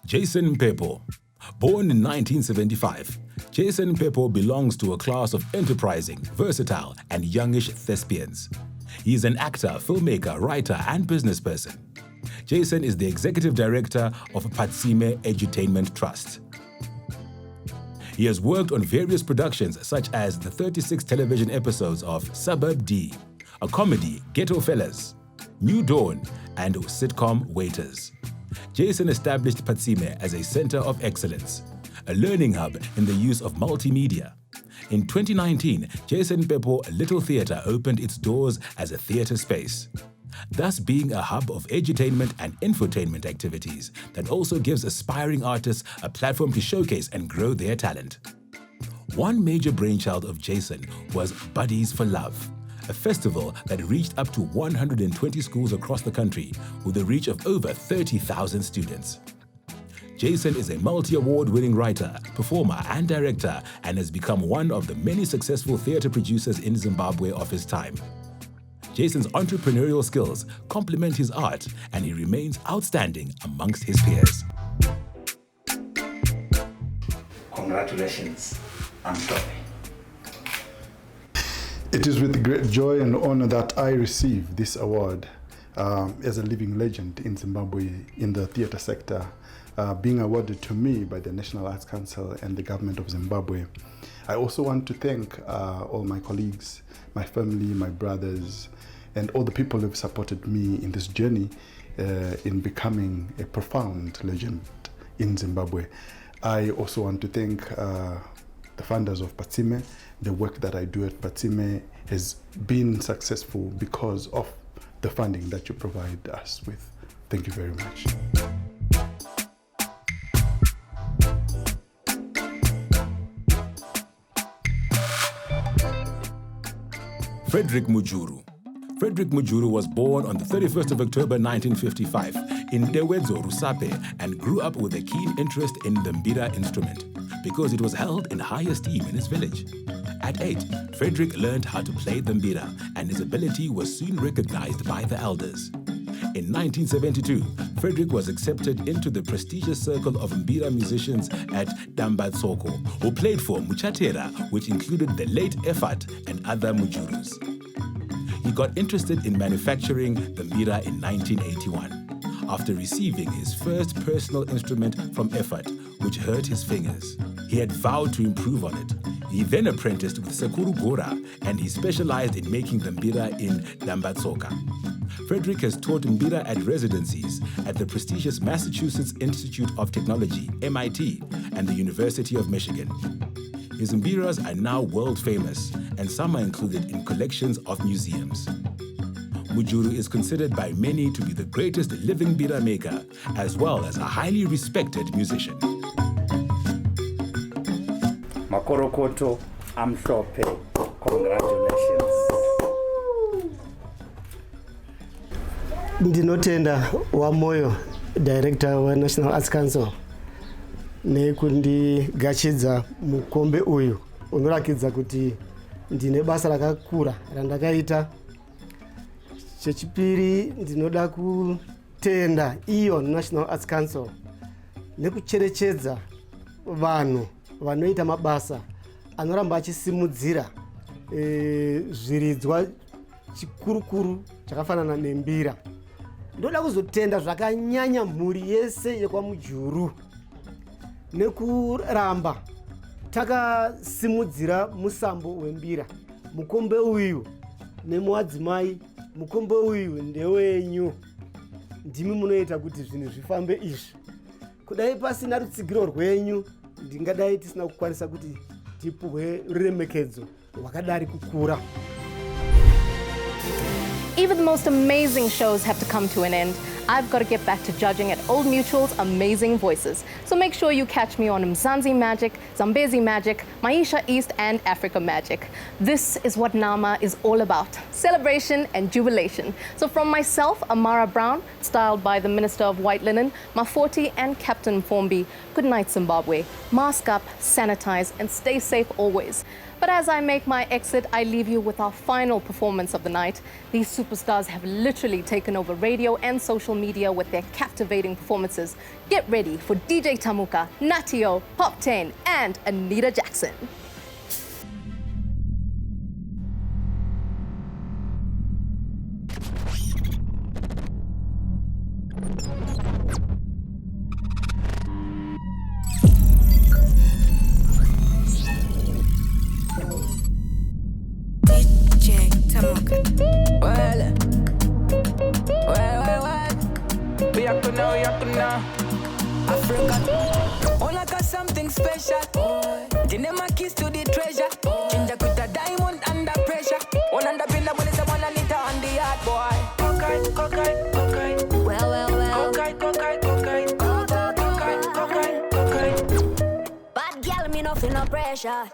Jason Pepo. Born in 1975, Jason Pepo belongs to a class of enterprising, versatile, and youngish thespians. He is an actor, filmmaker, writer, and businessperson. Jason is the executive director of Patsime Edutainment Trust. He has worked on various productions such as the 36 television episodes of Suburb D, a comedy, Ghetto Fellas, New Dawn, and sitcom Waiters. Jason established Patsime as a center of excellence, a learning hub in the use of multimedia. In 2019, Jason Pepo Little Theatre opened its doors as a theatre space, thus being a hub of edutainment and infotainment activities that also gives aspiring artists a platform to showcase and grow their talent. One major brainchild of Jason was Buddies for Love, a festival that reached up to 120 schools across the country with a reach of over 30,000 students. Jason is a multi-award-winning writer, performer, and director, and has become one of the many successful theatre producers in Zimbabwe of his time. Jason's entrepreneurial skills complement his art, and he remains outstanding amongst his peers. Congratulations, Anthony. It is with great joy and honor that I receive this award as a living legend in Zimbabwe in the theatre sector, being awarded to me by the National Arts Council and the government of Zimbabwe. I also want to thank all my colleagues, my family, my brothers, and all the people who have supported me in this journey in becoming a profound legend in Zimbabwe. I also want to thank the funders of Patsime. The work that I do at Patsime has been successful because of the funding that you provide us with. Thank you very much. Frederick Mujuru. Frederick Mujuru was born on the 31st of October 1955 in Dewedzo, Rusape, and grew up with a keen interest in the mbira instrument because it was held in high esteem in his village. At 8, Frederick learned how to play the mbira, and his ability was soon recognized by the elders. In 1972, Frederick was accepted into the prestigious circle of mbira musicians at Dambatsoko, who played for Muchatera, which included the late Efat and other Mujurus. He got interested in manufacturing the mbira in 1981, after receiving his first personal instrument from Efat, which hurt his fingers. He had vowed to improve on it. He then apprenticed with Sekuru Gora, and he specialized in making the mbira in Dambatsoka. Frederick has taught mbira at residencies at the prestigious Massachusetts Institute of Technology, MIT, and the University of Michigan. His mbiras are now world famous, and some are included in collections of museums. Mujuru is considered by many to be the greatest living mbira maker, as well as a highly respected musician. Makorokoto Amshope, congratulations. Ndinotenda Wamoyo, director wa National Arts Council, nekundigachidza mukombe uyu unorakidza kuti ndine basa rakakura randakaita. Chechipiri ndinoda kutenda iyo National Arts Council nekucherechedza vanhu vanoita mabasa anoramba achisimudzira zviridzwa chikurukuru chakafanana nembira. Ndoda kuzotenda zvakanyanya mhuri yese yekwaMujuru nekuramba takasimudzira musambo wembira. Mukombe uyu nemuadzimai, mukombe uyu ndewenyu. Ndimi munoita kuti zvinhu zvifambe izvi. Kudai pasina rutsigiro rwenyu ndingadai tisina kukwanisa kuti tipuhwe ruremekedzo rwakadari kukura. Even the most amazing shows have to come to an end. I've got to get back to judging at Old Mutual's Amazing Voices. So make sure you catch me on Mzansi Magic, Zambezi Magic, Maisha East, and Africa Magic. This is what Nama is all about: celebration and jubilation. So from myself, Amara Brown, styled by the Minister of White Linen, Mafoti, and Captain Formby, good night, Zimbabwe. Mask up, sanitize, and stay safe always. But as I make my exit, I leave you with our final performance of the night. These superstars have literally taken over radio and social media with their captivating performances. Get ready for DJ Tamuka, Natio, Pop 10, and Anita Jackson. Africa, all I got something special. Give them my keys to the treasure. Ginger with a diamond under pressure. One under pinna when it's a one and it on the yard, boy. Cocaine, cocaine, cocaine. Well. Cocaine, cocaine, cocaine. Cocaine, cocaine. Bad girl, me nothing no pressure.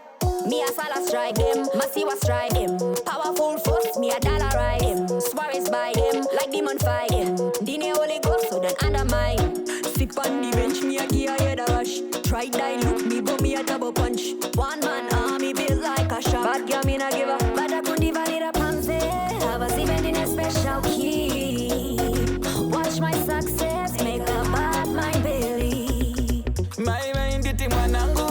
Me a sala strike him, Masiwa strike him. Powerful force, me a dollar ride him. Suarez by him, like demon fight him. Dine Holy Ghost, so then undermine. Sip on the bench, me a give a head a rush. Try dilute me, but me a double punch. One man army built like a shop. Bad girl, me not give a. But I couldn't valid a panze. Have a even in a special key. Watch my success, make a bad mind belly. My mind did it, manangu.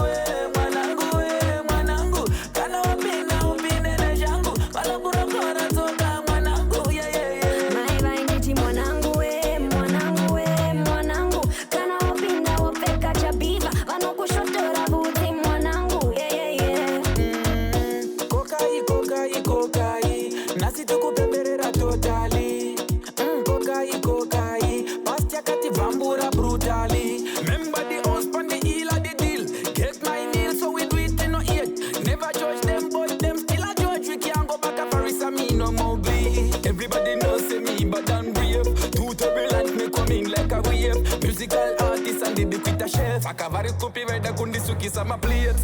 Akavari kupi weda kundi suki sama plate.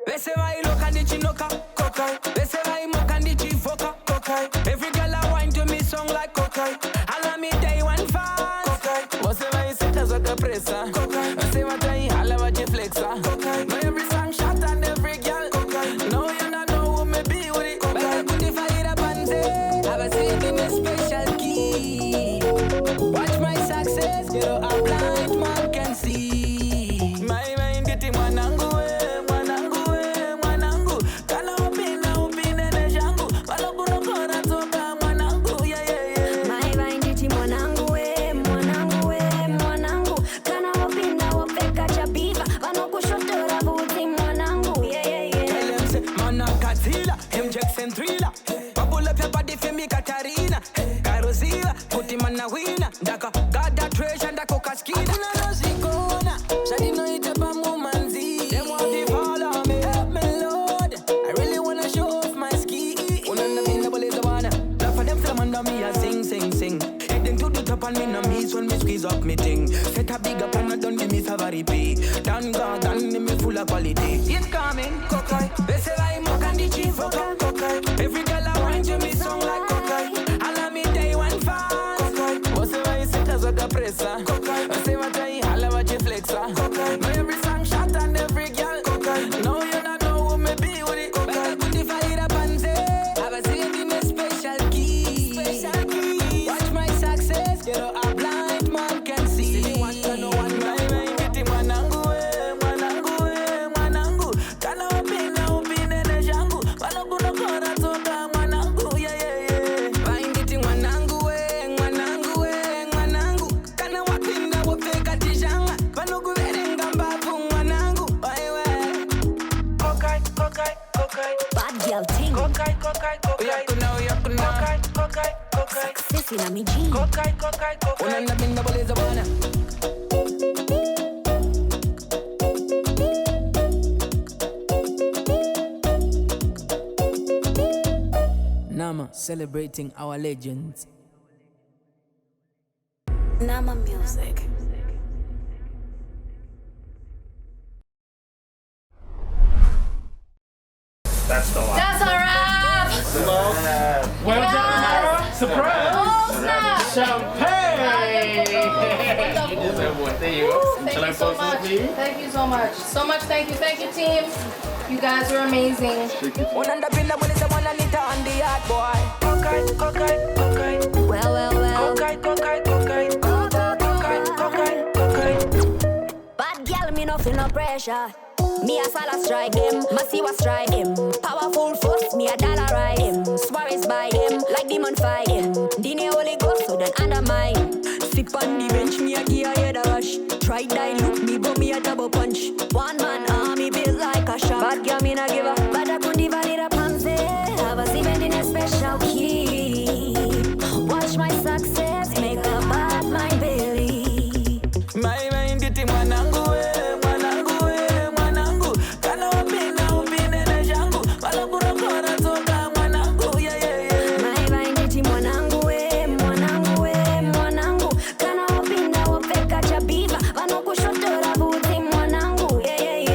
Wese vai loka ndi chinoka, kokai. Wese vai moka ndi chifoka, kokai. Every girl a wine to me song like kokai. Hala me day one fan, kokai. Wase vai seka zoka pressa, kokai. Wase watai hala waje flexa, kokai. No every song shot and every girl, kokai. No you not know who me be with it, kokai. Weda kundi fire panze, have a seat in a special key. Watch my success, you know I'm blind man can see. Mwanangu, kana upina upine ne jangu. Walo kuno kora toka never repeat. Dan me full of quality. It's coming, cockeye. They say I'm Mokandi chief, cockeye. Every girl I want to me song like cockeye. Allow me day one fast, cockeye. What's the way you sit as a pressa, cockeye. I say what I holla what you flexa, cockeye. Know every song shot and every girl, cockeye. No, you not know who me be with it, cockeye. But if I hit up and say, have a saved in a special key. Special key. Watch my success, you know a blind man can see. See one to no one, my mind get him manangu, manangu. Kana upina ne jangu, managu no kora toka manangu, yeah. Find it in manangu, manangu. Kana wapinda wapeka tijanga, managu verenga mbavu manangu, cockeye. Bad girl ting. Cockeye. Cockeye. Success in a me jean. Cockeye. Unanda binda boleza bwana. Nama celebrating our legends. Nama music. That's the one. That's a wrap. Well Yes. done, Nara. Surprise. Oh, snap. Champagne. There you go. Thank Shall I you so post much. this, please? Thank you so much. Thank you, team. You guys are amazing. Unanda binda boleza bwana nita on the yard boy. Cockeye. Well. Cockeye. Bad girl, me nothing no pressure. Me a sala strike them, Masiwa strike them. Powerful force, me a dollar ride them. Suarez by them, like demon fight them. Dine Holy Ghost, so then undermine. Sip on the bench, me a give a head a rush. Try die, look me, but me a double punch. One man army built like a shot. Bad girl, me not give a, but I couldn't even need a panze. Have a event in a special key. Watch my success, make a bad mind belly. My mind iti mwanangu. Kana upina ne jangu, malabura kora toka mwanangu, yeah. My mind iti mwanangu. Kana upina wapeka chabiva, vano kushotora buti mwanangu, yeah.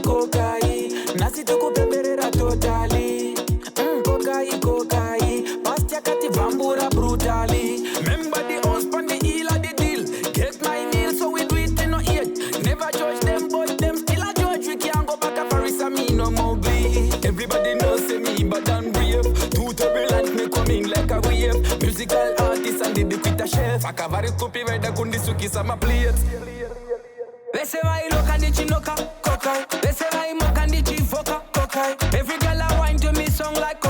Cockeye. Nasi tukupeperera totally. Cockeye. Pastia kati vambura brutally. Remember the house pan the heel of the deal. Get my meal so we do it in no eat. Never judge them, but them still a judge. We can't go back a Paris and me no Mowgli. Everybody knows say me but I'm brave. Too turbulent me coming like a wave. Musical artist and the quit a chef. Akavari kupi veda kundi suki sama plates. Lese vai loka ndi chinoka, cockeye. Lese vai moka ndi chifoka, cockeye. Every girl I wine to me song like